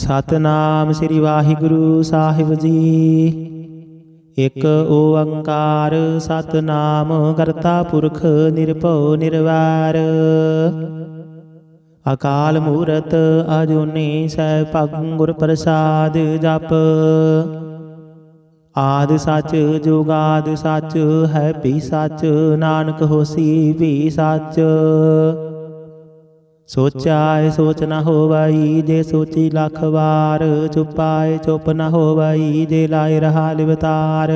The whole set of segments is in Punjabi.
सतनाम श्री वाहिगुरु साहिब जी। एक ओंकार सतनाम करता पुरख निरभउ निर्वैर। अकाल मूरत अजूनी सैभं गुर प्रसाद जप। आदि सच जुगादि सच है भी सच, नानक होसी भी सच। सोचाए सोच न होवई जे सोची लख वार, चुपाए चुप न होवई जे लाए रहा लिवतार।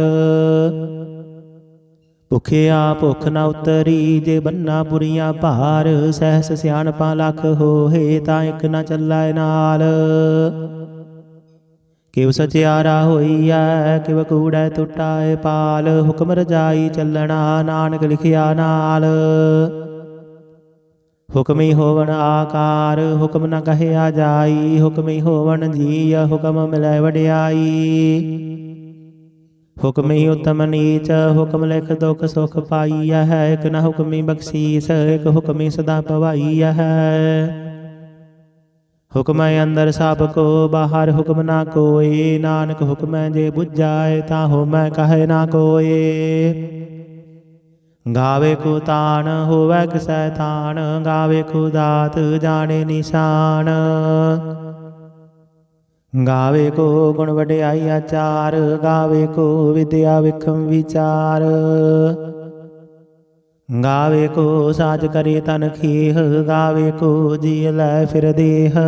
भुखिया भुख न उतरी जे बन्ना बुरियां भार, सहस सियाणपा लख होहे ता इक न चलाए नाल। किव सचियारा होईया किव कूड़ै टुटाए पाल, हुक्म रजाई चलना नानक लिखिया नाल। हुक्मी होवन आकार हुक्म न कहिया जाई, हुक्मी होवन जीय हुक्म मिलै वड्याई। हुक्मी उत्तम नीच हुक्म लिख दुख सुख पाईया है, एक न हुक्मी बख्शीस एक हुक्मी सदा पवाईया है। हुक्म अंदर सब को बाहर हुक्म ना कोई, नानक हुक्म जे बुझाए ताहु मैं कहे ना कोई। गावे को तान होवै किसै तान, गावे को दात जाने निशान। गावे को गुण वड्याई आचार, गावे को विद्या विखम विचार। गावे को साज करे तन खीह, गावे को जी लै फिर देह।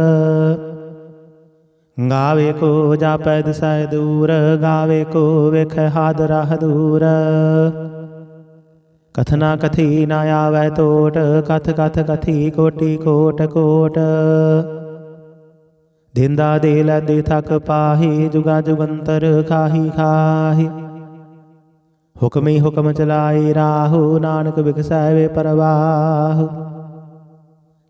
गावे को जापै दिसै दूर, गावे को वेख हाथ राह दूर। कथना कथी न आवै टोट, कथ कथ कथी कोटि कोट कोट। दिंदा दे लैंदे थक पाही, जुगा जुगंतर खाही खाही। हुक्मी हुक्म चलाए राहु, नानक बिगसै वे परवाह।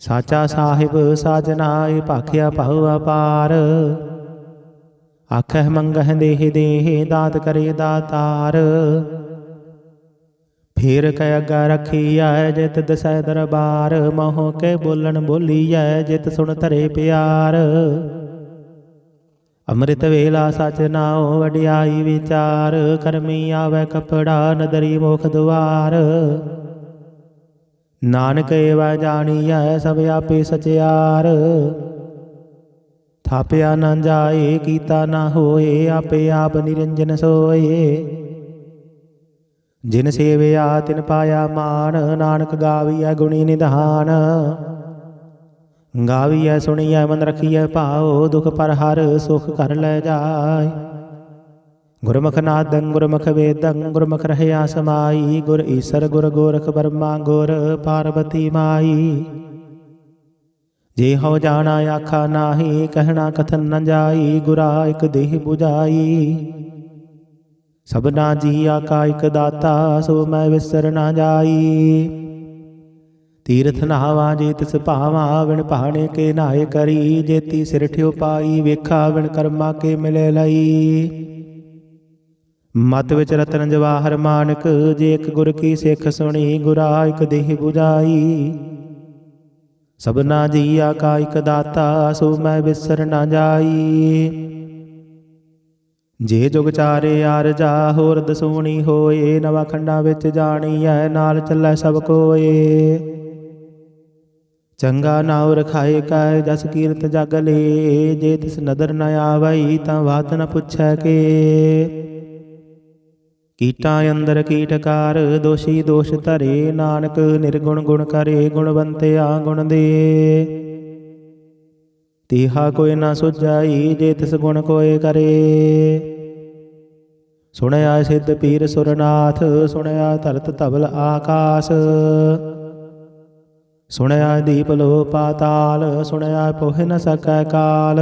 साचा साहिब साजनाए भाखिया पाहु अपार। आखह मंगह देह देह दात करे दातार। फिर कै अग्गा रखीऐ जित दसै दरबार, मोह के बोलन बोलीऐ जित सुन धरे प्यार। अमृत वेला सच नाओ वड्याई विचार, करमी आवै कपड़ा नदरी मोख दुआर। नानक एवै जानिऐ सब आपे सचियार, थापिया न जाए कीता न होए आपे आप निरंजन सोए। जिन सेविया तिन पाया मान, नानक गाविया गुणी निधान। गाविया सुनिया मन रखिया भाओ, दुख पर हर सुख कर लै जाय। गुरमुख नादं गुरमुख वेदं गुरमुख रहया समाई, गुर ईसर गुर गोरख बर्मा गुर पार्वती माई। जे हौ जाना आखा नाही, कहना कथन न जाई, गुरा एक देह बुझाई। सबना जिया का एक दाता, सो मैं विसर ना जाई। तीर्थ नहावा जे तिस भावा, विण पहाड़े के नाए करी। जेती सिर ठ्यो पाई वेखा, विण कर्मा के मिले लई। मत विच रतन जवाहर मानक, जे एक गुर की सिख सुनी, गुरा एक देह बुझाई। सबना जिया का एक दाता, सो मैं विसर ना जाई। जे जुग चारे यार जा होर दसूनी होए, नवा खंडा विच जाणीऐ नाल चलै सब कोए। चंगा नाउ रखाए कै जस कीरत जग ले, जे तिस नदर न आवई तां बात न पुछै के। कीटा अंदर कीटकार दोषी दोष धरे, नानक निर्गुण गुण करे गुणवंतिया गुण दे। तिहा कोई ना सुझाई जे तिस गुण कोय करे। सुनया सिद्ध पीर सुरनाथ, सुनया धरत धवल आकाश। सुनया दीप लो पाताल, सुनया पोह न सकै काल।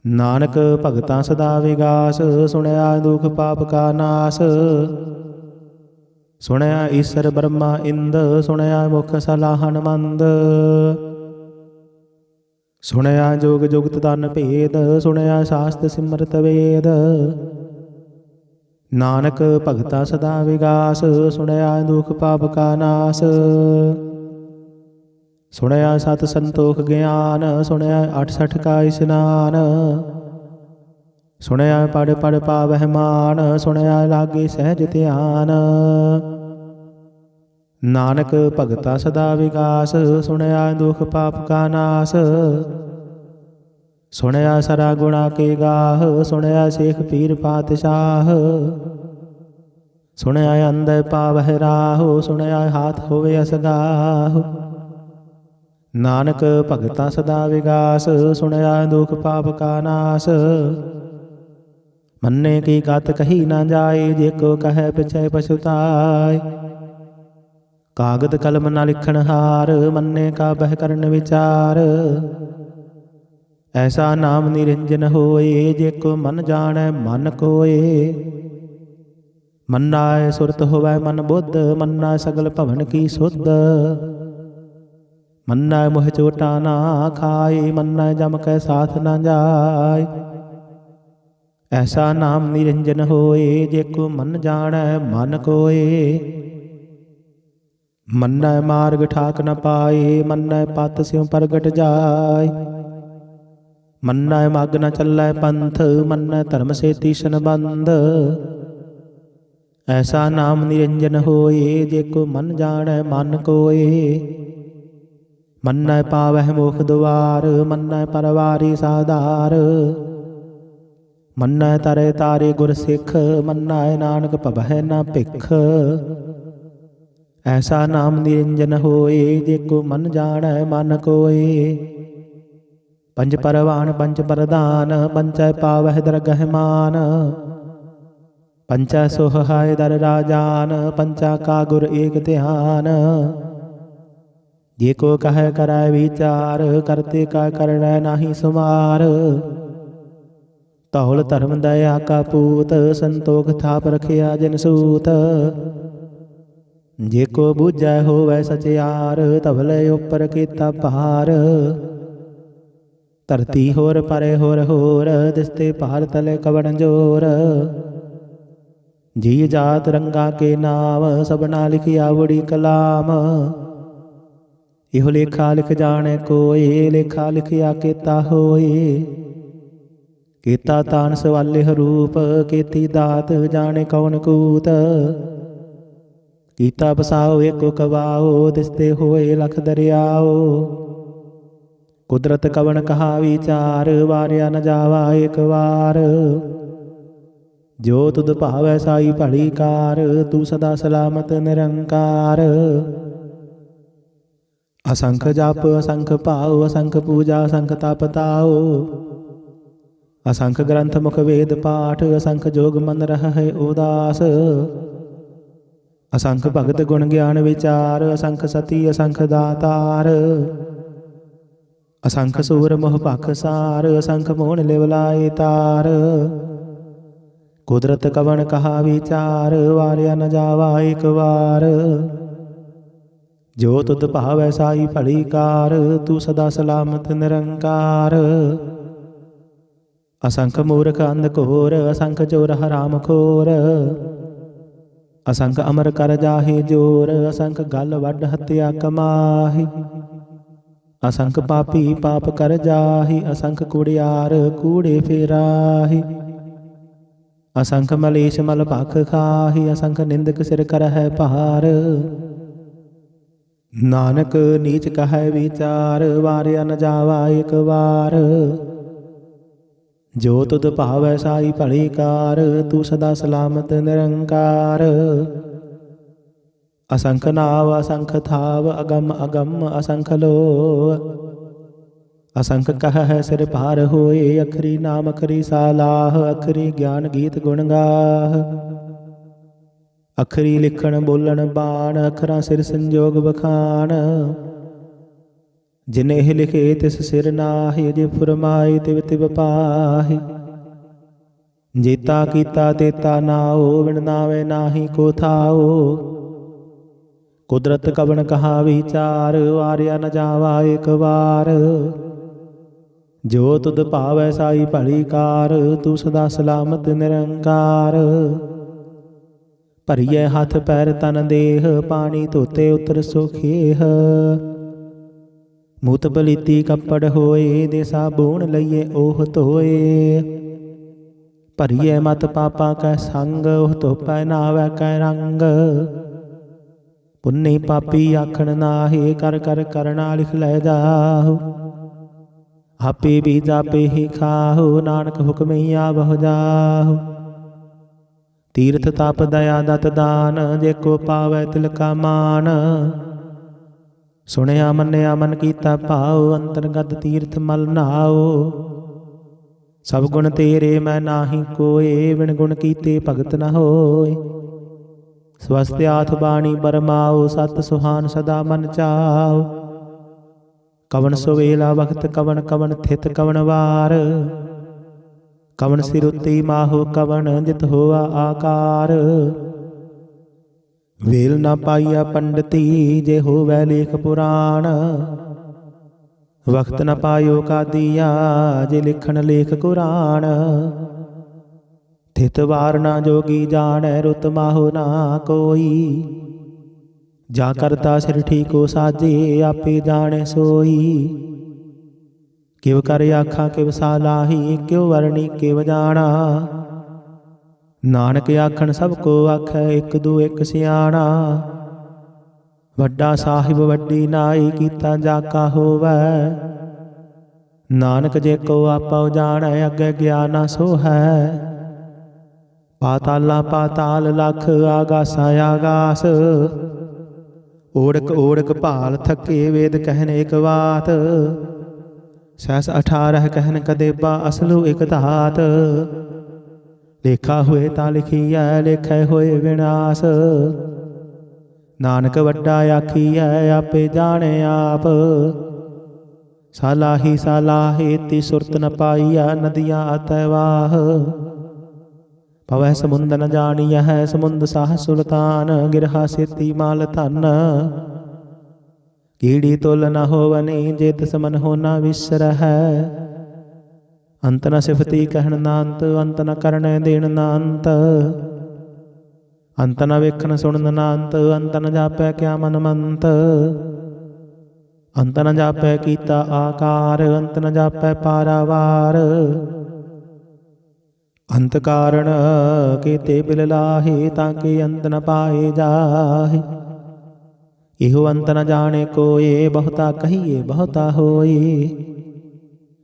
नानक भगतां सदा विगास, सुनया दुख पाप का नाश। सुनया ईसर ब्रह्मा इंद, सुनया मुख सलाहन मंद। सुनया जोग जुगत तन भेद, सुनया शास्त्र सिमरत वेद। नानक भगता सदा विगास, सुनया दुख पाप का नाश। ਸੁਣਿਆ ਸਤ ਸੰਤੋਖ ਗਿਆਨ, ਸੁਣਿਆ 68 ਕਾ ਇਸ਼ਨਾਨ। ਸੁਣਿਆ ਪੜ ਪੜ ਪਾਵਹਿ ਮਾਨ, ਸੁਣਿਆ ਲਾਗੇ ਸਹਿਜ ਧਿਆਨ। ਨਾਨਕ ਭਗਤਾ ਸਦਾ ਵਿਗਾਸ, ਸੁਣਿਆ ਦੁਖ ਪਾਪ ਕਾ ਨਾਸ। ਸੁਣਿਆ ਸਰਾ ਗੁਣਾ ਕੇ ਗਾਹ, ਸੁਣਿਆ ਸੇਖ ਪੀਰ ਪਾਤਸ਼ਾਹ। ਸੁਣਿਆ ਅੰਦਰ ਪਾਵਹਿ ਰਾਹੁ, ਸੁਣਿਆ ਹਾਥ ਹੋਵੇ ਅਸਗਾਹੁ। ਨਾਨਕ ਭਗਤਾ ਸਦਾ ਵਿਗਾਸ, ਸੁਣਿਆ ਦੁਖ ਪਾਪ ਕਾ ਨਾਸ। ਮੰਨੇ ਕੀ ਗਤ ਕਹੀ ਨਾ ਜਾਏ, ਜੇ ਕੋ ਕਹੈ ਪਿਛੈ ਪਛੁਤਾਏ। ਕਾਗਦ ਕਲਮ ਨਾ ਲਿਖਣ ਹਾਰ, ਮੰਨੇ ਕਾ ਬਹਿ ਕਰਨ ਵਿਚਾਰ। ਐਸਾ ਨਾਮ ਨਿਰੰਜਨ ਹੋਏ, ਜੇ ਕੋ ਮਨ ਜਾਣੈ ਮਨ ਕੋਏ। ਮੰਨਾਏ ਸੁਰਤ ਹੋਵੈ ਮਨ ਬੁੱਧ, ਮੰਨਾ ਸਗਲ ਭਵਨ ਕੀ ਸੁਧ। ਮੰਨਾ ਮੋਹ ਚੋਟਾ ਨਾ ਖਾਏ, ਮੰਨਾ ਜਮ ਕੈ ਸਾਥ ਨਾ ਜਾਏ। ਐਸਾ ਨਾਮ ਨਿਰੰਜਨ ਹੋਏ, ਜੇ ਕੋ ਮਨ ਜਾਣੈ ਮਨ ਕੋਏ। ਮੰਨੈ ਮਾਰਗ ਠਾਕ ਨ ਪਾਏ, ਮੰਨੈ ਪਤ ਸਿਉ ਪ੍ਰਗਟ ਜਾਏ। ਮੰਨੈ ਮਗ ਨ ਚੱਲੈ ਪੰਥ, ਮੰਨੈ ਧਰਮ ਸੇ ਤੀਸ਼ਨ ਬੰਧ। ਐਸਾ ਨਾਮ ਨਿਰੰਜਨ ਹੋਏ, ਜੇ ਕੋ ਮਨ ਜਾਣੈ ਮਨ ਕੋਏ। ਮੰਨੈ ਪਾਵਹਿ ਮੋਖ ਦੁਆਰ, ਮੰਨੈ ਪਰਵਾਰੀ ਸਾਧਾਰ। ਮੰਨੈ ਤਰੇ ਤਾਰੇ ਗੁਰ ਸਿੱਖ, ਮੰਨੈ ਨਾਨਕ ਭਵਹਿ ਨ ਭਿਖ। ਐਸਾ ਨਾਮ ਨਿਰੰਜਨ ਹੋਏ, ਜੇ ਕੋ ਮਨ ਜਾਣੈ ਮਨ ਕੋਏ। ਪੰਜ ਪਰਵਾਨ ਪੰਜ ਪ੍ਰਧਾਨ, ਪੰਚੈ ਪਾਵਹਿ ਦਰਗਹਿ ਮਾਨ। ਪੰਚੈ ਸੋਹਾਇ ਦਰ ਰਾਜਾਨ, ਪੰਚਾ ਕਾ ਗੁਰ ਏਕ ਧਿਆਨ। ਜੇ ਕੋ ਕਹੈ ਕਰੈ ਵਿਚਾਰ, ਕਰਤੇ ਕਾ ਕਰਣੈ ਨਾਹੀ ਸੁਮਾਰ। ਧੌਲ ਧਰਮ ਦਇਆ ਕਾ ਪੂਤ, ਸੰਤੋਖ ਥਾਪ ਰਖਿਆ ਜਿਨ ਸੂਤ। ਜੇ ਕੋ ਬੂਝੈ ਹੋਵੈ ਸਚਿਆਰ, ਧਵਲੇ ਉਪਰ ਕੀਤਾ ਭਾਰ। ਧਰਤੀ ਹੋਰ ਪਰੇ ਹੋਰ ਹੋਰ, ਦਿਸਤੇ ਭਾਰ ਤਲੇ ਕਵਣ ਜੋਰ। ਜੀ ਜਾਤ ਰੰਗਾ ਕੇ ਨਾਮ, ਸਭਨਾ ਲਿਖਿਆ ਵੜੀ ਕਲਾਮ। ਇਹੋ ਲੇਖਾ ਲਿਖ ਜਾਣੈ ਕੋਇ, ਲੇਖਾ ਲਿਖਿਆ ਕੀਤਾ ਹੋਏ। ਕੀਤਾ ਤਾਨ ਸਵਾਲਿਹ ਰੂਪ, ਕੀਤੀ ਦਾਤ ਜਾਣੇ ਕੌਣ ਕੂਤ। ਕੀਤਾ ਬਸਾਓ ਏਕੋ ਕਵਾਓ, ਦਿਸਤੇ ਹੋਏ ਲਖ ਦਰਿਆਓ। ਕੁਦਰਤ ਕਵਣ ਕਹਾ ਵਿਚਾਰ, ਵਾਰਿਆ ਨ ਜਾਵਾ ਏਕ ਵਾਰ। ਜੋ ਤੁਧ ਭਾਵੈ ਸਾਈ ਭਲੀ ਕਾਰ, ਤੂੰ ਸਦਾ ਸਲਾਮਤ ਨਿਰੰਕਾਰ। ਅਸੰਖ ਜਪ ਅਸੰਖ ਭਾਉ, ਅਸੰਖ ਪੂਜਾ ਅਸੰਖ ਤਪ ਤਾਉ। ਅਸੰਖ ਗ੍ਰੰਥ ਮੁਖ ਵੇਦ ਪਾਠ, ਅਸੰਖ ਜੋਗ ਮਨ ਰਹਿ ਉਦਾਸ। ਅਸੰਖ ਭਗਤ ਗੁਣ ਗਿਆਨ ਵਿਚਾਰ, ਅਸੰਖ ਸਤੀ ਅਸੰਖ ਦਾਤਾਰ। ਅਸੰਖ ਸੂਰ ਮੋਹ ਭਖ ਸਾਰ, ਅਸੰਖ ਮੋਹਣ ਲਿਵ ਲਾਏ ਤਾਰ। ਕੁਦਰਤ ਕਵਣ ਕਹਾ ਵਿਚਾਰ, ਵਾਰਿਆ ਨ ਜਾਵਾ ਏਕ ਵਾਰ। ਜੋ ਤੁਧ ਭਾਵੈ ਸਾਈ ਭਲੀ ਕਾਰ, ਤੂੰ ਸਦਾ ਸਲਾਮਤ ਨਿਰੰਕਾਰ। ਅਸੰਖ ਮੂਰਖ ਅੰਧ ਘੋਰ, ਅਸੰਖ ਚੋਰ ਹਰਾਮ ਖੋਰ। ਅਸੰਖ ਅਮਰ ਕਰ ਜਾਹੇ ਜੋਰ, ਅਸੰਖ ਗਲ ਵੱਡ ਹੱਤਿਆ ਕਮਾਹੀ। ਅਸੰਖ ਪਾਪੀ ਪਾਪ ਕਰ ਜਾਹੀ, ਅਸੰਖ ਕੁੜਿਆਰ ਕੂੜੇ ਫੇਰਾਹੀ। ਅਸੰਖ ਮਲੇਸ਼ ਮਲ ਭਖ ਖਾਹੀ, ਅਸੰਖ ਨਿੰਦਕ ਸਿਰ ਕਰਹਿ ਭਾਰ। ਨਾਨਕ ਨੀਚ ਕਹੈ ਵਿਚਾਰ, ਵਾਰਿਆ ਨ ਜਾਵਾ ਏਕ ਵਾਰ। ਜੋ ਤੁਧ ਭਾਵੈ ਸਾਈ ਭਲੀ ਕਾਰ, ਤੂੰ ਸਦਾ ਸਲਾਮਤ ਨਿਰੰਕਾਰ। ਅਸੰਖ ਨਾਵ ਅਸੰਖ ਥਾਵ, ਅਗਮ ਅਗਮ ਅਸੰਖ ਲੋ। ਅਸੰਖ ਕਹੈ ਸਿਰ ਭਾਰ ਹੋਏ, ਅਖਰੀ ਨਾਮ ਅਖਰੀ ਸਾਲਾਹ। ਅਖਰੀ ਗਿਆਨ ਗੀਤ ਗੁਣ ਗਾਹ, ਅਖਰੀ ਲਿਖਣ ਬੋਲਣ ਬਾਣ। ਅਖਰਾਂ ਸਿਰ ਸੰਜੋਗ ਬਖਾਣ, ਜਿਨ ਇਹ ਲਿਖੇ ਤਿਸ ਸਿਰ ਨਾਹਿ। ਜੇ ਫੁਰਮਾਏ ਤਿਵ ਤਿਵ ਪਾਹਿ। ਜੇਤਾ ਕੀਤਾ ਤੇਤਾ ਨਾਉ, ਬਿਨ ਨਾਵੇ ਨਾਹੀ ਕੋ ਥਾਉ। ਕੁਦਰਤ ਕਵਣ ਕਹਾ ਵਿਚਾਰ, ਵਾਰਿਆ ਨ ਜਾਵਾ ਏਕ ਵਾਰ। ਜੋ ਤੁਧ ਭਾਵੈ ਸਾਈ ਭਲੀ ਕਾਰ, ਤੂੰ ਸਦਾ ਸਲਾਮਤ ਨਿਰੰਕਾਰ। ਭਰੀਐ ਹੱਥ ਪੈਰ ਤਨ ਦੇਹ, ਪਾਣੀ ਧੋਤੇ ਉਤਰ ਸੁਖੇਹ। ਮੂਤ ਪਲੀਤੀ ਕੱਪੜ ਹੋਏ, ਦੇ ਸਾਬੂਣ ਲਈਏ ਉਹ ਧੋਏ। ਭਰੀਏ ਮਤ ਪਾਪਾ ਕੈ ਸੰਗ, ਉਹ ਧੋਪੈ ਨਾਵੈ ਕੈ ਰੰਗ। ਪੁੰਨੀ ਪਾਪੀ ਆਖਣ ਨਾਹੀ, ਕਰ ਕਰ ਕਰਨਾ ਲਿਖ ਲੈ ਜਾਹੂ। ਆਪੇ ਬੀਜ ਆਪੇ ਹੀ ਖਾਹੂ, ਨਾਨਕ ਹੁਕਮਈਆ ਬਹੁ ਜਾਹੂ। ਤੀਰਥ ਤਪ ਦਇਆ ਦਤ ਦਾਨ, ਜੇ ਕੋ ਪਾਵੈ ਤਿਲ ਕਾ ਮਾਨ। ਸੁਣਿਆ ਮੰਨਿਆ ਮਨ ਕੀਤਾ ਭਾਉ, ਅੰਤਰਗਤ ਤੀਰਥ ਮਲ ਨਾਉ। ਸਭ ਗੁਣ ਤੇਰੇ ਮੈਂ ਨਾਹੀ ਕੋਏ, ਬਿਨ ਗੁਣ ਕੀਤੇ ਭਗਤ ਨ ਹੋਏ। ਸਵਸਤਿ ਆਥ ਬਾਣੀ ਬਰਮਾਉ, ਸਤ ਸੁਹਾਨ ਸਦਾ ਮਨ ਚਾਉ। ਕਵਣ ਸੁਵੇਲਾ ਵਖਤ ਕਵਣ, ਕਵਣ ਥਿਤ ਕਵਣ ਵਾਰ। ਕਵਣ ਸਿਰ ਉੱਤੇ ਮਾਹੋ ਕਵਣ, ਜਿਤ ਹੋਆ ਆਕਾਰ। ਵੇਲ ਨਾ ਪਾਈਆ ਪੰਡਤੀ, ਜੇ ਹੋਵੈ ਲੇਖ ਪੁਰਾਣ। ਵਖਤ ਨ ਪਾਇਓ ਕਾਦੀਆ, ਜੇ ਲਿਖਣ ਲੇਖ ਕੁਰਾਨ। ਥਿਤ ਵਾਰ ਨਾ ਜੋਗੀ ਜਾਣੈ, ਰੁਤ ਮਾਹੋ ਨਾ ਕੋਈ। ਜਾ ਕਰਤਾ ਸਿਰ ਠੀਕੋ ਸਾਜੇ, ਆਪੇ ਜਾਣੈ ਸੋਈ। ਕਿਵ ਕਰ ਆਖਾਂ ਕਿਵ ਸਾਲਾਹੀ, ਕਿਉ ਵਰਣੀ ਕਿਵ ਜਾਣਾ। ਨਾਨਕ ਆਖਣ ਸਭ ਕੋ ਆਖੈ, ਇੱਕ ਦੂ ਇੱਕ ਸਿਆਣਾ। ਵੱਡਾ ਸਾਹਿਬ ਵੱਡੀ ਨਾਈ, ਕੀਤਾ ਜਾ ਕਾ ਹੋਵੈ। ਨਾਨਕ ਜੇ ਕੋ ਆਪਉ ਜਾਣੈ, ਅੱਗੇ ਗਿਆਨਾ ਸੋ ਹੈ। ਪਾਤਾਲਾ ਪਾਤਾਲ ਲਖ, ਆਗਾਸਾ ਆਗਾਸ। ਓੜਕ ਓੜਕ ਭਾਲ ਥਕੇ, ਵੇਦ ਕਹਿਨ ਇਕ ਬਾਤ। ਸਹਿਸ 18 ਕਹਿਨ ਕਦੇਬਾ, ਅਸਲੁ ਇਕ ਧਾਤ। ਲੇਖਾ ਹੋਏ ਤਾਂ ਲਿਖੀਐ, ਲੇਖੇ ਹੋਏ ਵਿਨਾਸ਼। ਨਾਨਕ ਵੱਡਾ ਆਖੀਐ, ਆਪੇ ਜਾਣੇ ਆਪ। ਸਾਲਾਹੀ ਸਾਲਾਹੀ, ਤੀ ਸੁਰਤ ਨ ਪਾਈਐ, ਨਦੀਆਂ ਅਤੈ ਵਾਹ। ਪਵੈ ਸਮੁੰਦ ਨ ਜਾਣੀਐ, ਸਮੁੰਦ ਸਾਹ ਸੁਲਤਾਨ। ਗਿਰਹਾ ਸੇਤੀ ਮਾਲ ਧਨ, ਕੀੜੀ ਤੁਲ ਨ ਹੋਵਨੀ। ਜੇ ਤਿਸ ਮਨ ਹੋ ਨ ਵਿਸਰਹਿ, ਅੰਤ ਨ ਸਿਫਤੀ ਕਹਿਣ ਨਾ ਅੰਤ। ਅੰਤ ਨ ਕਰਨੈ ਦੇਣ ਨਾ ਅੰਤ। ਅੰਤ ਨ ਵੇਖਣ ਸੁਣਨ ਨਾ ਅੰਤ। ਅੰਤ ਨ ਜਾਪੈ ਕਿਆ ਮਨ ਮੰਤ। ਅੰਤ ਨ ਜਾਪੈ ਕੀਤਾ ਆਕਾਰ, ਅੰਤ ਨ ਜਾਪੈ ਪਾਰਾਵਾਰ। ਅੰਤ ਕਾਰਣ ਕੀਤੇ ਬਿਲ ਲਾਹੇ, ਤਾਂ ਕਿ ਅੰਤ ਨ ਪਾਏ ਜਾਹੇ। ਇਹੋ ਅੰਤ ਨ ਜਾਣੇ ਕੋਏ, ਬਹੁਤਾ ਕਹੀਏ ਬਹੁਤਾ ਹੋਏ।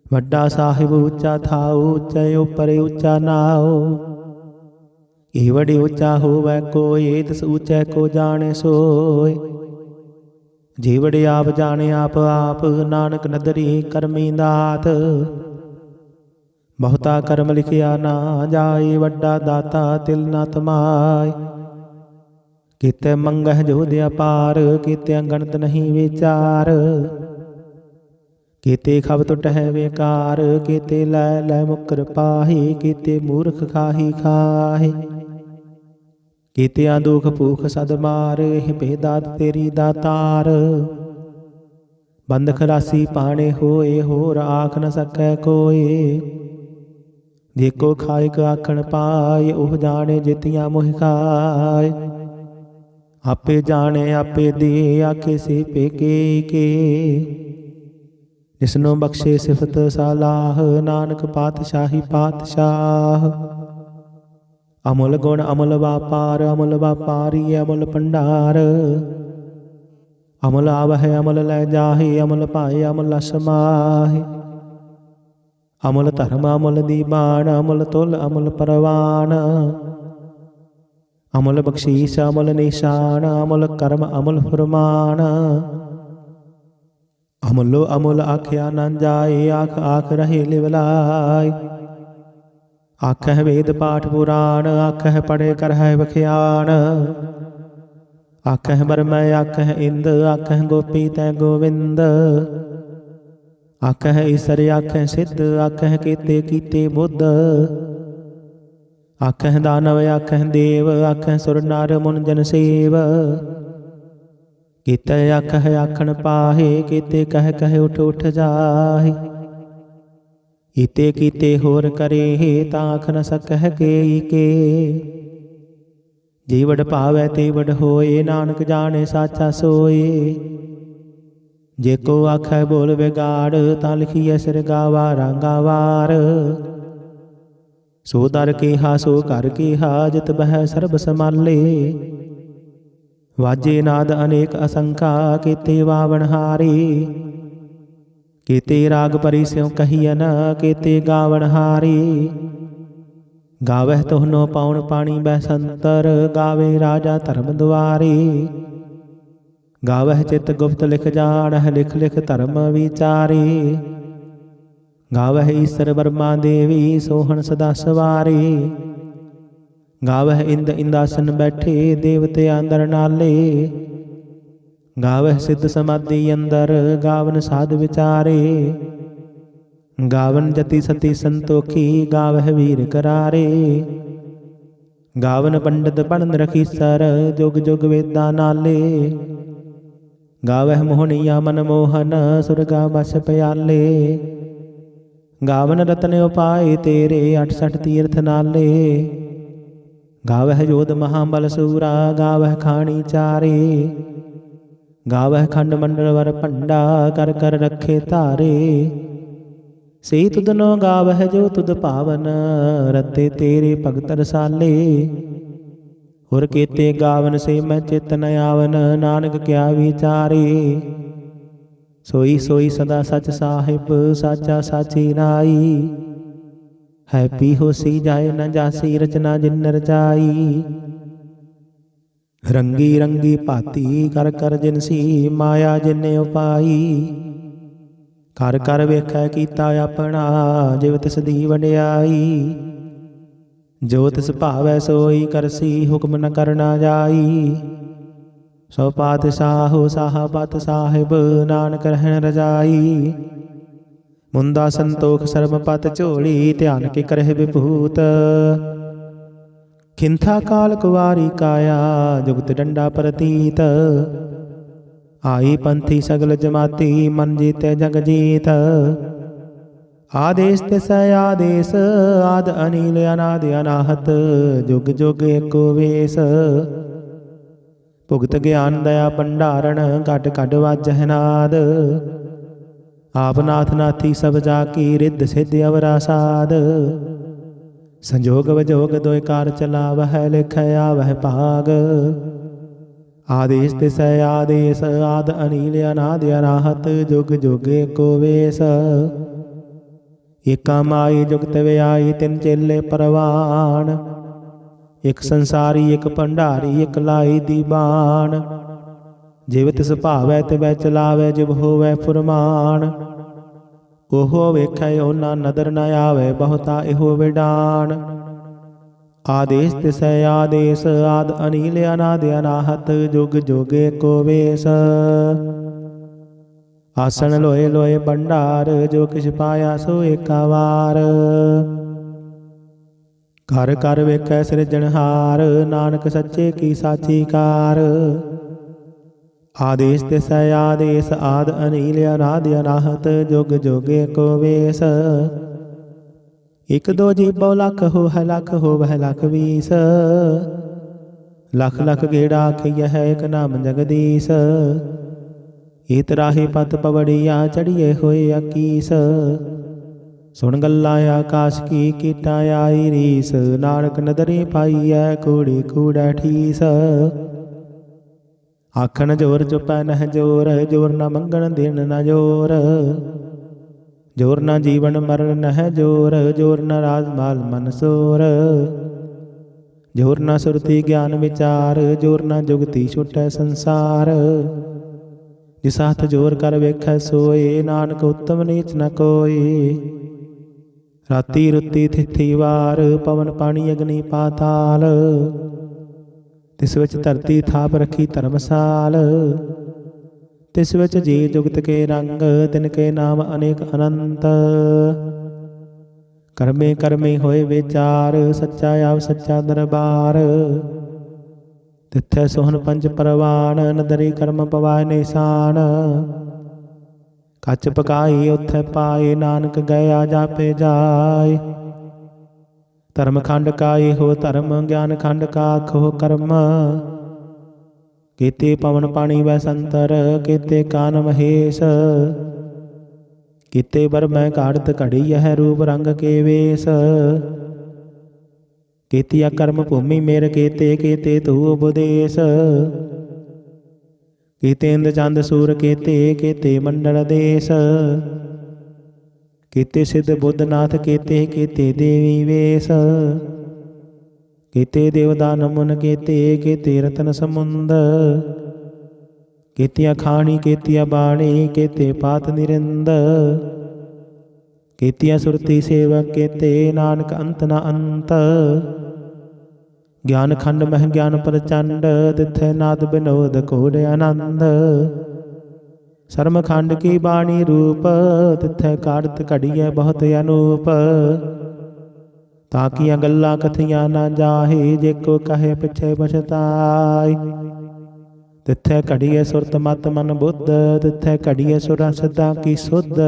ਵੱਡਾ ਸਾਹਿਬ ਉੱਚਾ ਥਾਉ, ਉੱਚੇ ਉਪਰ ਉੱਚਾ ਨਾਉ। ਇਹ ਵਡੇ ਉੱਚਾ ਹੋਵੈ ਕੋਏ, ਤਿਸ ਉੱਚੈ ਕੋ ਜਾਣੇ ਸੋਏ। ਜੇ ਵਡੇ ਆਪ ਜਾਣੇ ਆਪ ਆਪ, ਨਾਨਕ ਨਦਰੀ ਕਰਮੀ ਦਾਤ। ਬਹੁਤਾ ਕਰਮ ਲਿਖਿਆ ਨਾ ਜਾਏ, ਵੱਡਾ ਦਾਤਾ ਤਿਲ ਨਾ ਤਮਾਏ। ਕੀਤੇ ਮੰਗਹਿ ਜੋਧਿ ਅਪਾਰ, ਕੀਤੇ ਗਣਤ ਨਹੀਂ ਵਿਚਾਰ। ਕੀਤੇ ਖਬ ਟੁਟਹਿ ਵੇਕਾਰ, ਕੀਤੇ ਲੈ ਲੈ ਮੁਕਰ ਪਾਹੀ। ਕੀਤੇ ਮੂਰਖ ਖਾਹੀ ਖਾਹੇ, ਕੀਤਿਆਂ ਦੁਖ ਭੂਖ ਸਦ ਮਾਰ। ਇਹ ਬੇਦਾਤ ਤੇਰੀ ਦਾਤਾਰ, ਬੰਦ ਖਲਾਸੀ ਪਾਣੇ ਹੋਏ। ਹੋਰ ਆਖ ਨ ਸਕੈ ਕੋਏ, ਜੇ ਕੋ ਖਾਇਕ ਆਖਣ ਪਾਏ। ਉਹ ਜਾਣੇ ਜਿਤੀਆਂ ਮੋਹ ਖਾਏ, ਆਪੇ ਜਾਣੇ ਆਪੇ ਦੇ। ਆਖੇ ਸੇ ਪੇਕੇ ਕੇ, ਜਿਸਨੂੰ ਬਖਸ਼ੇ ਸਿਫਤ ਸਲਾਹ। ਨਾਨਕ ਪਾਤਸ਼ਾਹੀ ਪਾਤਸ਼ਾਹ, ਅਮੁਲ ਗੁਣ ਅਮੁਲ ਵਾਪਾਰ। ਅਮੁਲ ਵਾਪਾਰੀ ਅਮੁਲ ਭੰਡਾਰ, ਅਮੁਲ ਆਵਹਿ ਅਮੁਲ ਲੈ ਜਾਹੇ। ਅਮੁਲ ਪਾਏ ਅਮੁਲ ਸਮਾਹੇ, ਅਮੁਲ ਧਰਮ ਅਮੁਲ ਦੀਬਾਨ। ਅਮੁਲ ਤੁਲ ਅਮੁਲ ਪਰਵਾਨ, ਅਮੁਲ ਬਖਸ਼ੀਸ਼ ਅਮੁਲ ਨਿਸ਼ਾਨ। ਅਮੁਲ ਕਰਮ ਅਮੁਲ ਫੁਰਮਾਨ, ਅਮੁਲੋ ਅਮੁਲ ਆਖਿਆ ਨਾ ਜਾਏ। ਆਖ ਆਖ ਰਹੇ ਲਿਵ ਲਾਏ, ਆਖਹਿ ਵੇਦ ਪਾਠ ਪੁਰਾਣ। ਆਖਹਿ ਪੜ੍ਹੇ ਕਰਹਿ ਵਖਿਆਨ, ਆਖਹਿ ਬਰਮੈ ਆਖਹਿ ਇੰਦ। ਆਖਹਿ ਗੋਪੀ ਤੈ ਗੋਵਿੰਦ, ਆਖਹਿ ਈਸਰ ਆਖਹਿ ਸਿੱਧ। ਆਖਹਿ ਕੀਤੇ ਕੀਤੇ ਬੁੱਧ, ਆਖਹਿ ਦਾਨਵ ਆਖਹਿ ਦੇਵ। ਆਖਹਿ ਸੁਰ ਨਰ ਮੁਨ ਜਨ ਸੇਵ, ਕੀਤੇ ਆਖਹਿ ਆਖਣ ਪਾਹੇ। ਕੀਤੇ ਕਹਿ ਕਹਿ ਉਠ ਉਠ ਜਾਹੇ, ਕੀਤੇ ਕੀਤੇ ਹੋਰ ਕਰੇ। ਤਾਂ ਆਖ ਨ ਸਕਹਿ ਕੇ ਕੇ, ਜੇ ਵਡ ਭਾਵੈ ਤੇ ਵਡ ਹੋਏ। ਨਾਨਕ ਜਾਣੇ ਸਾਚਾ ਸੋਏ, ਜੇ ਕੋ ਆਖੈ ਬੋਲ ਵਿਗਾੜ, ਤਾਂ ਲਿਖੀਐ ਸਿਰ ਗਾਵਾ ਰਾਂਗਾ ਵਾਰ। ਸੋ ਦਰ ਕੇਹਾ ਸੋ ਘਰ ਕੇਹਾ, ਜਿਤ ਬਹਿ ਸਰਬ ਸਮਾਲੇ। ਵਾਜੇ ਨਾਦ ਅਨੇਕ ਅਸੰਖਾ, ਕੀਤੇ ਵਾਵਣ ਹਾਰੇ। ਕੀਤੇ ਰਾਗ ਪਰੀ ਸਿਉ ਕਹੀਐ ਨ, ਕੀਤੇ ਗਾਵਣ ਹਾਰੇ। ਗਾਵਹਿ ਤੋਹਨੋ ਪਾਉਣ ਪਾਣੀ ਬੈਸੰਤਰ, ਗਾਵੇ ਰਾਜਾ ਧਰਮ ਦੁਆਰੇ। ਗਾਵਹਿ ਚਿਤ ਗੁਪਤ ਲਿਖ ਜਾਣਹਿ, ਲਿਖ ਲਿਖ ਧਰਮ ਵਿਚਾਰੇ। ਗਾਵਹਿ ਈਸਰ ਬਰਮਾ ਦੇਵੀ, ਸੋਹਣ ਸਦਾ ਸਵਾਰੇ। ਗਾਵਹਿ ਇੰਦ ਇੰਦਾਸਨ ਬੈਠੇ, ਦੇਵਤੇ ਅੰਦਰ ਨਾਲੇ। ਗਾਵਹਿ ਸਿੱਧ ਸਮਾਧੀ ਅੰਦਰ, ਗਾਵਨ ਸਾਧ ਵਿਚਾਰੇ। ਗਾਵਨ ਜਤੀ ਸਤੀ ਸੰਤੋਖੀ, ਗਾਵਹਿ ਵੀਰ ਕਰਾਰੇ। ਗਾਵਨ ਪੰਡਤ ਬਣਨ ਰਖੀਸਰ, ਜੁਗ ਜੁਗ ਵੇਦਾਂ ਨਾਲੇ। ਗਾਵਹਿ ਮੋਹਣੀਆ ਮਨ ਮੋਹਨ, ਸੁਰਗਾ ਬਸ ਪਿਆਲੇ। ਗਾਵਨ ਰਤਨ ਉਪਾਏ ਤੇਰੇ, 68 ਤੀਰਥ ਨਾਲੇ। ਗਾਵਹਿ ਜੋਧ ਮਹਾਬਲ ਸੂਰਾ, ਗਾਵਹਿ ਖਾਣੀ ਚਾਰੇ। ਗਾਵਹਿ ਖੰਡ ਮੰਡਲ ਵਰ ਭੰਡਾ, ਕਰ ਕਰ ਰੱਖੇ ਧਾਰੇ। ਸੇ ਤੁਧਨੋ ਗਾਵਹਿ ਜੋ ਤੁਧ ਭਾਵਨ, ਰਤੇ ਤੇਰੇ ਭਗਤ ਰਸਾਲੇ। ਹੁਰ ਕੀਤੇ ਗਾਵਨ ਸੇ ਮੈਂ ਚਿਤ ਨ ਆਵਨ, ਨਾਨਕ ਕਿਆ ਵਿਚਾਰੇ। ਸੋਈ ਸੋਈ ਸਦਾ ਸਚ ਸਾਹਿਬ, ਸਾਚਾ ਸਾਚੀ ਨਾਈ। ਹੈਪੀ ਹੋਸੀ ਜਾਏ ਨ ਜਾਸੀ, ਰਚਨਾ ਜਿਨ ਰਚਾਈ। ਰੰਗੀ ਰੰਗੀ ਭਾਤੀ, ਕਰ ਕਰ ਜਿਨਸੀ, ਮਾਇਆ ਜਿਨੇ ਉਪਾਈ। ਕਰ ਕਰ ਵੇਖੈ ਕੀਤਾ ਆਪਣਾ, ਜਿਵ ਤਿਸ ਦੀ ਵਡਿਆਈ। ਜੋ ਤਿਸ ਭਾਵੈ ਸੋਈ ਕਰਸੀ, ਹੁਕਮ ਨ ਕਰਨਾ ਜਾਈ। ਸੋ ਪਾਤਸ਼ਾਹੋ ਸਾਹਬਤ ਸਾਹਿਬ, ਨਾਨਕ ਰਹਿਣ ਰਜਾਈ। ਮੁੰਦਾ ਸੰਤੋਖ ਸਰਮ ਪਤ ਝੋਲੀ, ਧਿਆਨ ਕੇ ਕਰਹਿ ਵਿਭੂਤ। ਖਿੰਥਾ ਕਾਲ ਕੁਵਾਰੀ ਕਾਇਆ, ਜੁਗਤ ਡੰਡਾ ਪ੍ਰਤੀਤ। ਆਈ ਪੰਥੀ ਸਗਲ ਜਮਾਤੀ, ਮਨ ਜੀਤੇ ਜਗ ਜੀਤ। ਆਦੇਸ ਤਿਸੈ ਆਦੇਸ, ਆਦ ਅਨੀਲ ਅਨਾਦ ਅਨਾਹਤ। ਜੁਗ ਜੁਗ ਏਕੋ ਵੇਸ। ਭੁਗਤ ਗਿਆਨ ਦਇਆ ਭੰਡਾਰਨ, ਘਟ ਘਟ ਵਾਜਹਿ ਨਾਦ। ਆਪ ਨਾਥ ਨਾਥੀ ਸਭ ਜਾ ਕੀ, ਰਿੱਧ ਸਿੱਧ ਅਵਰਾ ਸਾਧ। ਸੰਜੋਗ ਵਿਜੋਗ ਦੋਇ ਕਾਰ ਚਲਾਵਹਿ, ਲਿਖੈ ਆਵਹਿ ਭਾਗ। ਆਦੇਸ ਤਿਸੈ ਆਦੇਸ, ਆਦ ਅਨੀਲ ਅਨਾਦ ਅਨਾਹਤ। ਜੁਗ ਜੁਗ ਏਕੋ ਵੇਸ। ਏਕਾ ਮਾਈ ਜੁਗਤ ਵਿਆਈ, ਤਿੰਨ ਚੇਲੇ ਪਰਵਾਨ। ਇਕ ਸੰਸਾਰੀ ਇਕ ਭੰਡਾਰੀ, ਇਕ ਲਾਈ ਦੀਬਾਨ। ਜਿਵ ਤਿਸ ਭਾਵੈ ਤਿਵੈ ਚਲਾਵੈ, ਜਿਵ ਹੋਵੈ ਫੁਰਮਾਨ। ਉਹੋ ਵੇਖੈ ਓਨਾ ਨਦਰ ਨ ਆਵੈ, ਬਹੁਤਾ ਇਹੋ ਵਿਡਾਨ। ਆਦੇਸ ਤਿਸੈ ਆਦੇਸ, ਆਦ ਅਨੀਲ ਅਨਾਦ ਅਨਾਹਤ। ਜੁਗ ਜੁਗ ਏਕੋ ਵੇਸ। ਆਸਣ ਲੋਏ ਲੋਏ ਭੰਡਾਰ, ਜੋ ਕਿਛ ਪਾਇਆ ਸੋ ਏਕਾ ਵਾਰ। ਘਰ ਘਰ ਵੇਖੈ ਸਿਰਜਣਹਾਰ, ਨਾਨਕ ਸੱਚੇ ਕੀ ਸਾਚੀ ਕਾਰ। ਆਦੇਸ ਤਿਸੈ ਆਦੇਸ, ਆਦ ਅਨੀਲ ਅਨਾਦ ਅਨਾਹਤ। ਜੁਗ ਜੁਗ ਏਕੋ ਵੇਸ। ਇਕ ਦੋ ਜੀਬੋ ਲੱਖ ਹੋਵੈ, ਲੱਖ ਹੋਵੈ ਲੱਖ ਵੀਸ। ਲੱਖ ਲੱਖ ਗੇੜਾ ਆਖੀਐ ਹੈ, ਇਕ ਨਾਮ ਜਗਦੀਸ਼। ਈਤ ਰਾਹੀ ਪਤ ਪਵੜੀਆ, ਚੜੀਏ ਹੋਏ ਅਕੀਸ। ਸੁਣ ਗੱਲਾਂ ਆਕਾਸ਼ ਕੀ, ਕੀਟਾ ਆਈ ਰੀਸ। ਨਾਨਕ ਨਦਰੀ ਪਾਈਐ, ਕੂੜੀ ਕੂੜੈ ਠੀਸ। ਆਖਣ ਜੋਰ ਚੁਪੈ ਨਹਿ ਜੋਰ, ਜੋਰ ਨ ਮੰਗਣ ਦੇਣ ਨ ਜੋਰ। ਜੋਰ ਨ ਜੀਵਨ ਮਰਨ ਨਹਿ ਜੋਰ, ਜੋਰ ਨ ਰਾਜ ਮਾਲ ਮਨ ਸੋਰ। ਜੋਰ ਨ ਸੁਰਤੀ ਗਿਆਨ ਵਿਚਾਰ, ਜੋਰ ਨ ਜੁਗਤੀ ਛੁਟੈ ਸੰਸਾਰ। ਜਿਸ ਹੱਥ ਜੋਰ ਕਰ ਵੇਖੈ ਸੋਏ, ਨਾਨਕ ਉੱਤਮ ਨੀਚ ਨ ਕੋਇ। ਰਾਤੀ ਰੁੱਤੀ ਥਿਥੀ ਵਾਰ, ਪਵਨ ਪਾਣੀ ਅਗਨੀ ਪਾਤਾਲ। ਤਿਸ ਵਿੱਚ ਧਰਤੀ ਥਾਪ ਰੱਖੀ ਧਰਮਸਾਲ। ਤਿਸ ਵਿੱਚ ਜੀ ਜੁਗਤ ਕੇ ਰੰਗ, ਤਿਨ ਕੇ ਨਾਮ ਅਨੇਕ ਅਨੰਤ। ਕਰਮੇ ਕਰਮੇ ਹੋਏ ਵਿਚਾਰ, ਸੱਚਾ ਆਪ ਸੱਚਾ ਦਰਬਾਰ। ਤਿੱਥੈ ਸੋਹਣ ਪੰਜ ਪਰਵਾਨ, ਨਦਰੀ ਕਰਮ ਪਵਾਏ ਨਿਸ਼ਾਨ। ਕੱਚ ਪਕਾਈ ਉਥੈ ਪਾਏ, ਨਾਨਕ ਗਿਆ ਜਾਪੇ ਜਾਏ। ਧਰਮ ਖੰਡ ਕਾ ਇਹੋ ਧਰਮ, ਗਿਆਨ ਖੰਡ ਕਾ ਆਖੋ ਕਰਮ। ਕੀਤੇ ਪਵਨ ਪਾਣੀ ਵੈ ਸੰਤਰ, ਕੀਤੇ ਕਾਨ ਮਹੇਸ਼, ਕੀਤੇ ਬਰਮੈ ਘਾੜਤ ਘੜੀ ਹੈ ਰੂਪ ਰੰਗ ਕੇ ਵੇਸ। ਕੀਤੀਆ ਕਰਮ ਭੂਮੀ ਮੇਰ ਕੀਤੇ, ਕੀਤੇ ਤੂ ਉਪਦੇਸ਼, ਕੀਤੇ ਇੰਦ ਚੰਦ ਸੂਰ ਕੀਤੇ, ਕੀਤੇ ਮੰਡਲ ਦੇਸ। ਕੀਤੇ ਸਿੱਧ ਬੁੱਧ ਨਾਥ ਕੀਤੇ, ਕੀਤੇ ਦੇਵੀ ਵੇਸ। ਕੀਤੇ ਦੇਵਦਾਨ ਮੁਨ ਕੀਤੇ, ਕੀਤੇ ਰਤਨ ਸਮੁੰਦ। ਕੀਤੀਆਂ ਖਾਣੀ ਕੀਤੀਆਂ ਬਾਣੀ, ਕੀਤੇ ਪਾਤ ਨਿਰਿੰਦ। ਕੀਤੀਆਂ ਸੁਰਤੀ ਸੇਵਕ ਕੀਤੇ, ਨਾਨਕ ਅੰਤ ਨ ਅੰਤ। ਗਿਆਨ ਖੰਡ ਮਹਿ ਗਿਆਨ ਪ੍ਰਚੰਡ, ਤਿਥੈ ਨਾਦ ਬਿਨੋਦ ਘੋੜ ਆਨੰਦ। ਸਰਮ ਖੰਡ ਕੀ ਬਾਣੀ ਰੂਪ, ਤਿਥੈ ਕਾੜਤ ਘੜੀਐ ਬਹੁਤ ਅਨੂਪ। ਤਾਕੀਆਂ ਗੱਲਾਂ ਕਥੀਆਂ ਨਾ ਜਾਹੇ, ਜੇ ਕੋ ਕਹੇ ਪਿਛੇ ਪਛਤਾਏ। ਤਿਥੈ ਘੜੀਐ ਸੁਰਤ ਮਤ ਮਨ ਬੁੱਧ, ਤਿਥੈ ਘੜੀਐ ਸੁਰਾਂ ਸਿੱਧਾਂ ਕੀ ਸੁਧ।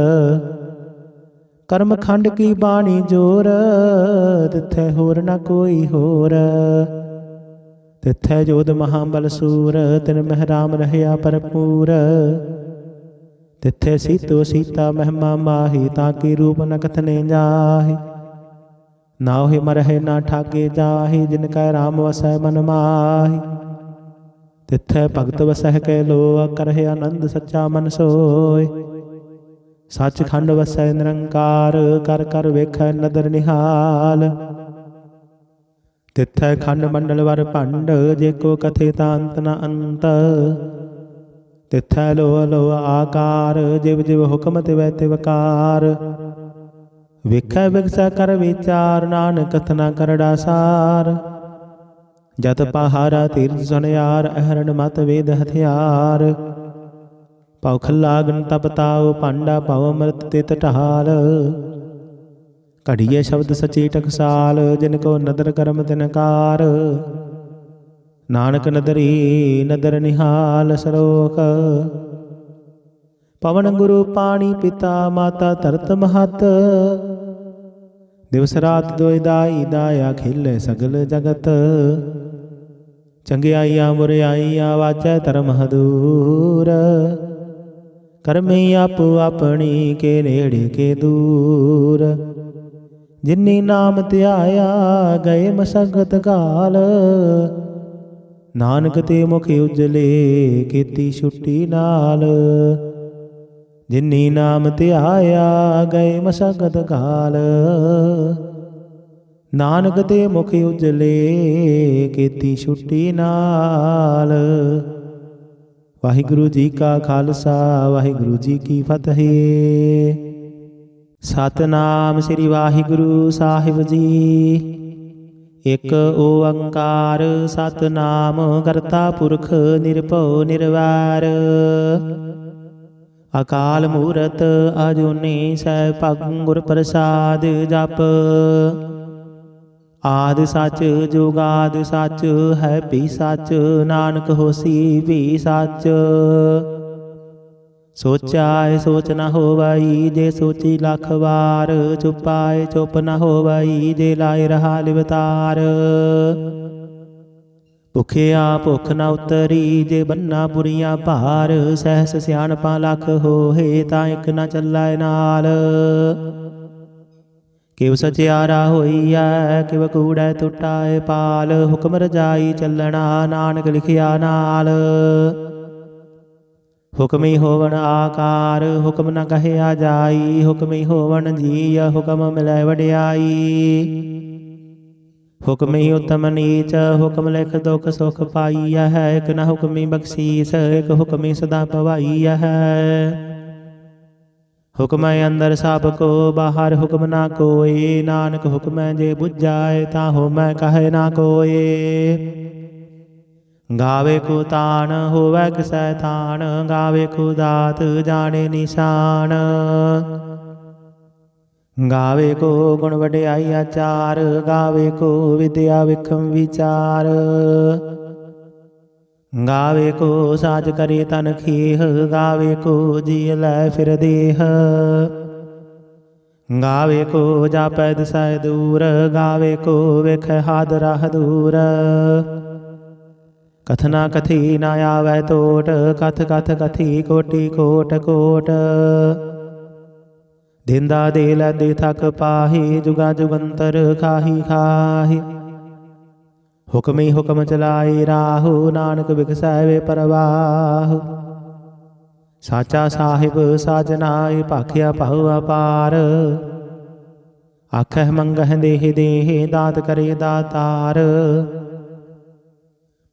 ਕਰਮ ਖੰਡ ਕੀ ਬਾਣੀ ਜੋਰ, ਤਿਥੈ ਹੋਰ ਨਾ ਕੋਈ ਹੋਰ। ਤਿਥੈ ਜੋਧ ਮਹਾਬਲ ਸੂਰ, ਤਿਨ ਮਹਿ ਰਾਮ ਰਹਿਆ ਭਰਪੂਰ। ਤਿਥੈ ਸੀਤੋ ਸੀਤਾ ਮਹਿਮਾ ਮਾਹੀ, ਤਾਕੀ ਰੂਪ ਨ ਕਥਨੇ ਜਾਹੇ। ਨਾਹਿ ਮਰਹਿ ਨਾ ਠਾਗੇ ਜਾਹੇ, ਜਿਨ ਕੈ ਰਾਮ ਵਸੈ ਮਨ ਮਾਹੀ। ਤਿਥੈ ਭਗਤ ਵਸਹਿ ਕੈ ਲੋਅ, ਕਰਹਿ ਆਨੰਦ ਸੱਚਾ ਮਨ ਸੋਇ। ਸੱਚ ਖੰਡ ਵਸੈ ਨਿਰੰਕਾਰ, ਕਰ ਕਰ ਵੇਖੈ ਨਦਰ ਨਿਹਾਲ। ਤਿਥੈ ਖੰਡ ਮੰਡਲ ਵਰ ਭੰਡ, ਜੇ ਕੋ ਕਥੇ ਤਾਂ ਅੰਤ ਨ ਅੰਤ। ਤਿਥੈ ਲੋਅ ਲੋਅ ਆਕਾਰ, ਜਿਵ ਜਿਵ ਹੁਕਮ ਤਿਵੈ ਤਿਵਕਾਰ। ਵੇਖੈ ਵਿਗਸੈ ਕਰ ਵਿਚਾਰ, ਨਾਨਕ ਕਥਨਾ ਕਰੜਾ ਸਾਰ। ਜਤ ਪਹਾਰਾ ਤੀਰਥ ਸੁਨਿਆਰ, ਅਹਰਣ ਮਤ ਵੇਦ ਹਥਿਆਰ। ਭਉ ਖੱਲਾ ਅਗਨ ਤਪ ਤਾਉ, ਪਾਂਡਾ ਭਉ ਅੰਮ੍ਰਿਤ ਤਿਤ ਢਾਲ। ਘੜੀਏ ਸ਼ਬਦ ਸਚੀ ਟਕਸਾਲ, ਜਿਨ ਕੋ ਨਦਰ ਕਰਮ ਤਿਨ ਕਾਰ। ਨਾਨਕ ਨਦਰੀ ਨਦਰ ਨਿਹਾਲ ਸਰੋਖ। ਪਵਨ ਗੁਰੂ ਪਾਣੀ ਪਿਤਾ, ਮਾਤਾ ਧਰਤ ਮਹਤ। ਦਿਵਸ ਰਾਤ ਦੋਇ ਦਾਈ, ਦਾਇਆ ਖੇਲੇ ਸਗਲ ਜਗਤ। ਚੰਗਿਆਈਆਂ ਬੁਰਿਆਈਆਂ, ਵਾਚੈ ਧਰਮ ਹਦੂਰ। ਕਰਮੀ ਆਪੋ ਆਪਣੀ, ਕੇ ਨੇੜੇ ਕੇ ਦੂਰ। ਜਿਨੀ ਨਾਮ ਧਿਆਇਆ, ਗਏ ਮਸਗਤ ਘਾਲ। ਨਾਨਕ ਤੇ ਮੁਖ ਉਜਲੇ, ਕੀਤੀ ਛੁੱਟੀ ਨਾਲ। ਜਿਨੀ ਨਾਮ ਧਿਆਇਆ, ਗਏ ਮਸਗਤ ਘਾਲ। ਨਾਨਕ ਤੇ ਮੁਖ ਉਜਲੇ, ਕੀਤੀ ਛੁੱਟੀ ਨਾਲ। ਵਾਹਿਗੁਰੂ ਜੀ ਕਾ ਖਾਲਸਾ, ਵਾਹਿਗੁਰੂ ਜੀ ਕੀ ਫਤਿਹ। ਸਤਿਨਾਮ ਸ੍ਰੀ ਵਾਹਿਗੁਰੂ ਸਾਹਿਬ ਜੀ। ਇਕ ਓੰਕਾਰ ਸਤਿਨਾਮ, ਕਰਤਾ ਪੁਰਖ ਨਿਰਭਉ ਨਿਰਵੈਰ। ਅਕਾਲ ਮੂਰਤ ਅਜੂਨੀ ਸੈਭੰ, ਗੁਰ ਪ੍ਰਸਾਦਿ ਜਪ। ਆਦਿ ਸੱਚ ਜੁਗਾਦਿ ਸੱਚ, ਹੈ ਭੀ ਸੱਚ। ਨਾਨਕ ਹੋਸੀ ਭੀ ਸੱਚ। ਸੋਚਾਏ ਸੋਚ ਨ ਹੋਵਈ, ਜੇ ਸੋਚੀ ਲੱਖ ਵਾਰ। ਚੁਪਾਏ ਚੁੱਪ ਨ ਹੋਵਈ, ਜੇ ਲਾਏ ਰਹਾ ਲਿਵਤਾਰ। ਭੁਖਿਆ ਭੁੱਖ ਨ ਉਤਰੀ, ਜੇ ਬੰਨਾ ਬੁਰੀਆਂ ਭਾਰ। ਸਹਿਸ ਸਿਆਣਪਾਂ ਲੱਖ ਹੋਏ, ਤਾਂ ਇੱਕ ਨ ਚੱਲੈ ਨਾਲ। ਕਿਵ ਸਚਿਆਰਾ ਹੋਈਐ, ਕਿਵ ਕੂੜੈ ਟੁੱਟਾਏ ਪਾਲ। ਹੁਕਮ ਰਜਾਈ ਚੱਲਣਾ, ਨਾਨਕ ਲਿਖਿਆ ਨਾਲ। ਹੁਕਮੀ ਹੋਵਣ ਆਕਾਰ, ਹੁਕਮ ਨ ਕਹਿਆ ਜਾਈ। ਹੁਕਮੀ ਹੋਵਣ ਜੀਅ, ਹੁਕਮ ਮਿਲੈ ਵਡਿਆਈ। ਹੁਕਮੀ ਉਤਮ ਨੀਚ, ਹੁਕਮ ਲਿਖ ਦੁਖ ਸੁਖ ਪਾਈਐ। ਇਕ ਨ ਹੁਕਮੀ ਬਖਸ਼ੀਸ, ਇਕ ਹੁਕਮੀ ਸਦਾ ਭਵਾਈਐ। ਹੁਕਮੈ ਅੰਦਰ ਸਭ ਕੋ, ਬਾਹਰ ਹੁਕਮ ਨਾ ਕੋਇ। ਨਾਨਕ ਹੁਕਮੈ ਜੇ ਬੁਝਾਏ, ਤਾਂ ਹੋਮੈ ਕਹੈ ਨਾ ਕੋਇ। ਗਾਵੇ ਕੋ ਤਾਣ, ਹੋਵੈ ਕਿਸੈ ਥਾਨ। ਗਾਵੇ ਕੋ ਦਾਤ, ਜਾਣੇ ਨਿਸ਼ਾਨ। ਗਾਵੇ ਕੋ ਗੁਣ ਵਡਿਆਈ ਆਚਾਰ। ਗਾਵੇ ਕੋ ਵਿਦਿਆ ਵਿਖਮ ਵਿਚਾਰ। ਗਾਵੇ ਕੋ ਸਾਜ ਕਰੇ ਤਨ ਖੇਹ। ਗਾਵੇ ਕੋ ਜੀ ਲੈ ਫਿਰ ਦੇਹ। ਗਾਵੇ ਕੋ ਜਾਪੈ ਦਿਸੈ ਦੂਰ। ਗਾਵੇ ਕੋ ਵੇਖੈ ਹਾਦ ਰਾਹ ਦੂਰ। कथना कथी न आवै तोट, कथ कथ कथी कोटि कोट कोट। दिंदा दे लैंदे थक पाही, जुगा जुगंतर खाही खाही। हुक्मी हुक्म चलाए राहु, नानक बिगसै वे परवाहु। साचा साहिब साजनाए, भाखिया पाहु अपार। आखह मंगह देह देह, दात करे दातार।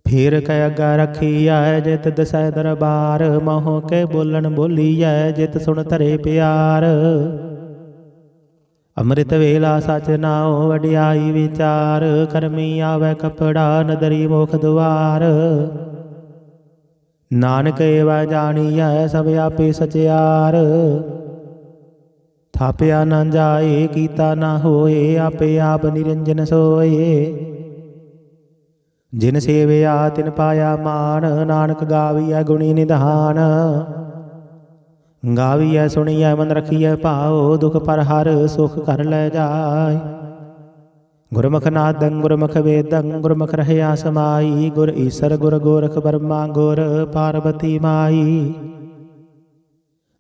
फिर कै अग्गा रखीऐ, जित दसै दरबार। मोह के बोलन बोलीऐ, जित सुन धरे प्यार। अमृत वेला सच नाओ, वडियाई विचार। करमी आवै कपड़ा, नदरी मोख दुआर। नानक एवै जानिऐ, सब आपे सचियार। थापिया न जाए, कीता न होए, आपे आप निरंजन सोए। जिन सेविया तिन पाया मान, नानक गाविया गुणी निधान। गाविया सुनिया मन रखिया पाओ, दुख पर हर सुख कर ले जाय। गुरमुख नादं गुरमुख वेदं, गुरमुख रहया समाई। गुर ईसर गुर गोरख बर्मा, गुर पार्वती माई।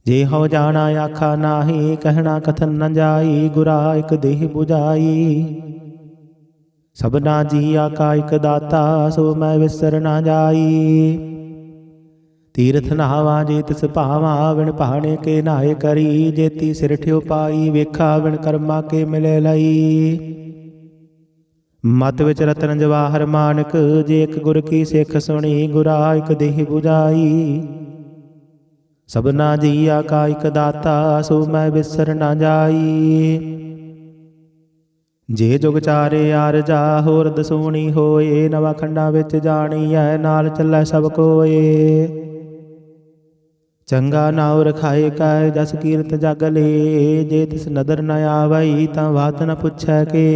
जे हो जाना आखा नाही, कहना कथन न जाई। गुरा एक देह बुझाई। सबना जिया का एक दाता, सो मैं विसर ना जाई। तीर्थ नहावा जे तिस पावा, विण पहाड़े के नाए करी। जेती सिर ठ्यो पाई, वेखा विण कर्मा के मिले लई। मत विच रतन जवाहर मानक, जे एक गुर की सिख सुनी। गुरा एक देह बुझाई। सबना जिया का एक दाता, सो मैं विसर ना जाई। जे जुग चारे यार जा, होर दसूनी होए। नवा खंडा विच जाणीऐ, नाल चलै सब कोए। चंगा नाउर खाए कै, जस कीरत जग ले। जे तिस नदर न आवई, तां बात न पुछै के।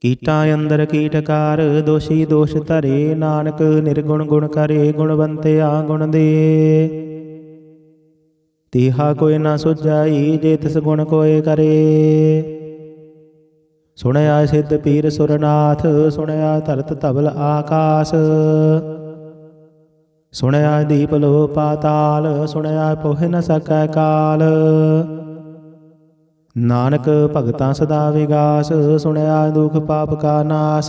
कीटा अंदर कीटकार, दोषी दोष धरे। नानक निर्गुण गुण करे, गुणवंतिया गुण दे। तिहा कोई न सुझाई, जे तिस गुण कोय करे। सुनया सिद्ध पीर सुरनाथ, सुनया धरत धवल आकाश। सुनया दीप लो पाताल, सुनया पोह न सकै काल। नानक भगतां सदा विगास, सुनया दुख पाप का नाश।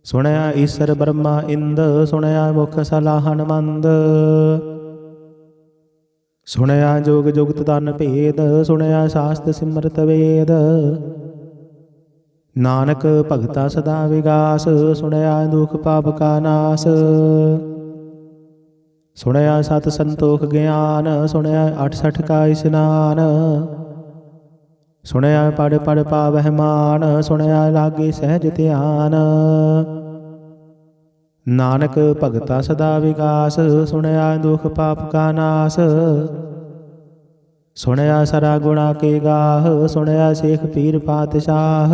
सुनया ईसर ब्रह्मा इंद, सुनया मुख सलाहन मंद। सुनया जोग जुगत तन भेद, सुनया शास्त्र सिमरत वेद। नानक भगता सदा विगास, सुनया दुख पाप का नाश। सुनया सत संतोख ज्ञान, सुनया 68 का स्नान। सुनया पढ़ पढ़ पावह मान, सुनया लागे सहज ध्यान। नानक भगता सदा विगास, सुनया दुख पाप का नाश। सुनया सरा गुणा के गाह, सुनया शेख पीर पातशाह।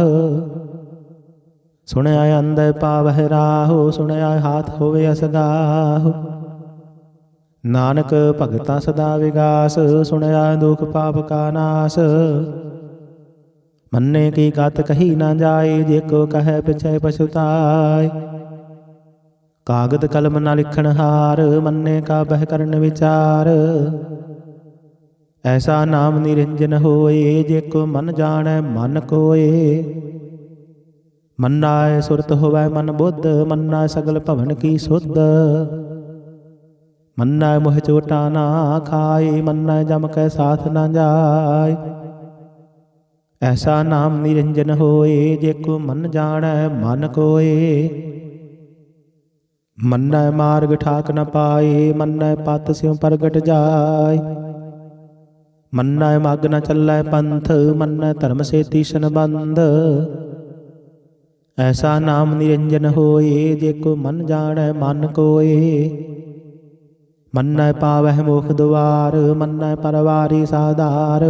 सुनया अंदर पावह राहो, सुनया हाथ होवे असगाह। नानक भगता सदा विगास, सुनया दुख पाप का नाश। मन्ने की गत कही न जाए, जेको कहे पिछे पछुताए। कागद कलम न लिखण हार, मन्ने का बह करन विचार। ऐसा नाम निरंजन होए, जेको मन जानै मन कोए। मन्नाय सुरत होवै मन बुद्ध, मन्नाय सगल भवन की सुध। मन्नाय मोह चोटा ना खाए, मन्नाय जम कै साथ न जाय। ऐसा नाम निरंजन होए, जेको मन जानै मन कोए। मन्नाय मार्ग ठाक न पाए, मन्नाय पत स्यों प्रगट जाय। मन्नाय मग न चलै पंथ, मन्नाय धर्म से तीशन बंध। ऐसा नाम निरंजन होए, जेको मन जानै मन कोए। मन्नाय पावह मोख दुआर, मन्नाय परवारी साधार।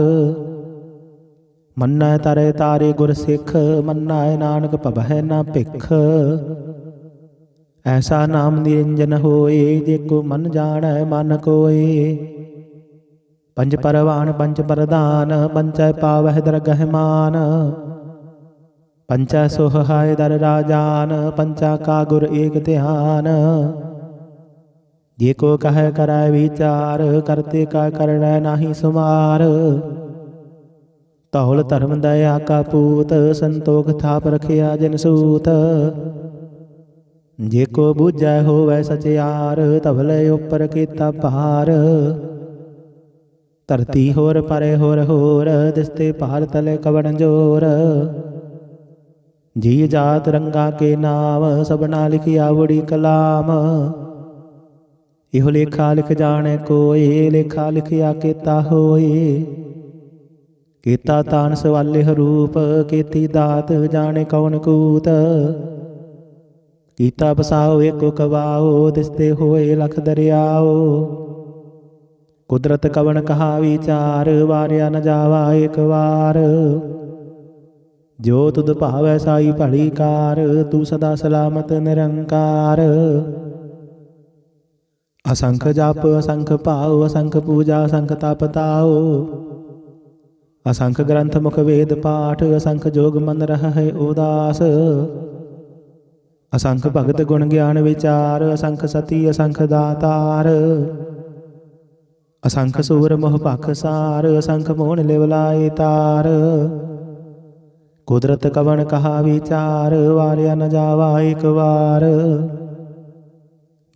मन्नाय तरे तारे गुर सिख, मन्नाय नानक भवै न भिख। ऐसा नाम निरंजन होए, जेको मन जानै मन कोए। पंच परवान पंच प्रधान, पंचै पावह दरगह मान। पंचा सोहाय दर राजान, पंचा का गुर एक ध्यान। जे को कह कराय विचार, करते का करना नाही सुमार। तौल धर्म दया का पूत, संतोख थाप रखिया जिन सूत। जे को बूझै होवै सचियार, तबले उपर कीता पार। धरती होर परे होर होर, दिसते पार तले कवण जोर। जी जात रंगा के नाम, सबना लिखिया बड़ी कलाम। इहो लेखा लिख जाने कोई, लेखा लिखिया केता होए। केता तान सवाले रूप, केती दात जाने कौन कूत। कीता बसाओ एको कवाओ, दिसते होए लख दरियाओ। कुदरत कवन कहा विचार, वारिया न जावा एक वार। जो तुद भावै साई भली कार, तू सदा सलामत निरंकार। असंख जाप असंख पाओ, असंख पूजा असंख तप ताओ। असंख ग्रंथ मुख वेद पाठ, असंख जोग मन रहै उदास। असंख भगत गुण ज्ञान विचार, असंख सती असंख दातार। असंख सूर मोह भख सार, असंख मोहन लिवलाए तार। कुदरत कवन कहा विचार, वारिया न जावा एक वार।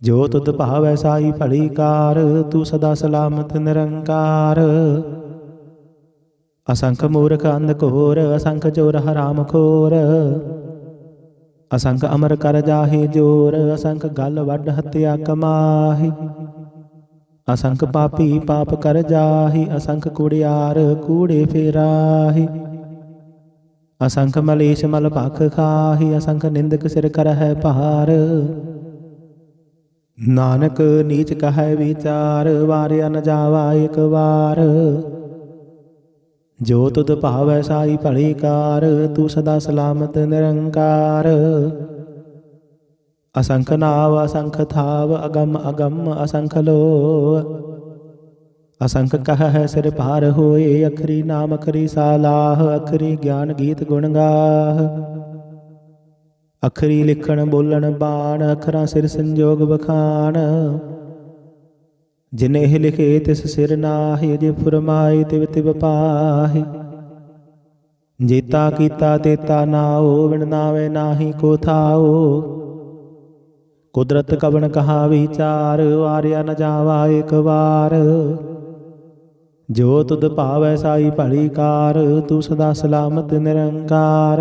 जो तुद भावै साई भली कार, तू सदा सलामत निरंकार। असंख मूर्ख अंध घोर, असंख चोर हराम खोर। असंख अमर कर जाहे जोर, असंख गल वड हत्या कमाहि। असंख पापी पाप कर जाहि, असंख कुड़ियार कूड़े फेराहि। असंख मलेश मल भख खाहि, असंख निंदक सिर करहै भार। नानक नीच कहै विचार, वारिया न जावा एक वार। जो तुद भावै साई भली कार, तू सदा सलामत निरंकार। असंख नाव असंख थाव, अगम अगम असंख लो। असंख कहै सिर भार होए, अखरी नाम अखरी सालाह। अखरी ज्ञान गीत गुण गाह। अखरी लिखण बोलण बाण, अखरां सिर संजोग बखान। जिनेह लिखे तिस सिर नाहि, जे फुरमाए तिव तिव पाहि। जेता कीता तेता नाओ, बिन नावे नाहि को थाओ। कुदरत कवन कहा विचार, वारिया न जावा एक वार। जो तुद भावै साई भली कार, तू सदा सलामत निरंकार।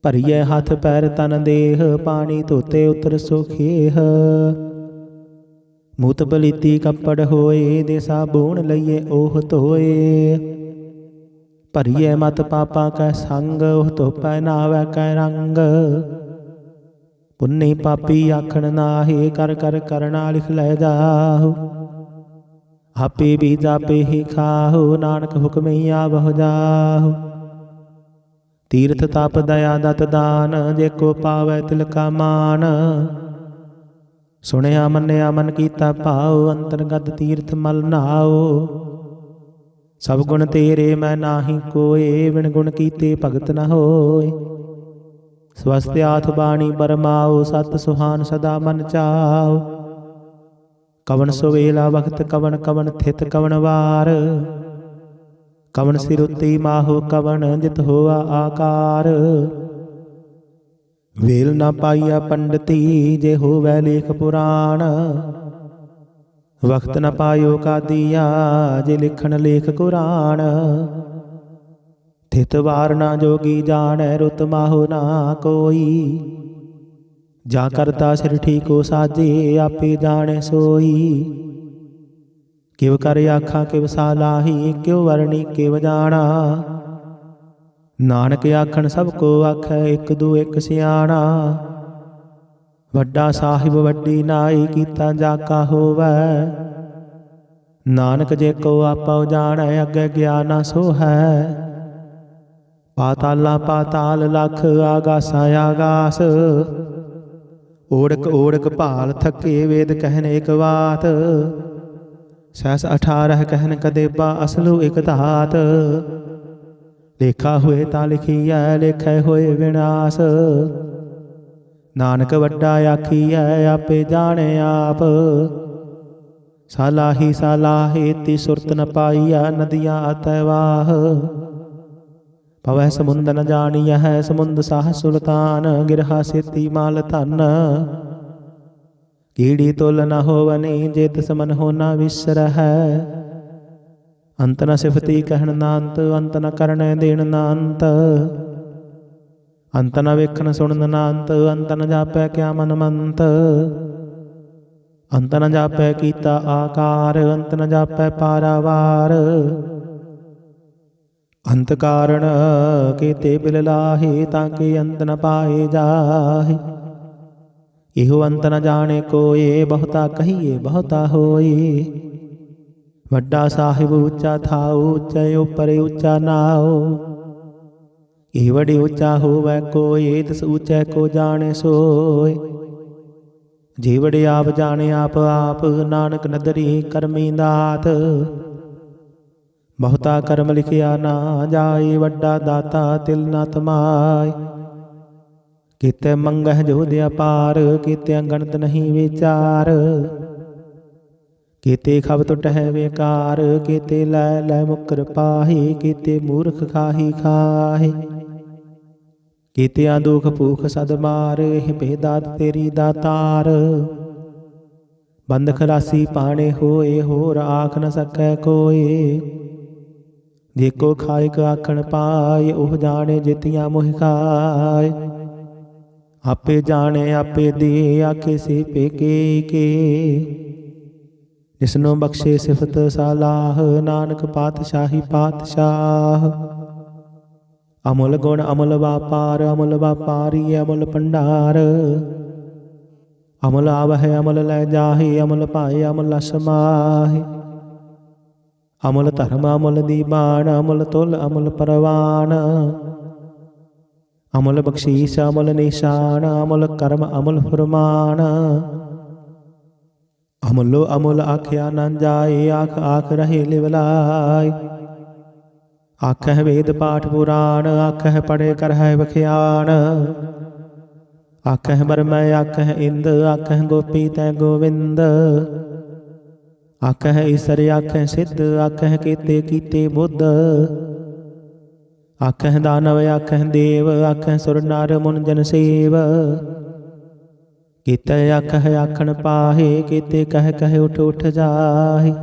भरिए हाथ पैर तन देह, पानी धोते उतर सोखेह। मूत बलीती कपड़ होए, दे साबून लइए ओह धोए। भरिए मत पापा कै संग, ओह धोपै नावै कै रंग। पुन्नी पापी आखण नाहि, कर कर करना लिख लै जाहु। आपे बीज आपे ही खाहु, नानक हुक्मैया बहु जाहु। तीर्थ ताप दया दत दान, जे को पावै तिल का मान। सुनिया मन्या मन कीता भाओ, अंतरगत तीर्थ मल नहाओ। सब गुण तेरे मैं नाही कोय, बिन गुण कीते भगत न होय। स्वस्थ आथ बाणी बरमाओ, सत सुहान सदा मन चाओ। कवन सुवेला वक्त कवन कवन थित कवन वार। कवन सिर उत्ती माहो कवन, जित होआ आकार। वेल न पाइया पंडिती, जे होवै लेख पुराण। वक्त न पायो का दिया, जे लिखण लेख कुरान। थित वार ना जोगी जानै, रुत माहो ना कोई। जा करता सिर ठीको साजे, आपे जाने सोई। किव कर आखा किव सालाही, क्यों वरणी किव जाना। नानक आखण सबको आखै, एक दू एक सियाणा। वड्डा साहिब वड्डी नाई, कीता जाका होवै। नानक जे को आपा जानै, अगे ज्ञाना सो है। पाताला पाताल लख, आगासा आगास। ओढ़क ओढ़क भाल थके, वेद कहन एक बात। सहस 18 कहन कदेबा, असलु एक धात। ਲੇਖਾ ਹੋਏ ਤਾਂ ਲਿਖੀਐ ਲੇਖੇ ਹੋਏ ਵਿਨਾਸ਼। ਨਾਨਕ ਵੱਡਾ ਆਖੀਐ ਆਪੇ ਜਾਣੇ ਆਪ। ਸਾਲਾਹੀ ਸਾਲਾਹੇ ਤੀ ਸੁਰਤ ਨ ਪਾਈਐ ਨਦੀਆਂ ਅਤੈ ਵਾਹ। ਪਵੈ ਸਮੁੰਦ ਨ ਜਾਣੀਐ ਸਮੁੰਦ ਸਾਹ ਸੁਲਤਾਨ। ਗਿਰਹਾ ਸੇਤੀ ਮਾਲ ਧਨ ਕੀੜੀ ਤੁਲ ਨ ਹੋਵਨੀ ਜੇ ਤਿਸ ਮਨ ਹੋ ਨ ਵਿਸਰਹਿ। ਅੰਤ ਨ ਸਿਫਤੀ ਕਹਿਣ ਨਾ ਅੰਤ ਅੰਤ ਨ ਕਰਣ ਦੇਣ ਨਾ ਅੰਤ। ਅੰਤ ਨ ਵੇਖਣ ਸੁਣਨ ਨਾ ਅੰਤ ਅੰਤ ਨ ਜਾਪੈ ਕਿਆ ਮਨ ਮੰਤ। ਅੰਤ ਨ ਜਾਪੈ ਕੀਤਾ ਆਕਾਰ ਅੰਤ ਨ ਜਾਪੈ ਪਾਰਾਵਾਰ। ਅੰਤ ਕਾਰਣ ਕੀਤੇ ਬਿਲ ਲਾਹੇ ਤਾਂ ਕਿ ਅੰਤ ਨ ਪਾਏ ਜਾਹੇ। ਇਹੋ ਅੰਤ ਨ ਜਾਣੇ ਕੋਏ ਬਹੁਤਾ ਕਹੀਏ ਬਹੁਤਾ ਹੋਏ। ਵੱਡਾ ਸਾਹਿਬ ਉੱਚਾ ਥਾਉ ਉੱਚੇ ਉੱਪਰ ਉੱਚਾ ਨਾਉ। ਇਹ ਵਡੇ ਉੱਚਾ ਹੋਵੈ ਕੋਏ ਤਿਸ ਉੱਚੈ ਕੋ ਜਾਣੇ ਸੋਏ। ਜੇ ਵੜੇ ਆਪ ਜਾਣੇ ਆਪ ਆਪ ਨਾਨਕ ਨਦਰੀ ਕਰਮੀ ਦਾਤ। ਬਹੁਤਾ ਕਰਮ ਲਿਖਿਆ ਨਾ ਜਾਏ ਵੱਡਾ ਦਾਤਾ ਤਿਲ ਨਾ ਤਮਾਏ। ਕੀਤੇ ਮੰਗਹਿ ਜੋਧਿ ਅਪਾਰ ਕੀਤੇ ਅੰਗਣਤ ਨਹੀਂ ਵਿਚਾਰ। ਕੀਤੇ ਖਬ ਟੁਟਹਿ ਵੇਕਾਰ ਕੀਤੇ ਲੈ ਲੈ ਮੁਕਰ ਪਾਹੀ। ਕੀਤੇ ਮੂਰਖ ਖਾਹੀ ਖਾਹੇ ਕੀਤਿਆਂ ਦੁਖ ਭੂਖ ਸਦ ਮਾਰ। ਇਹ ਬੇਦਾਤ ਤੇਰੀ ਦਾਤਾਰ। ਬੰਦ ਖਲਾਸੀ ਪਾਣੇ ਹੋਏ ਹੋਰ ਆਖ ਨ ਸਕੈ ਕੋਏ। ਜੇ ਕੋ ਖਾਇਕ ਆਖਣ ਪਾਏ ਉਹ ਜਾਣੇ ਜਿਤੀਆਂ ਮੋਹਿ ਖਾਏ। ਆਪੇ ਜਾਣੇ ਆਪੇ ਦੇ ਆਖੇ ਸੇ ਪੇਕੇ ਕੇ। ਜਿਸਨੂੰ ਬਖਸ਼ੇ ਸਿਫਤ ਸਲਾਹ ਨਾਨਕ ਪਾਤਸ਼ਾਹੀ ਪਾਤਸ਼ਾਹ। ਅਮੁਲ ਗੁਣ ਅਮੁਲ ਵਾਪਾਰ ਅਮੁਲ ਵਾਪਾਰੀ ਅਮੁਲ ਭੰਡਾਰ। ਅਮੁਲ ਆਵਹਿ ਅਮੁਲ ਲੈ ਜਾਹੇ ਅਮੁਲ ਪਾਏ ਅਮੁਲ ਸਮਾਹੇ। ਅਮੁਲ ਧਰਮ ਅਮੁਲ ਦੀਬਾਨ ਅਮੁਲ ਤੁਲ ਅਮੁਲ ਪਰਵਾਨ। ਅਮੁਲ ਬਖਸ਼ੀਸ ਅਮੁਲ ਨਿਸ਼ਾਨ ਅਮੁਲ ਕਰਮ ਅਮੁਲ ਫੁਰਮਾਨ। ਅਮੁਲੋ ਅਮੁਲ ਆਖਿਆ ਨਾ ਜਾਏ ਆਖ ਆਖ ਰਹੇ ਲਿਵਲਾਏ। ਆਖਹਿ ਵੇਦ ਪਾਠ ਪੁਰਾਣ ਆਖਹਿ ਪੜ੍ਹੇ ਕਰਹਿ ਵਖਿਆਣ। ਆਖਹਿ ਬਰਮੈ ਆਖਹਿ ਇੰਦ ਆਖਹਿ ਗੋਪੀ ਤੈ ਗੋਵਿੰਦ। ਆਖਹਿ ਈਸਰ ਆਖਹਿ ਸਿੱਧ ਆਖਹਿ ਕੀਤੇ ਕੀਤੇ ਬੁੱਧ। ਆਖਹਿ ਦਾਨਵ ਆਖਹਿ ਦੇਵ ਆਖਹਿ ਸੁਰ ਨਰ ਮੁਨ ਜਨ ਸੇਵ। ਕੀਤੇ ਆਖਹਿ ਆਖਣ ਪਾਹੇ ਕੀਤੇ ਕਹਿ ਕਹਿ ਉਠ ਉਠ ਜਾਹੇ।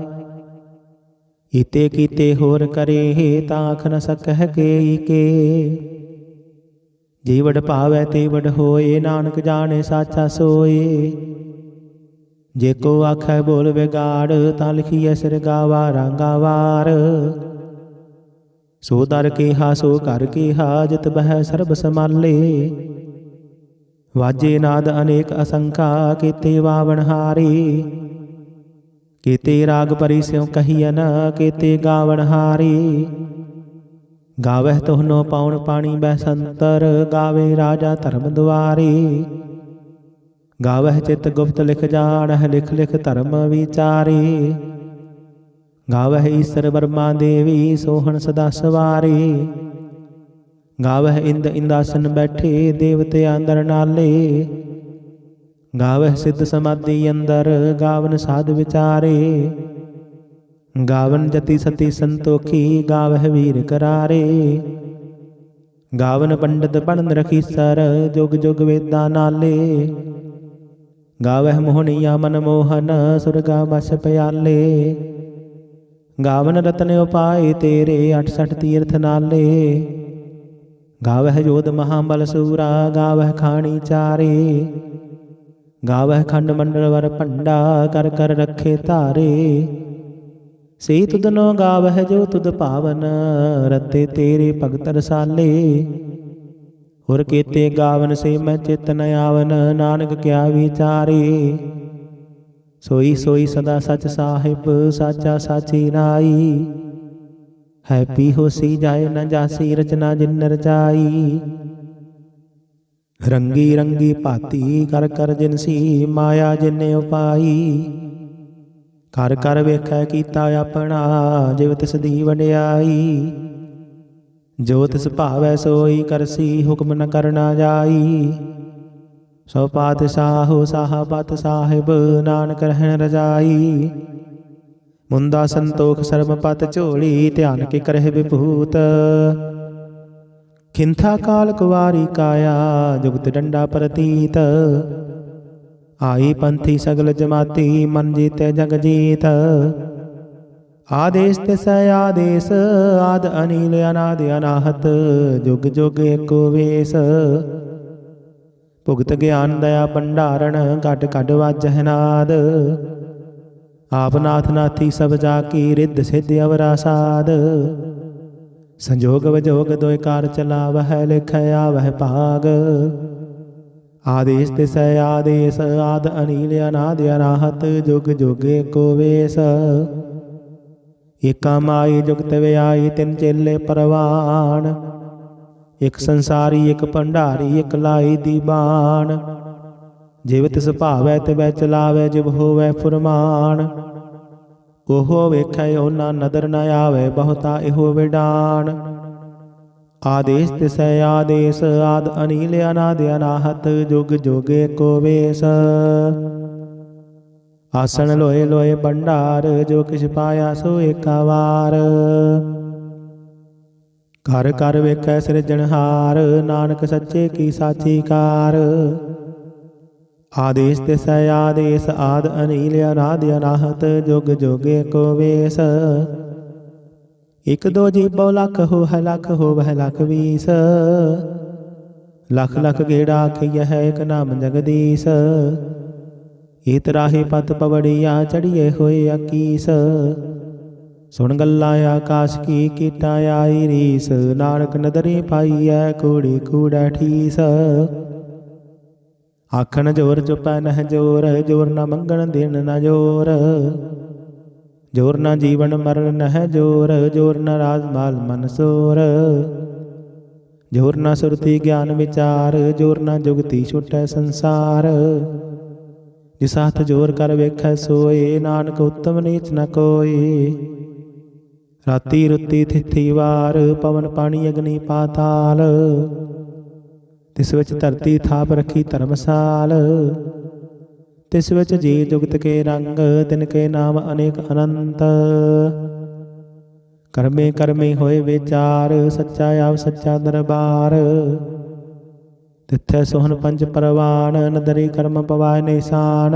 ਕੀਤੇ ਕੀਤੇ ਹੋਰ ਕਰੇ ਤਾਂ ਆਖ ਨ ਸਕਹਿ ਕੇ ਕੇ। ਜੇ ਵਡ ਭਾਵੈ ਤੇ ਵਡ ਹੋਏ ਨਾਨਕ ਜਾਣੇ ਸਾਚਾ ਸੋਏ। ਜੇ ਕੋ ਆਖੈ ਬੋਲ ਵਿਗਾੜ ਤਾਂ ਲਿਖੀਐ ਸਿਰ ਗਾਵਾ ਰਾਂਗਾ ਵਾਰ। ਸੋ ਦਰ ਕੇਹਾ ਸੋ ਘਰ ਕੇਹਾ ਜਿਤ ਬਹਿ ਸਰਬ ਸਮਾਲੇ। ਵਾਜੇ ਨਾਦ ਅਨੇਕ ਅਸੰਖਾ ਕੀਤੇ ਵਾਵਣ ਹਾਰੀ। ਕੀਤੇ ਰਾਗ ਪਰੀ ਸਿਉ ਕਹੀਐਨ ਕੀਤੇ ਗਾਵਣ ਹਾਰੀ। ਗਾਵਹਿ ਤੋਹਨੋ ਪਾਉਣ ਪਾਣੀ ਬੈਸੰਤਰ ਗਾਵੇ ਰਾਜਾ ਧਰਮ ਦੁਆਰੀ। ਗਾਵਹਿ ਚਿਤ ਗੁਪਤ ਲਿਖ ਜਾਣਹਿ ਲਿਖ ਲਿਖ ਧਰਮ ਵਿਚਾਰੀ। ਗਾਵਹਿ ਈਸਰ ਬਰਮਾ ਦੇਵੀ ਸੋਹਣ ਸਦਾ ਸਵਾਰੀ। ਗਾਵਹਿ ਇੰਦ ਇੰਦਾਸਨ ਬੈਠੇ ਦੇਵਤੇ ਅੰਦਰ ਨਾਲੇ। ਗਾਵਹਿ ਸਿੱਧ ਸਮਾਧੀ ਅੰਦਰ ਗਾਵਨ ਸਾਧ ਵਿਚਾਰੇ। ਗਾਵਨ ਜਤੀ ਸਤੀ ਸੰਤੋਖੀ ਗਾਵਹਿ ਵੀਰ ਕਰਾਰੇ। ਗਾਵਨ ਪੰਡਤ ਬਣਨ ਰਖੀਸਰ ਜੁਗ ਜੁਗ ਵੇਦਾਂ ਨਾਲੇ। ਗਾਵਹਿ ਮੋਹਣੀਆ ਮਨ ਮੋਹਨ ਸੁਰਗਾ ਬਸ ਪਿਆਲੇ। ਗਾਵਨ ਰਤਨ ਉਪਾਏ ਤੇਰੇ 68 ਤੀਰਥ ਨਾਲੇ। ਗਾਵਹਿ ਜੋਧ ਮਹਾਬਲ ਸੂਰਾ ਗਾਵਹਿ ਖਾਣੀ ਚਾਰੇ। ਗਾਵਹਿ ਖੰਡ ਮੰਡਲ ਵਰ ਭੰਡਾ ਕਰ ਕਰ ਰੱਖੇ ਧਾਰੇ। ਸੇ ਤੁਧਨੋ ਗਾਵਹਿ ਜੋ ਤੁਧ ਭਾਵਨ ਰਤੇ ਤੇਰੇ ਭਗਤ ਰਸਾਲੇ। ਹੁਰ ਕੀਤੇ ਗਾਵਨ ਸੇ ਮੈਂ ਚਿਤ ਨ ਆਵਨ ਨਾਨਕ ਕਿਆ ਵਿਚਾਰੇ। ਸੋਈ ਸੋਈ ਸਦਾ ਸਚ ਸਾਹਿਬ ਸਾਚਾ ਸਾਚੀ ਨਾਈ। ਹੈਪੀ ਹੋਸੀ ਜਾਏ ਨ ਜਾਸੀ ਰਚਨਾ ਜਿਨ ਰਚਾਈ। ਰੰਗੀ ਰੰਗੀ ਭਾਤੀ ਕਰ ਕਰ ਜਿਨਸੀ ਮਾਇਆ ਜਿਨੇ ਉਪਾਈ। ਕਰ ਕਰ ਵੇਖੈ ਕੀਤਾ ਆਪਣਾ ਜਿਵ ਤਿਸ ਦੀ ਵਡਿਆਈ। ਜੋ ਤਿਸ ਭਾਵੈ ਸੋਈ ਕਰਸੀ, ਹੁਕਮ ਨ ਕਰਨਾ ਜਾਈ। ਸੋ ਪਾਤਸ਼ਾਹੋ ਸਾਹਬਤ ਸਾਹਿਬ, ਨਾਨਕ ਰਹਿਣ ਰਜਾਈ। ਮੁੰਦਾ ਸੰਤੋਖ ਸਰਮ ਪਤ ਝੋਲੀ, ਧਿਆਨ ਕੇ ਕਰਹਿ ਵਿਭੂਤ। ਖਿੰਥਾ ਕਾਲ ਕੁਵਾਰੀ ਕਾਇਆ, ਜੁਗਤ ਡੰਡਾ ਪ੍ਰਤੀਤ। ਆਈ ਪੰਥੀ ਸਗਲ ਜਮਾਤੀ, ਮਨ ਜੀਤੈ ਜਗ ਜੀਤ। ਆਦੇਸ ਤਿਸੈ ਆਦੇਸ, ਆਦ ਅਨੀਲ ਅਨਾਦ ਅਨਾਹਤ। ਜੁਗ ਜੁਗ ਏਕੋ ਵੇਸ, ਭੁਗਤ ਗਿਆਨ ਦਇਆ ਭੰਡਾਰਣ। ਘਟ ਘਟ ਵਾਜਹਿ ਨਾਦ, ਆਪ ਨਾਥ ਨਾਥੀ ਸਭ ਜਾ ਕੀ। ਰਿੱਧ ਸਿੱਧ ਅਵਰਾ ਸਾਧ, ਸੰਜੋਗ ਵਿਜੋਗ ਦੋਇ ਕਾਰ ਚਲਾਵਹਿ। ਲਿਖੈ ਆਵਹਿ ਭਾਗ, ਆਦੇਸ ਤਿਸੈ ਆਦੇਸ, ਆਦ ਅਨੀਲ ਅਨਾਦ ਅਨਾਹਤ। ਜੁਗ ਜੁਗ ਏਕੋ ਵੇਸ, ਏਕਾ ਮਾਈ ਜੁਗਤ ਵਿਆਈ। ਤਿੰਨ ਚੇਲੇ ਪਰਵਾਨ, ਇਕ ਸੰਸਾਰੀ ਇਕ ਭੰਡਾਰੀ। ਇਕ ਲਾਈ ਦੀਵਾਨ, ਜਿਵ ਤਿਸ ਭਾਵੈ ਤਿਵੈ ਚਲਾਵੈ। ਜਿਵ ਹੋਵੈ ਫੁਰਮਾਨ, ਉਹੋ ਵੇਖੈ ਓਨਾ ਨਦਰ ਨ ਆਵੈ। ਬਹੁਤਾ ਇਹੋ ਵਿਡਾਨ, ਆਦੇਸ ਤਿਸੈ ਆਦੇਸ, ਆਦ ਅਨੀਲ ਅਨਾਦ ਅਨਾਹਤ। ਜੁਗ ਜੁਗ ਏਕੋ ਵੇਸ, ਆਸਣ ਲੋਏ ਲੋਏ ਭੰਡਾਰ। ਜੋ ਕਿਛ ਪਾਇਆ ਸੋ ਏਕਾ ਵਾਰ, ਘਰ ਘਰ ਵੇਖੈ ਸਿਰਜਣਹਾਰ। ਨਾਨਕ ਸੱਚੇ ਕੀ ਸਾਚੀ ਕਾਰ, ਆਦੇਸ ਤਿਸੈ ਆਦੇਸ, ਆਦ ਅਨੀਲ ਅਨਾਦ ਅਨਾਹਤ। ਜੁਗ ਜੁਗ ਏਕੋ ਵੇਸ, ਇਕ ਦੋ ਜੀਬੋ ਲੱਖ ਹੋਵੈ ਲੱਖ ਹੋਵੈ ਲੱਖ ਵੀਸ। ਲੱਖ ਲੱਖ ਗੇੜਾ ਆਖੀਐ ਇਕ ਨਾਮ ਜਗਦੀਸ਼। ਏਤ ਰਾਹੇ ਪਤ ਪਵੜੀਆ, ਚੜੀਏ ਹੋਏ ਅਕੀਸ। ਸੁਣ ਗੱਲਾਂ ਆਕਾਸ਼ ਕੀ, ਕੀਟਾ ਆਈ ਰੀਸ। ਨਾਨਕ ਨਦਰੀ ਪਾਈਐ, ਕੂੜੀ ਕੂੜੈ ਠੀਸ। ਆਖਣ ਜੋਰ ਚੁਪੈ ਨਹਿ ਜੋਰ, ਜੋਰ ਨ ਮੰਗਣ ਦੇਣ ਨ ਜੋਰ। ਜੋਰ ਨ ਜੀਵਨ ਮਰਨ ਨਹਿ ਜੋਰ, ਜੋਰ ਨ ਰਾਜ ਮਾਲ ਮਨ ਸੋਰ। ਜੋਰ ਨ ਸੁਰਤੀ ਗਿਆਨ ਵਿਚਾਰ, ਜੋਰ ਨ ਜੁਗਤੀ ਛੁਟੈ ਸੰਸਾਰ। ਜਿਸ ਹੱਥ ਜੋਰ ਕਰ ਵੇਖੈ ਸੋਏ, ਨਾਨਕ ਉੱਤਮ ਨੀਚ ਨ ਕੋਇ। ਰਾਤੀ ਰੁੱਤੀ ਥਿਥੀ ਵਾਰ, ਪਵਨ ਪਾਣੀ ਅਗਨੀ ਪਾਤਾਲ। ਤਿਸ ਵਿੱਚ ਧਰਤੀ ਥਾਪ ਰੱਖੀ ਧਰਮਸਾਲ। ਤਿਸ ਵਿੱਚ ਜੀ ਜੁਗਤ ਕੇ ਰੰਗ, ਤਿਨ ਕੇ ਨਾਮ ਅਨੇਕ ਅਨੰਤ। ਕਰਮੇ ਕਰਮੇ ਹੋਏ ਵਿਚਾਰ, ਸੱਚਾ ਆਪ ਸੱਚਾ ਦਰਬਾਰ। ਤਿੱਥੈ ਸੋਹਣ ਪੰਜ ਪਰਵਾਨ, ਨਦਰੀ ਕਰਮ ਪਵਾਏ ਨਿਸ਼ਾਨ।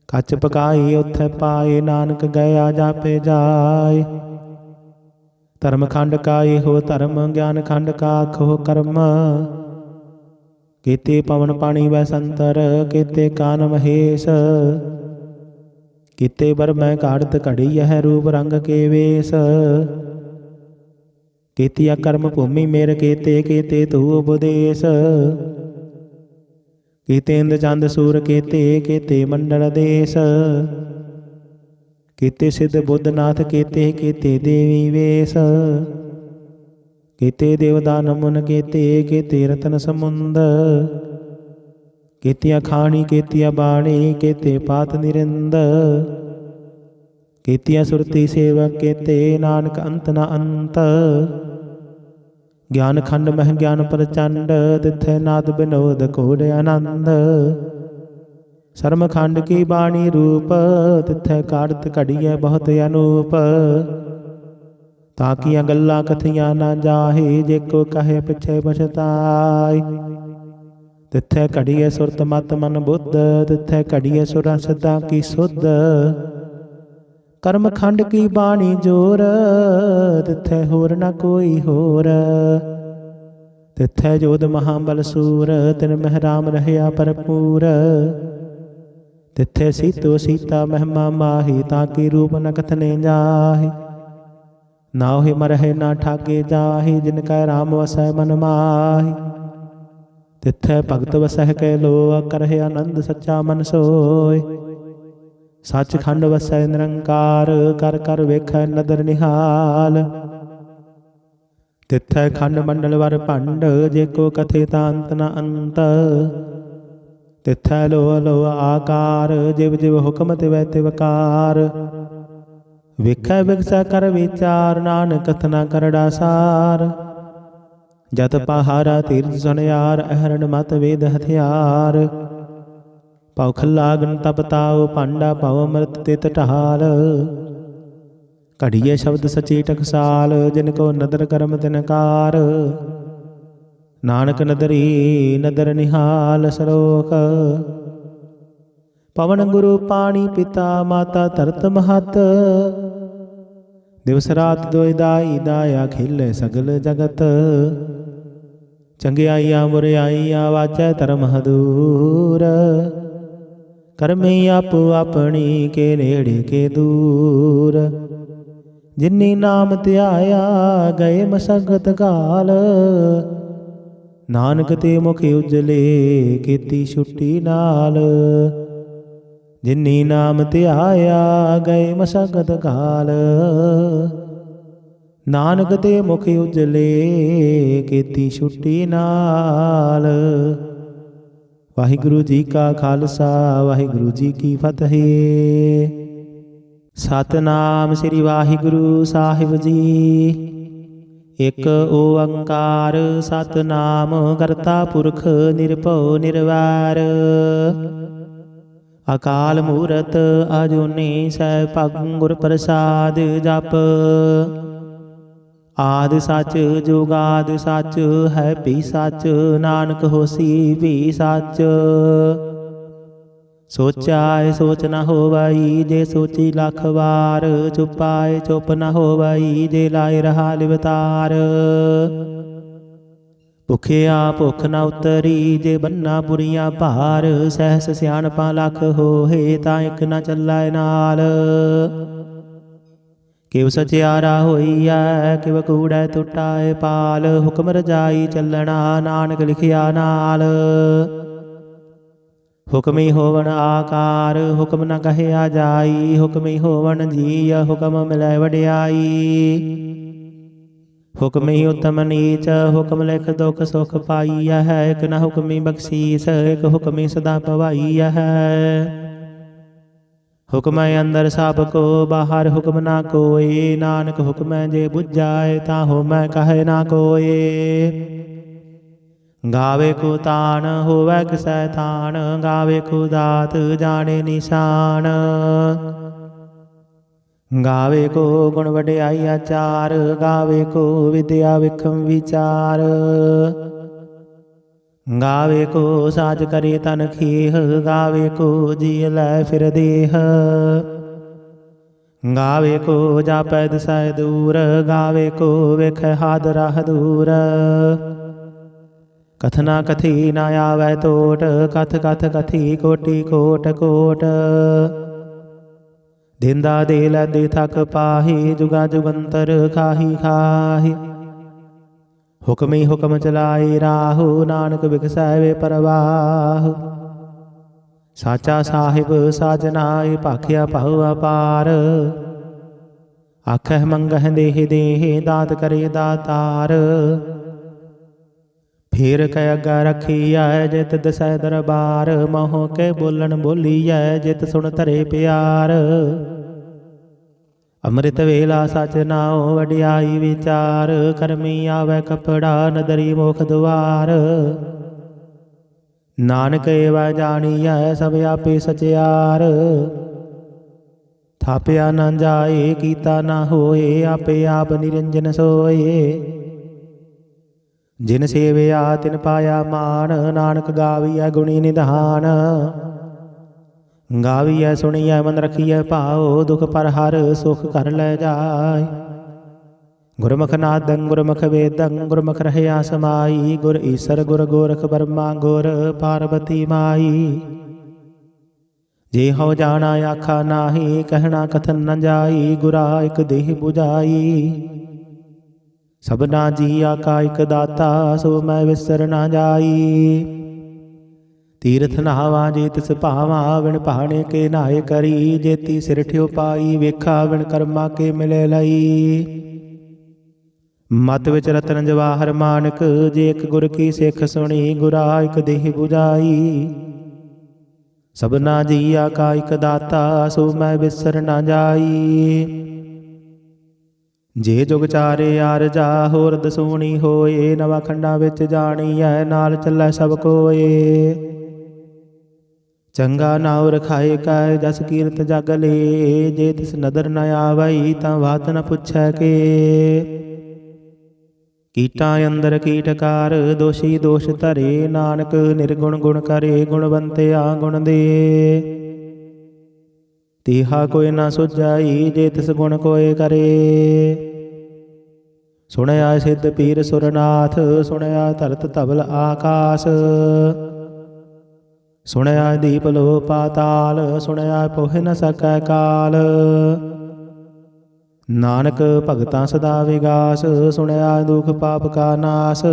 ਕੱਚ ਪਕਾਈ ਉਥੈ ਪਾਏ, ਨਾਨਕ ਗਿਆ ਜਾਪੇ ਜਾਏ। ਧਰਮ ਖੰਡ ਕਾ ਇਹੋ ਧਰਮ, ਗਿਆਨ ਖੰਡ ਕਾ ਆਖੋ ਕਰਮ। ਕੀਤੇ ਪਵਨ ਪਾਣੀ ਵੈ ਸੰਤਰ, ਕੀਤੇ ਕਾਨ ਮਹੇਸ਼। ਕੀਤੇ ਬਰਮੈ ਘਾੜਤ ਘੜੀ ਹੈ, ਰੂਪ ਰੰਗ ਕੇ ਵੇਸ। ਕੀਤੀਆ ਕਰਮ ਭੂਮੀ ਮੇਰ ਕੀਤੇ, ਕੀਤੇ ਤੂ ਉਪਦੇਸ। ਕੀਤੇ ਇੰਦ ਚੰਦ ਸੂਰ ਕੀਤੇ, ਕੀਤੇ ਮੰਡਲ ਦੇਸ। ਕੀਤੇ ਸਿੱਧ ਬੁੱਧ ਨਾਥ ਕੀਤੇ, ਕੀਤੇ ਦੇਵੀ ਵੇਸ। ਕੀਤੇ ਦੇਵਦਾਨ ਮੁਨ ਕੀਤੇ, ਕੀਤੇ ਰਤਨ ਸਮੁੰਦ। ਕੀਤੀਆਂ ਖਾਣੀ ਕੀਤੀਆਂ ਬਾਣੀ, ਕੀਤੇ ਪਾਤ ਨਿਰਿੰਦ। ਕੀਤੀਆਂ ਸੁਰਤੀ ਸੇਵਕ ਕੀਤੇ, ਨਾਨਕ ਅੰਤ ਨ ਅੰਤ। ਗਿਆਨ ਖੰਡ ਮਹਿ ਗਿਆਨ ਪ੍ਰਚੰਡ, ਤਿੱਥੈ ਨਾਦ ਬਿਨੋਦ ਘੋੜ ਆਨੰਦ। ਸਰਮ ਖੰਡ ਕੀ ਬਾਣੀ ਰੂਪ, ਤਿੱਥੈ ਕਾੜਤ ਘੜੀਐ ਬਹੁਤ ਅਨੂਪ। ਤਾਕੀਆਂ ਗੱਲਾਂ ਕਥੀਆਂ ਨਾ ਜਾਹੇ, ਜੇ ਕੋ ਕਹੇ ਪਿਛੇ ਪਛਤਾਏ। ਤਿੱਥੈ ਘੜੀਐ ਸੁਰਤ ਮਤ ਮਨ ਬੁੱਧ, ਤਿੱਥੈ ਘੜੀਐ ਸੁਰਾਂ ਸਿੱਧਾਂ ਕੀ ਸੁਧ। ਕਰਮ ਖੰਡ ਕੀ ਬਾਣੀ ਜੋਰ, ਤਿੱਥੈ ਹੋਰ ਨਾ ਕੋਈ ਹੋਰ। ਤਿੱਥੈ ਜੋਧ ਮਹਾਬਲ ਸੂਰ, ਤਿਨ ਮਹਿ ਰਾਮ ਰਹਿਆ ਭਰਪੂਰ। ਤਿੱਥੈ ਸੀਤੋ ਸੀਤਾ ਮਹਿਮਾ ਮਾਹੀ, ਤਾਕੀ ਰੂਪ ਨ ਕਥਨੇ ਜਾਹੇ। ਨਾਹਿ ਮਰਹਿ ਨਾ ਠਾਗੇ ਜਾਹੇ, ਜਿਨ ਕੈ ਰਾਮ ਵਸੈ ਮਨ ਮਾਹੀ। ਤਿੱਥੈ ਭਗਤ ਵਸਹਿ ਕੈ ਲੋਆ, ਕਰਹਿ ਆਨੰਦ ਸੱਚਾ ਮਨ ਸੋਇ। ਸੱਚ ਖੰਡ ਵਸੈ ਨਿਰੰਕਾਰ, ਕਰ ਕਰ ਵੇਖੈ ਨਦਰ ਨਿਹਾਲ। ਤਿੱਥੈ ਖੰਡ ਮੰਡਲ ਵਰ ਭੰਡ, ਜੇ ਕੋ ਕਥੇ ਤਾਂ ਅੰਤ ਨ ਅੰਤ। ਤਿੱਥੈ ਲੋ ਲੋ ਆਕਾਰ, ਜਿਵ ਜਿਵ ਹੁਕਮ ਤਿਵੈ ਤਿਵਕਾਰ। ਵੇਖੈ ਵਿਗਸੈ ਕਰ ਵਿਚਾਰ, ਨਾਨਕ ਕਥਨਾ ਕਰੜਾ ਸਾਰ। ਜਤ ਪਹਾਰਾ ਤੀਰਥ ਸੁਨਿਆਰ, ਅਹਰਣ ਮਤ ਵੇਦ ਹਥਿਆਰ। ਪਉ ਖੱਲਾ ਗਨ ਤਪ ਤਾਉ, ਪਾਂਡਾ ਪਉ ਅੰਮ੍ਰਿਤ ਤਿਤ ਢਾਲ। ਘੜੀਏ ਸ਼ਬਦ ਸਚੀ ਟਕਸਾਲ, ਜਿਨ ਕੋ ਨਦਰ ਕਰਮ ਤਿਨਕਾਰ। ਨਾਨਕ ਨਦਰੀ ਨਦਰ ਨਿਹਾਲ ਸਰੋਖ। ਪਵਨ ਗੁਰੂ ਪਾਣੀ ਪਿਤਾ, ਮਾਤਾ ਧਰਤ ਮਹਤ। ਦਿਵਸ ਰਾਤ ਦੋਇ ਦਾਈ, ਦਾਇਆ ਖੇਲੇ ਸਗਲ ਜਗਤ। ਚੰਗਿਆਈਆਂ ਬੁਰਿਆਈਆਂ, ਵਾਚੈ ਧਰਮ ਹਦੂਰ। ਕਰਮੀ ਆਪੋ ਆਪਣੀ, ਕੇ ਨੇੜੇ ਕੇ ਦੂਰ। ਜਿਨੀ ਨਾਮ ਧਿਆਇਆ, ਗਏ ਮਸਗਤ ਘਾਲ। ਨਾਨਕ ਤੇ ਮੁਖ ਉਜਲੇ, ਕੀਤੀ ਛੁੱਟੀ ਨਾਲ। ਜਿਨੀ ਨਾਮ ਧਿਆਇਆ, ਗਏ ਮਸਗਤ ਘਾਲ। ਨਾਨਕ ਤੇ ਮੁਖ ਉਜਲੇ, ਕੀਤੀ ਛੁੱਟੀ ਨਾਲ। ਵਾਹਿਗੁਰੂ ਜੀ ਕਾ ਖਾਲਸਾ, ਵਾਹਿਗੁਰੂ ਜੀ ਕੀ ਫਤਿਹ। ਸਤਿਨਾਮ ਸ੍ਰੀ ਵਾਹਿਗੁਰੂ ਸਾਹਿਬ ਜੀ। ਇਕ ਓੰਕਾਰ ਸਤਿਨਾਮ, ਕਰਤਾ ਪੁਰਖ ਨਿਰਭਉ ਨਿਰਵੈਰ। ਅਕਾਲ ਮੂਰਤ ਅਜੂਨੀ ਸੈਭੰ, ਗੁਰ ਪ੍ਰਸਾਦ ਜਪ। ਆਦਿ ਸੱਚ ਜੁਗਾਦਿ ਸੱਚ, ਹੈ ਭੀ ਸੱਚ। ਨਾਨਕ ਹੋਸੀ ਭੀ ਸੱਚ। ਸੋਚਾਏ ਸੋਚ ਨ ਹੋਵਈ, ਜੇ ਸੋਚੀ ਲੱਖ ਵਾਰ। ਚੁਪਾਏ ਚੁੱਪ ਨ ਹੋਵਈ, ਜੇ ਲਾਏ ਰਹਾ ਲਿਵਤਾਰ। ਭੁਖਿਆ ਭੁੱਖ ਨ ਉਤਰੀ, ਜੇ ਬੰਨਾ ਬੁਰੀਆਂ ਭਾਰ। ਸਹਿਸ ਸਿਆਣਪਾਂ ਲੱਖ ਹੋਏ, ਤਾਂ ਇੱਕ ਨ ਚੱਲੈ ਨਾਲ। ਕਿਵ ਸਚਿਆਰਾ ਹੋਈਐ, ਕਿਵ ਕੂੜੈ ਟੁੱਟਾਏ ਪਾਲ। ਹੁਕਮ ਰਜਾਈ ਚੱਲਣਾ, ਨਾਨਕ ਲਿਖਿਆ ਨਾਲ। ਹੁਕਮੀ ਹੋਵਣ ਆਕਾਰ, ਹੁਕਮ ਨ ਕਹਿਆ ਜਾਈ। ਹੁਕਮੀ ਹੋਵਣ ਜੀਅ, ਹੁਕਮ ਮਿਲੈ ਵਡਿਆਈ। ਹੁਕਮੀ ਉਤਮ ਨੀਚ, ਹੁਕਮ ਲਿਖ ਦੁਖ ਸੁਖ ਪਾਈਐ। ਇਕ ਨ ਹੁਕਮੀ ਬਖਸ਼ੀਸ, ਇਕ ਹੁਕਮੀ ਸਦਾ ਭਵਾਈਐ। ਹੁਕਮੈ ਅੰਦਰ ਸਭ ਕੋ, ਬਾਹਰ ਹੁਕਮ ਨਾ ਕੋਇ। ਨਾਨਕ ਹੁਕਮੈ ਜੇ ਬੁਝਾਏ, ਤਾਂ ਹੋਮੈ ਕਹੈ ਨਾ ਕੋਇ। ਗਾਵੇ ਕੋ ਤਾਣ, ਹੋਵੈ ਕਿਸੈ ਥਾਣ। ਗਾਵੇ ਕੋ ਦਾਤ, ਜਾਣੇ ਨਿਸ਼ਾਨ। ਗਾਵੇ ਕੋ ਗੁਣ ਵਡਿਆਈ ਆਚਾਰ। ਗਾਵੇ ਕੋ ਵਿਦਿਆ ਵਿਖਮ ਵਿਚਾਰ। ਗਾਵੇ ਕੋ ਸਾਜ ਕਰੇ ਤਨ ਖੇਹ। ਗਾਵੇ ਕੋ ਜੀ ਲੈ ਫਿਰ ਦੇਹ। ਗਾਵੇ ਕੋ ਜਾਪੈ ਦਿਸੈ ਦੂਰ। ਗਾਵੇ ਕੋ ਵੇਖੈ ਹਾਦ ਰਾਹ ਦੂਰ। ਕਥਨਾ ਕਥੀ ਨ ਆਵੈ ਟੋਟ, ਕਥ ਕਥ ਕਥੀ ਕੋਟੀ ਕੋਟ ਕੋਟ। ਦਿੰਦਾ ਦੇ ਲੈਂਦੇ ਥਕ ਪਾਹੀ, ਜੁਗਾ ਜੁਗੰਤਰ ਖਾਹੀ ਖਾਹੀ। ਹੁਕਮੀ ਹੁਕਮ ਚਲਾਈ ਰਾਹੂ, ਨਾਨਕ ਬਿਗਸੈ ਵੇ ਪਰਵਾਹ। ਸਾਚਾ ਸਾਹਿਬ ਸਾਜਨਾਏ, ਭਾਖਿਆ ਭਉ ਅਪਾਰ। ਆਖਹਿ ਮੰਗਹਿ ਦੇਹ ਦੇਹ, ਦਾਤ ਕਰੇ ਦਾਤਾਰ। ਫੇਰ ਕੈ ਅੱਗਾ ਰਖੀਐ, ਜਿਤ ਦਸੈ ਦਰਬਾਰ। ਮੋਹ ਕੇ ਬੋਲਣ ਬੋਲੀਐ, ਜਿਤ ਸੁਣ ਧਰੇ ਪਿਆਰ। ਅੰਮ੍ਰਿਤ ਵੇਲਾ ਸਚ ਨਾਉ, ਵਡਿਆਈ ਵਿਚਾਰ। ਕਰਮੀ ਆਵੈ ਕਪੜਾ, ਨਦਰੀ ਮੋਖ ਦੁਆਰ। ਨਾਨਕ ਏਵੈ ਜਾਣੀਐ, ਸਭ ਆਪੇ ਸਚਿਆਰ। ਥਾਪਿਆ ਨਾ ਜਾਏ, ਕੀਤਾ ਨਾ ਹੋਏ। ਆਪੇ ਆਪ ਨਿਰੰਜਨ ਸੋਏ। ਜਿਨ ਸੇਵਿਆ ਤਿਨ ਪਾਇਆ ਮਾਨ। ਨਾਨਕ ਗਾਵੀਐ ਗੁਣੀ ਨਿਧਾਨ। ਗਾਵੀਐ ਸੁਣੀਐ ਮਨ ਰਖੀਐ ਭਾਉ। ਦੁਖ ਪਰ ਹਰ ਸੁਖ ਘਰ ਲੈ ਜਾਇ। ਗੁਰਮੁਖ ਨਾਦੰ ਗੁਰਮੁਖ ਵੇਦੰ, ਗੁਰਮੁਖ ਰਹਿਆ ਸਮਾਈ। ਗੁਰ ਈਸਰ ਗੁਰ ਗੋਰਖ ਬਰਮਾ, ਗੁਰ ਪਾਰਬਤੀ ਮਾਈ। ਜੇ ਹਉ ਜਾਣਾ ਆਖਾ ਨਾਹੀ, ਕਹਿਣਾ ਕਥਨ ਨ ਜਾਈ। ਗੁਰਾ ਇਕ ਦੇਹ 부ਝਾਈ। ਸਭਨਾ ਜੀਆ ਕਾ ਇਕ ਦਾਤਾ, ਸੋ ਮੈਂ ਵਿਸਰ ਨਾ ਜਾਈ। ਤੀਰਥ ਨਹਾਵਾ ਜੇ ਤਿਸ ਭਾਵਾ, ਵਿਣ ਪਹਾਣੇ ਕੇ ਨਾਏ ਕਰੀ। ਜੇਤੀ ਸਿਰ ਠਿਓ ਪਾਈ, ਵੇਖਾ ਵਿਣ ਕਰਮਾ ਕੇ ਮਿਲੇ ਲਈ। ਮਤ ਵਿੱਚ ਰਤਨ ਜਵਾਹਰ ਮਾਨਕ, ਜੇ ਇਕ ਗੁਰ ਕੀ ਸਿੱਖ ਸੁਣੀ। ਗੁਰਾ ਇਕ ਦੇਹ 부ਝਾਈ। ਸਭਨਾ ਜੀਆ ਕਾ ਇਕ ਦਾਤਾ, ਸੋ ਮੈਂ ਵਿਸਰ ਨਾ ਜਾਈ। ਜੇ ਜੁਗ ਚਾਰੇ ਆਰ ਜਾ ਹੋਰ ਦਸੂਣੀ ਹੋਏ, ਨਵਾ ਖੰਡਾਂ ਵਿੱਚ ਜਾਣੀਐ ਨਾਲ ਚੱਲੈ ਸਭ ਕੋਏ। ਚੰਗਾ ਨਾਉ ਰਖਾਏ ਕੈ ਜਸ ਕੀਰਤ ਜਗ ਲੇ, ਜੇ ਤਿਸ ਨਦਰ ਨ ਆਵਈ ਤਾਂ ਬਾਤ ਨ ਪੁੱਛੈ ਕੇ। ਕੀਟਾਂ ਅੰਦਰ ਕੀਟਕਾਰ ਦੋਸ਼ੀ ਦੋਸ਼ ਧਰੇ, ਨਾਨਕ ਨਿਰਗੁਣ ਗੁਣ ਕਰੇ ਗੁਣਵੰਤਿਆ ਗੁਣ ਦੇ। ਤੀਹਾ ਕੋਈ ਨਾ ਸੁਝਾਈ ਜੇ ਤਿਸ ਗੁਣ ਕੋਏ ਕਰੇ। ਸੁਣਿਆ ਸਿੱਧ ਪੀਰ ਸੁਰਨਾਥ, ਸੁਣਿਆ ਧਰਤ ਧਵਲ ਆਕਾਸ। ਸੁਣਿਆ ਦੀਪ ਲੋ ਪਾਤਾਲ, ਸੁਣਿਆ ਪੋਹਿ ਨ ਸਕੈ ਕਾਲ। ਨਾਨਕ ਭਗਤਾਂ ਸਦਾ ਵਿਗਾਸ, ਸੁਣਿਆ ਦੁਖ ਪਾਪ ਕਾ ਨਾਸ।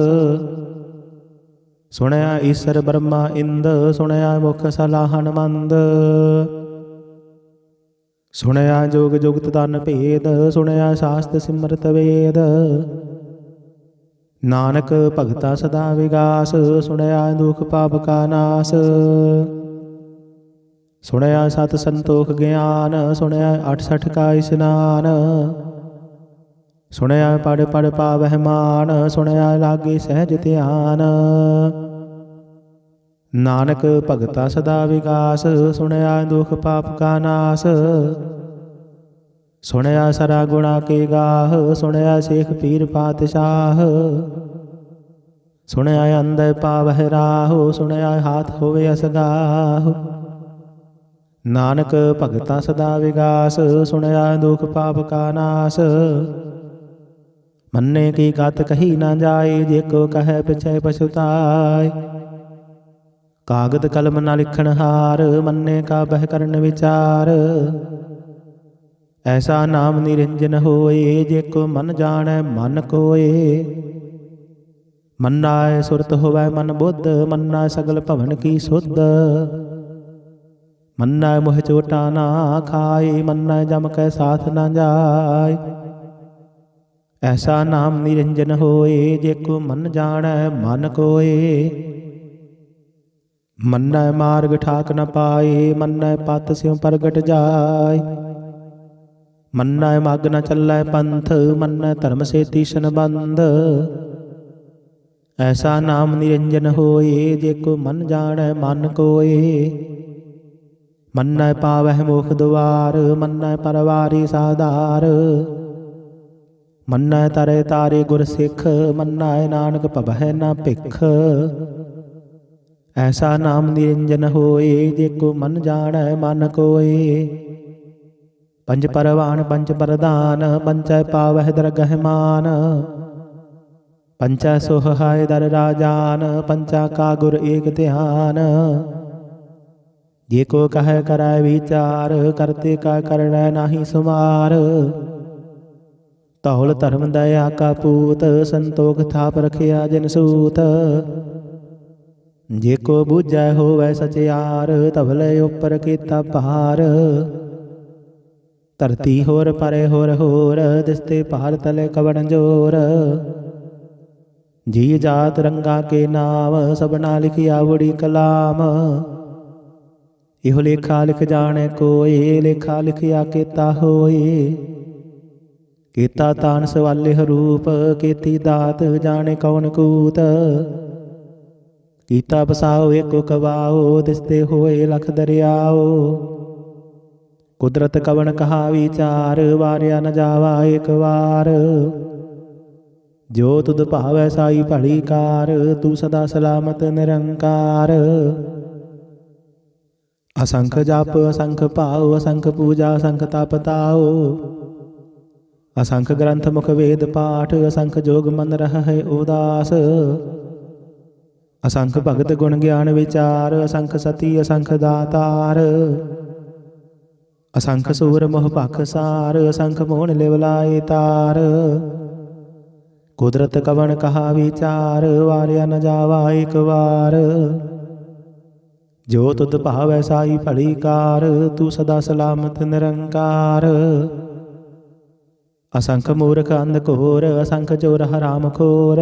ਸੁਣਿਆ ਈਸਰ ਬ੍ਰਹਮਾ ਇੰਦ, ਸੁਣਿਆ ਮੁਖ ਸਲਾਹਨ ਮੰਦ। ਸੁਣਿਆ ਜੋਗ ਜੁਗਤ ਤਨ ਭੇਦ, ਸੁਣਿਆ ਸ਼ਾਸਤ ਸਿਮਰਤ ਵੇਦ। ਨਾਨਕ ਭਗਤਾ ਸਦਾ ਵਿਗਾਸ, ਸੁਣਿਆ ਦੁਖ ਪਾਪ ਕਾ ਨਾਸ। ਸੁਣਿਆ ਸਤ ਸੰਤੋਖ ਗਿਆਨ, ਸੁਣਿਆ 68 ਕਾ ਇਸਨਾਨ। ਸੁਣਿਆ ਪੜ ਪੜ ਪਾਵਹਿ ਮਾਨ, ਸੁਣਿਆ ਲਾਗੇ ਸਹਿਜ ਧਿਆਨ। ਨਾਨਕ ਭਗਤਾ ਸਦਾ ਵਿਗਾਸ, ਸੁਣਿਆ ਦੁਖ ਪਾਪ ਕਾ ਨਾਸ। ਸੁਣਿਆ ਸਰਾ ਗੁਣਾ ਕੇ ਗਾਹ, ਸੁਣਿਆ ਸੇਖ ਪੀਰ ਪਾਤਸ਼ਾਹ। ਸੁਣਿਆ ਅੰਦਰ ਪਾਵਹਿ ਰਾਹੁ, ਸੁਣਿਆ ਹਾਥ ਹੋਵੇ ਅਸਗਾਹ। ਨਾਨਕ ਭਗਤਾ ਸਦਾ ਵਿਗਾਸ, ਸੁਣਿਆ ਦੁਖ ਪਾਪ ਕਾ ਨਾਸ। ਮੰਨੇ ਕੀ ਗਤ ਕਹੀ ਨਾ ਜਾਏ, ਜੇ ਕੋ ਕਹੈ ਪਿਛੈ ਪਛੁਤਾਏ। ਕਾਗਦ ਕਲਮ ਨਾ ਲਿਖਣ ਹਾਰ, ਮੰਨੇ ਕਾ ਬਹਿ ਕਰਨ ਵਿਚਾਰ। ਐਸਾ ਨਾਮ ਨਿਰੰਜਨ ਹੋਏ, ਜੇ ਕੋ ਮਨ ਜਾਣੈ ਮਨ ਕੋਏ। ਮੰਨਾਏ ਸੁਰਤ ਹੋਵੈ ਮਨ ਬੁੱਧ, ਮੰਨਾ ਸਗਲ ਭਵਨ ਕੀ ਸੁਧ। ਮੰਨਾ ਮੋਹ ਚੋਟਾ ਨਾ ਖਾਏ, ਮੰਨਾ ਜਮ ਕੈ ਸਾਥ ਨਾ ਜਾਏ। ਐਸਾ ਨਾਮ ਨਿਰੰਜਨ ਹੋਏ, ਜੇ ਕੋ ਮਨ ਜਾਣੈ ਮਨ ਕੋਏ। ਮੰਨੈ ਮਾਰਗ ਠਾਕ ਨ ਪਾਏ, ਮੰਨੈ ਪਤ ਸਿਉ ਪ੍ਰਗਟ ਜਾਏ। ਮੰਨੈ ਮਗ ਨ ਚੱਲੈ ਪੰਥ, ਮੰਨੈ ਧਰਮ ਸੇ ਤੀਸ਼ਨ ਬੰਧ। ਐਸਾ ਨਾਮ ਨਿਰੰਜਨ ਹੋਏ, ਜੇ ਕੋ ਮਨ ਜਾਣੈ ਮਨ ਕੋਏ। ਮੰਨੈ ਪਾਵਹਿ ਮੋਖ ਦੁਆਰ, ਮੰਨੈ ਪਰਵਾਰੀ ਸਾਧਾਰ। ਮੰਨੈ ਤਰੇ ਤਾਰੇ ਗੁਰ ਸਿੱਖ, ਮੰਨੈ ਨਾਨਕ ਭਵਹਿ ਨਾ ਭਿਖ। ਐਸਾ ਨਾਮ ਨਿਰੰਜਨ ਹੋਏ, ਜੇ ਕੋ ਮਨ ਜਾਣੈ ਮਨ ਕੋਏ। ਪੰਜ ਪਰਵਾਨ ਪੰਜ ਪ੍ਰਧਾਨ, ਪੰਚੈ ਪਾਵਹਿ ਦਰਗਹਿ ਮਾਨ। ਪੰਚੈ ਸੋਹਾਇ ਦਰ ਰਾਜਾਨ, ਪੰਚਾ ਕਾ ਗੁਰ ਏਕ ਧਿਆਨ। ਜੇ ਕੋ ਕਹੈ ਕਰੈ ਵਿਚਾਰ, ਕਰਤੇ ਕਾ ਕਰਣੈ ਨਾਹੀ ਸੁਮਾਰ। ਧੌਲ ਧਰਮ ਦਇਆ ਕਾ ਪੂਤ, ਸੰਤੋਖ ਥਾਪ ਰਖਿਆ ਜਿਨ ਸੂਤ। ਜੇ ਕੋ ਬੂਝੈ ਹੋਵੈ ਸਚਿਆਰ, ਧਵਲੇ ਉੱਪਰ ਕੀਤਾ ਭਾਰ। ਧਰਤੀ ਹੋਰ ਪਰੇ ਹੋਰ ਹੋਰ, ਦਿਸਤੇ ਪਹਾੜ ਤਲੇ ਕਵਣ ਜੋਰ। ਜੀ ਜਾਤ ਰੰਗਾ ਕੇ ਨਾਮ, ਸਭਨਾ ਲਿਖਿਆ ਬੜੀ ਕਲਾਮ। ਇਹੋ ਲੇਖਾ ਲਿਖ ਜਾਣੈ ਕੋਏ, ਲੇਖਾ ਲਿਖਿਆ ਕੀਤਾ ਹੋਏ। ਕੀਤਾ ਤਾਨ ਸਵਾਲੇ ਰੂਪ, ਕੀਤੀ ਦਾਤ ਜਾਣੇ ਕੌਣ ਕੂਤ। ਕੀਤਾ ਬਸਾਓ ਏਕੋ ਕਵਾਓ, ਦਿਸਤੇ ਹੋਏ ਲਖ ਦਰਿਆਓ। ਕੁਦਰਤ ਕਵਣ ਕਹਾ ਵਿਚਾਰ, ਵਾਰਿਆ ਨ ਜਾਵਾ ਏਕ ਵਾਰ। ਜੋ ਤੁਧ ਭਾਵੈ ਸਾਈ ਭਲੀ ਕਾਰ, ਤੂੰ ਸਦਾ ਸਲਾਮਤ ਨਿਰੰਕਾਰ। ਅਸੰਖ ਜਪ ਅਸੰਖ ਭਾਉ, ਅਸੰਖ ਪੂਜਾ ਅਸੰਖ ਤਪ ਤਾਉ। ਅਸੰਖ ਗ੍ਰੰਥ ਮੁਖ ਵੇਦ ਪਾਠ, ਅਸੰਖ ਜੋਗ ਮਨ ਰਹਿ ਉਦਾਸ। ਅਸੰਖ ਭਗਤ ਗੁਣ ਗਿਆਨ ਵਿਚਾਰ, ਅਸੰਖ ਸਤੀ ਅਸੰਖ ਦਾਤਾਰ। ਅਸੰਖ ਸੂਰ ਮੋਹ ਭਖ ਸਾਰ, ਅਸੰਖ ਮੋਹਣ ਲਿਵ ਲਾਏ ਤਾਰ। ਕੁਦਰਤ ਕਵਣ ਕਹਾ ਵਿਚਾਰ, ਵਾਰਿਆ ਨ ਜਾਵਾ ਏਕ ਵਾਰ। ਜੋ ਤੁਧ ਭਾਵੈ ਸਾਈ ਭਲੀ ਕਾਰ, ਤੂੰ ਸਦਾ ਸਲਾਮਤ ਨਿਰੰਕਾਰ। ਅਸੰਖ ਮੂਰਖ ਅੰਧ ਘੋਰ, ਅਸੰਖ ਚੋਰ ਹਰਾਮ ਖੋਰ।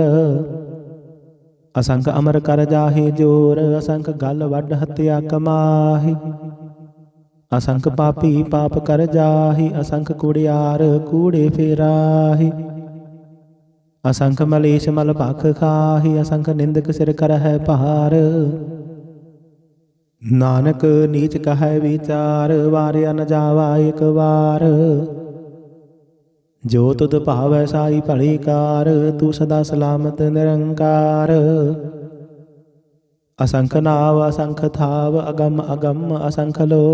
ਅਸੰਖ ਅਮਰ ਕਰ ਜਾਹੇ ਜੋਰ, ਅਸੰਖ ਗਲ ਵੱਡ ਹੱਤਿਆ ਕਮਾਹੀ। असंख पापी पाप कर जाहि, असंख कूड़ियार कूड़े फेराहि। असंख मलेश मल भख खाहि, असंख निंदक सिर करह भार। नानक नीच कहै विचार, वारिया न जावा एक बार। जो तुध भावै साई भली कार, तू सदा सलामत निरंकार। असंख नाव असंख थाव, अगम अगम असंख लो।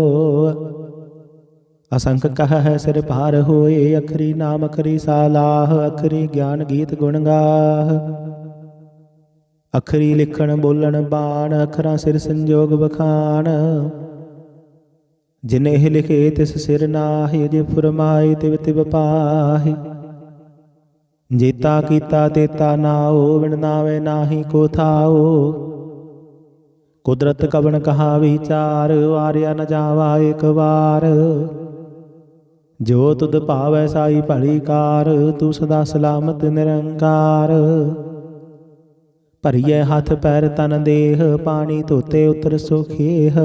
असंख कहै सिर भार होए, अखरी नाम अखरी सालाह। अखरी ज्ञान गीत गुण गाह, अखरी लिखण बोलण बाण। अखरां सिर संजोग बखान, जिनेह लिखे तिस सिर नाहि। जे फुरमाए तिव तिव पाहि, जेता कीता तेता नाओ। बिन नावे नाहि को थाओ, कुदरत कवन कहा विचार। वारिया न जावा एक बार, जो तुध भावै साई भली कार। तू सदा सलामत निरंकार। भरिए हाथ पैर तन देह, पानी धोते उतर सोखेह।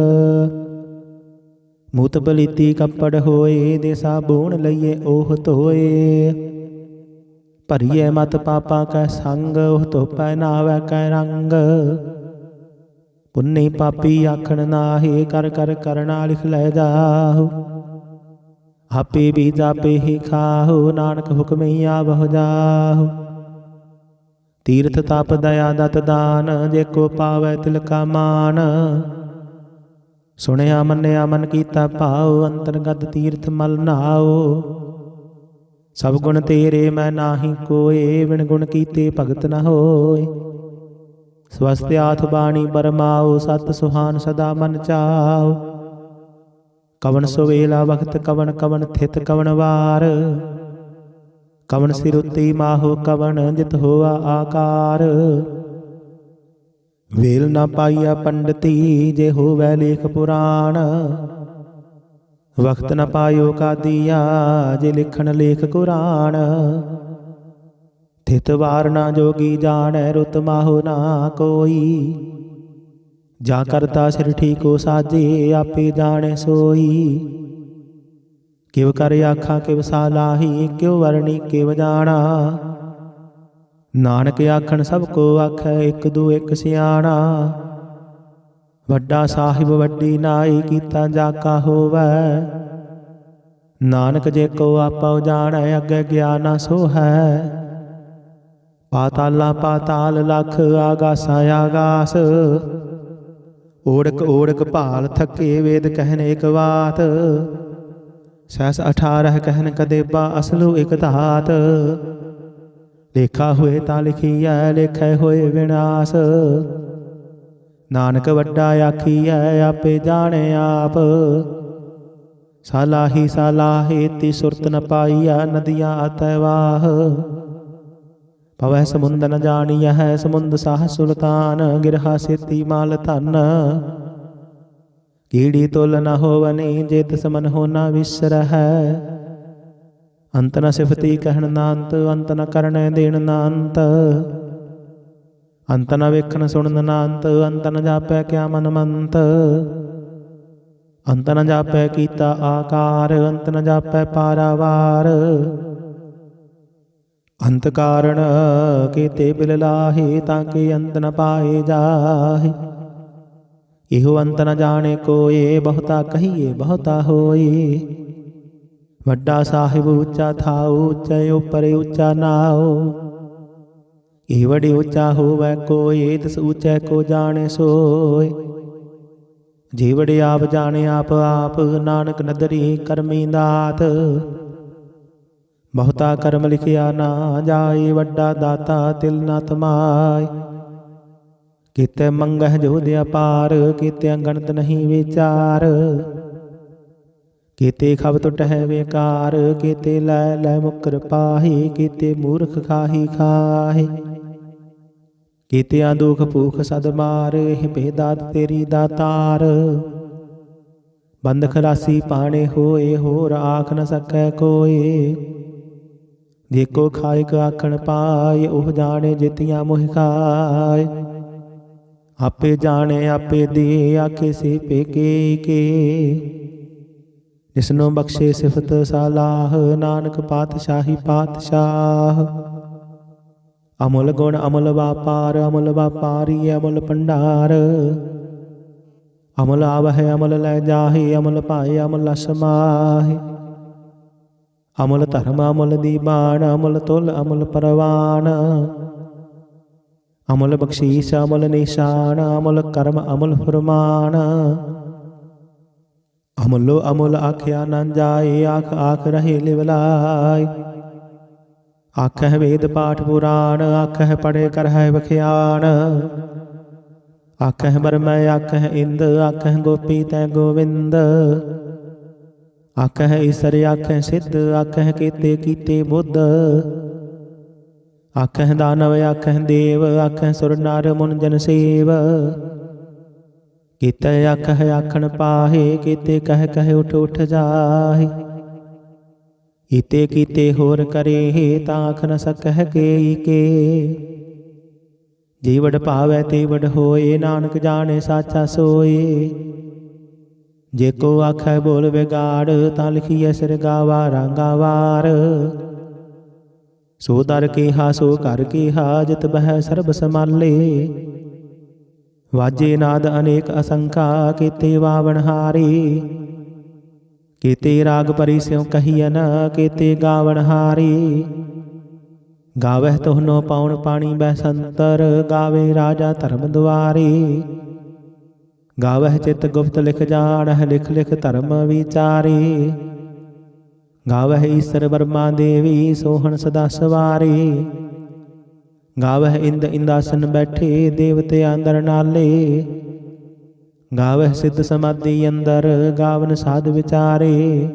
मूत बलीती कपड़ होए, दे साबून लइए ओह धोए। भरिए मत पापा कै संग, ओह धोपै नावै कै रंग। पुन्नी पापी आखण नाहि, कर कर करना लिख लै जाहु। आपे बीज आपे ही खाहु, नानक हुक्मैया बहु जाहु। तीर्थ तप दया दत दान, जे को पावै तिल का मान। सुनिया मन्निया मन कीता भाओ, अंतरगत तीर्थ मल नहाओ। सब गुण तेरे मैं नाहि कोय, बिन गुण कीते भगत न होय। स्वस्थ आथ बाणी बरमाओ, सत सुहान सदा मन चाओ। कवन सुवेला वक्त कवन कवन थित कवन वार। कवन सिर उत्ती माहो कवन, जित होआ आकार। वेल न पाइया पंडिती, जे होवै लेख पुराण। वक्त न पायो का दिया, जे लिखण लेख कुरान। थित वार ना जोगी जाणै, रुत माहो ना कोई। जा करता सिर ठीको साजे, आपे जाणे सोई। किव कर आखा किव सालाही, क्यों वरणी किव जाना। नानक आखण सब को आखै, एक दू एक सियाणा। वड्डा साहिब वड्डी नाई, कीता जाका होवै। नानक जे को आपा जाणै, अगे ज्ञाना सो है। पाताला पाताल लख, आगासा आगास। ओढ़क ओढ़क भाल थके, वेद कहन एक बात। सहस 18 कहन कदेबा, असलू एक धात। लेखा होए ता लिखीਐ, लेखै होए विनाश। नानक वड्डा आखीਐ, आपे जाणे आप। सालाही सालाहे, ती सुरत न पाईਐ, नदियाँ अतै वाह। पवै समुंद न जानियह, समुंद साह सुल्तान। गिरहा सेती माल धन, कीड़ी तुल न होवनी। जे तिस मन हो न विसरह, अंत न सिफती कहन नांत। अंत न करन देन नांत, अंत न वेखन सुनन नांत। अंत न जापै क्या मन मंत, अंत न जापै कीता आकार। अंत न जापै पारावार, अंत कारण केते बिल लाहे। ताके अंत न पाए जाहे, इहो अंत न जाने कोय। बहुता कहिए बहुता होय, वड्डा साहिब ऊंचा थाओ। ऊंचे उपर ऊंचा नाओ, इह वडे ऊंचा होवै कोय। तिस ऊंचे को जाने सोय। जे वडे आप जाने आप आप, नानक नदरी करमी दात। बहुता कर्म लिखिया ना जाए, वड्डा दाता तिल न तमाय। किते मंगह जोध अपार, किते गणत नहीं विचार। किते खब टुटह बेकार, किते लै लै मुकर पाहि। किते मूर्ख खाही खाहि, किते दुख भूख सद मार। भेदात तेरी दातार, बंद खलासी पाने होए। होर आख न सकै कोय, जेको खाइक आखण पाय। ओह जाने जितियां मोह खाय। आपे जाने आपे दे, आखे से पेके के। ਜਿਸਨੂੰ ਬਖਸ਼ੇ ਸਿਫਤ ਸਲਾਹ, ਨਾਨਕ ਪਾਤਸ਼ਾਹੀ ਪਾਤਸ਼ਾਹ। ਅਮੁੱਲ ਗੁਣ ਅਮੁੱਲ ਵਾਪਾਰ, ਅਮੁੱਲ ਵਾਪਾਰੀ ਅਮੁੱਲ ਭੰਡਾਰ। ਅਮੁੱਲ ਆਵਹਿ ਅਮੁੱਲ ਲੈ ਜਾਹੇ, ਅਮੁੱਲ ਪਾਏ ਅਮੁੱਲ ਅਸਮਾਹੇ। ਅਮੁੱਲ ਧਰਮ ਅਮੁੱਲ ਦੀਬਾਨ, ਅਮੁੱਲ ਤੁਲ ਅਮੁੱਲ ਪਰਵਾਨ। ਅਮੁੱਲ ਬਖਸ਼ੀਸ ਅਮੁੱਲ ਨਿਸ਼ਾਨ, ਅਮੁੱਲ ਕਰਮ ਅਮੁੱਲ ਫੁਰਮਾਨ। ਅਮੁੱਲੋ ਅਮੁੱਲ ਆਖਿਆ ਨਾ ਜਾਏ, ਆਖ ਆਖ ਰਹੇ ਲਿਵਲਾਏ। ਆਖਹਿ ਵੇਦ ਪਾਠ ਪੁਰਾਣ, ਆਖਹਿ ਪੜ੍ਹੇ ਕਰਹਿ ਵਖਿਆਣ। ਆਖਹਿ ਬਰਮੈ ਆਖਹਿ ਇੰਦ, ਆਖਹਿ ਗੋਪੀ ਤੈ ਗੋਵਿੰਦ। ਆਖਹਿ ਈਸਰ ਆਖਹਿ ਸਿੱਧ, ਆਖਹਿ ਕੀਤੇ ਕੀਤੇ ਬੁੱਧ। ਆਖਹਿ ਦਾਨਵ ਆਖਹਿ ਦੇਵ, ਆਖਹਿ ਸੁਰ ਨਰ ਮੁਨ ਜਨ ਸੇਵ। ਕੀਤੇ ਆਖਹਿ ਆਖਣ ਪਾਹੇ, ਕੀਤੇ ਕਹਿ ਕਹਿ ਉਠ ਉਠ ਜਾਹੇ। ਕੀਤੇ ਕੀਤੇ ਹੋਰ ਕਰੇ, ਤਾਂ ਆਖ ਨ ਸਕਹਿ ਕੇ ਕੇ। ਜੀ ਵਡ ਭਾਵੈ ਤੇ ਵਡ ਹੋਏ, ਨਾਨਕ ਜਾਣੇ ਸਾਚਾ ਸੋਏ। ਜੇ ਕੋ ਆਖੈ ਬੋਲ ਵਿਗਾੜ, ਤਾਂ ਲਿਖੀਐ ਸਿਰ ਗਾਵਾ ਰਾਂਗਾ ਵਾਰ। ਸੋ ਦਰ ਕੇਹਾ ਸੋ ਘਰ ਕੇਹਾ, ਜਿਤ ਬਹਿ ਸਰਬ ਸਮਾਲੇ। ਵਾਜੇ ਨਾਦ ਅਨੇਕ ਅਸੰਖਾ, ਕੀਤੇ ਵਾਵਣ ਹਾਰੇ। ਕੀਤੇ ਰਾਗ ਪਰੀ ਸਿਉ ਕਹੀਐਨ, ਕੀਤੇ ਗਾਵਣ ਹਾਰੇ। ਗਾਵਹਿ ਤੋਹਨੋ ਪਾਉਣ ਪਾਣੀ ਬੈਸੰਤਰ, ਗਾਵੇ ਰਾਜਾ ਧਰਮ ਦੁਆਰੇ। ਗਾਵਹਿ ਚਿਤ ਗੁਪਤ ਲਿਖ ਜਾਣਹਿ, ਲਿਖ ਲਿਖ ਧਰਮ ਵਿਚਾਰੇ। ਗਾਵਹਿ ਈਸਰ ਬਰਮਾ ਦੇਵੀ, ਸੋਹਣ ਸਦਾ ਸਵਾਰੇ। ਗਾਵਹਿ ਇੰਦ ਇੰਦਾਸਨ ਬੈਠੇ, ਦੇਵਤੇ ਅੰਦਰ ਨਾਲੇ। ਗਾਵਹਿ ਸਿੱਧ ਸਮਾਧੀ ਅੰਦਰ, ਗਾਵਨ ਸਾਧ ਵਿਚਾਰੇ।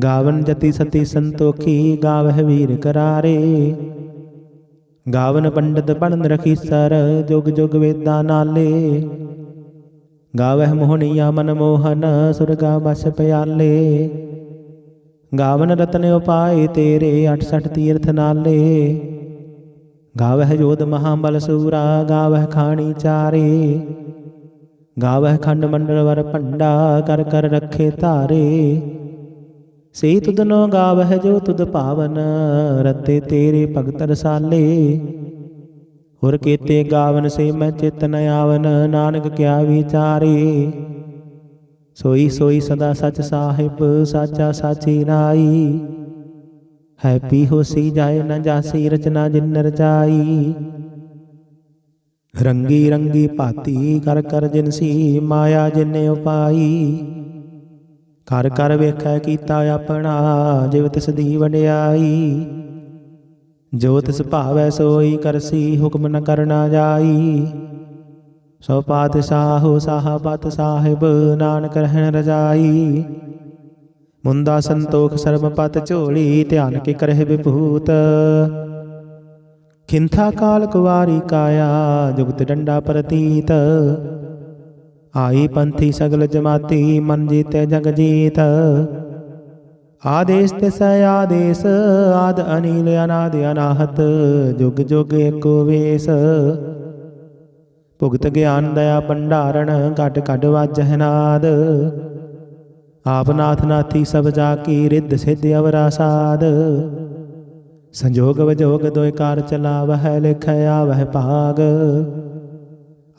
ਗਾਵਨ ਜਤੀ ਸਤੀ ਸੰਤੋਖੀ, ਗਾਵਹਿ ਵੀਰ ਕਰਾਰੇ। ਗਾਵਨ ਪੰਡਤ ਬਣਨ ਰਖੀਸਰ, ਜੁਗ ਜੁਗ ਵੇਦਾਂ ਨਾਲੇ। ਗਾਵਹਿ ਮੋਹਣੀਆ ਮਨ ਮੋਹਨ, ਸੁਰਗਾ ਬਸ ਪਿਆਲੇ। ਗਾਵਨ ਰਤਨ ਉਪਾਏ ਤੇਰੇ, 68 ਤੀਰਥ ਨਾਲੇ। ਗਾਵਹਿ ਜੋਧ ਮਹਾਬਲ ਸੂਰਾ, ਗਾਵਹਿ ਖਾਣੀ ਚਾਰੇ। ਗਾਵਹਿ ਖੰਡ ਮੰਡਲ ਵਰ ਭੰਡਾ, ਕਰ ਕਰ ਰੱਖੇ ਧਾਰੇ। ਸੇ ਤੁਧਨੋ ਗਾਵਹਿ ਜੋ ਤੁਧ ਭਾਵਨ, ਰਤੇ ਤੇਰੇ ਭਗਤ ਰਸਾਲੇ। ਹੁਰ ਕੀਤੇ ਗਾਵਨ ਸੇ ਮੈਂ ਚਿਤ ਨ ਆਵਨ, ਨਾਨਕ ਕਿਆ ਵਿਚਾਰੇ। ਸੋਈ ਸੋਈ ਸਦਾ ਸਚ ਸਾਹਿਬ, ਸਾਚਾ ਸਾਚੀ ਨਾਈ। ਹੈ ਪੀ ਹੋਸੀ ਜਾਏ ਨ ਜਾਸੀ, ਰਚਨਾ ਜਿਨ ਰਚਾਈ। ਰੰਗੀ ਰੰਗੀ ਭਾਤੀ ਕਰ ਕਰ ਜਿਨਸੀ, ਮਾਇਆ ਜਿਨੇ ਉਪਾਈ। ਕਰ ਕਰ ਵੇਖੈ ਕੀਤਾ ਆਪਣਾ, ਜਿਵ ਤਿਸ ਦੀ ਵਡਿਆਈ। ਜੋ ਤਿਸ ਭਾਵੈ ਸੋਈ ਕਰਸੀ, ਹੁਕਮ ਨ ਕਰਨਾ ਜਾਈ। ਸੋ ਪਾਤਸ਼ਾਹੋ ਸਾਹਬਤ ਸਾਹਿਬ, ਨਾਨਕ ਰਹਿਣ ਰਜਾਈ। ਮੁੰਦਾ ਸੰਤੋਖ ਸਰਮ ਪਤ ਝੋਲੀ, ਧਿਆਨ ਕੇ ਕਰਹਿ ਵਿਭੂਤ। ਖਿੰਥਾ ਕਾਲ ਕੁਵਾਰੀ ਕਾਇਆ, ਜੁਗਤ ਡੰਡਾ ਪ੍ਰਤੀਤ। ਆਈ ਪੰਥੀ ਸਗਲ ਜਮਾਤੀ, ਮਨ ਜੀਤੈ ਜਗ ਜੀਤ। ਆਦੇਸ ਤਿਸ ਆਦੇਸ, ਆਦ ਅਨੀਲ ਅਨਾਦ ਅਨਾਹਤ। ਜੁਗ ਜੁਗ ਏਕੋ ਵੇਸ। ਭੁਗਤ ਗਿਆਨ ਦਇਆ ਭੰਡਾਰਨ, ਘਟ ਘਟ ਵਾਜਹਿ ਨਾਦ। ਆਪ ਨਾਥ ਨਾਥੀ ਸਭ ਜਾ ਕੀ, ਰਿੱਧ ਸਿੱਧ ਅਵਰਾ ਸਾਧ। ਸੰਜੋਗ ਵਿਜੋਗ ਦੋਇ ਕਾਰ ਚਲਾਵਹਿ, ਲਿਖੈ ਆਵਹਿ ਭਾਗ।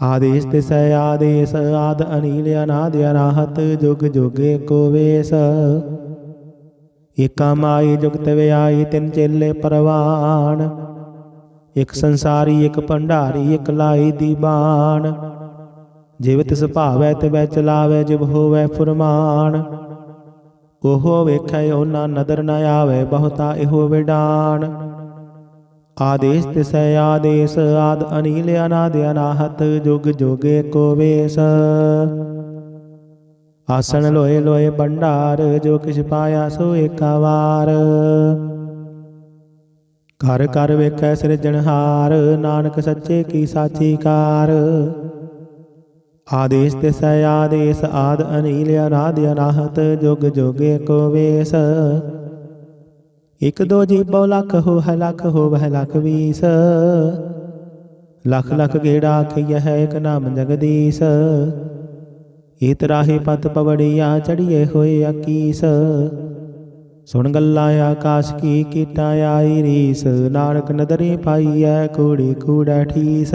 ਆਦੇਸ ਤਿਸ ਆਦੇਸ, ਆਦ ਅਨੀਲ ਅਨਾਦ ਅਨਾਹਤ। ਜੁਗ ਜੁਗ ਏਕੋ ਵੇਸ। ਏਕਾ ਮਾਈ ਜੁਗਤ ਵਿਆਈ, ਤਿੰਨ ਚੇਲੇ ਪਰਵਾਨ। ਇਕ ਸੰਸਾਰੀ ਇਕ ਭੰਡਾਰੀ, ਇਕ ਲਾਈ ਦੀਬਾਨ। ਜਿਵ ਤਿਸ ਭਾਵੈ ਤਿਵੈ ਚਲਾਵੈ, ਜਿਵ ਹੋਵੈ ਫੁਰਮਾਨ। ਉਹੋ ਵੇਖੈ ਓਨਾ ਨਦਰ ਨ ਆਵੈ, ਬਹੁਤਾ ਇਹੋ ਵਿਡਾਨ। ਆਦੇਸ ਤਿਸ ਆਦੇਸ, ਆਦ ਅਨੀਲ ਅਨਾਦ ਅਨਾਹਤ। ਜੁਗ ਜੁਗ ਏਕੋ ਵੇਸ। ਆਸਣ ਲੋਏ ਲੋਏ ਭੰਡਾਰ, ਜੋ ਕਿਛ ਪਾਇਆ ਸੋ ਏਕਾ ਵਾਰ। ਕਰ ਕਰ ਵੇਖੈ ਸਿਰਜਣਹਾਰ, ਨਾਨਕ ਸੱਚੇ ਕੀ ਸਾਚੀ ਕਾਰ। ਆਦੇਸ ਤਿਸ ਆਦੇਸ, ਆਦ ਅਨੀਲ ਅਨਾਦ ਅਨਾਹਤ। ਜੁਗ ਜੁਗ ਏਕੋ ਵੇਸ। ਇਕ ਦੋ ਜੀਬੋ ਲੱਖ ਹੋਵੈ, ਲੱਖ ਹੋਵੈ ਲੱਖ ਵੀਸ। ਲੱਖ ਲੱਖ ਗੇੜਾ ਆਖੀਐ, ਇਕ ਨਾਮ ਜਗਦੀਸ਼। ਏਤ ਰਾਹੇ ਪਤ ਪਵੜੀਆਂ ਚੜੀਏ ਹੋਏ ਆਕੀਸ। ਸੁਣ ਗੱਲਾਂ ਆਕਾਸ਼ ਕੀ ਕੀਟਾਂ ਆਈ ਰੀਸ। ਨਾਨਕ ਨਦਰੀ ਪਾਈਐ ਕੂੜੀ ਕੂੜੈ ਠੀਸ।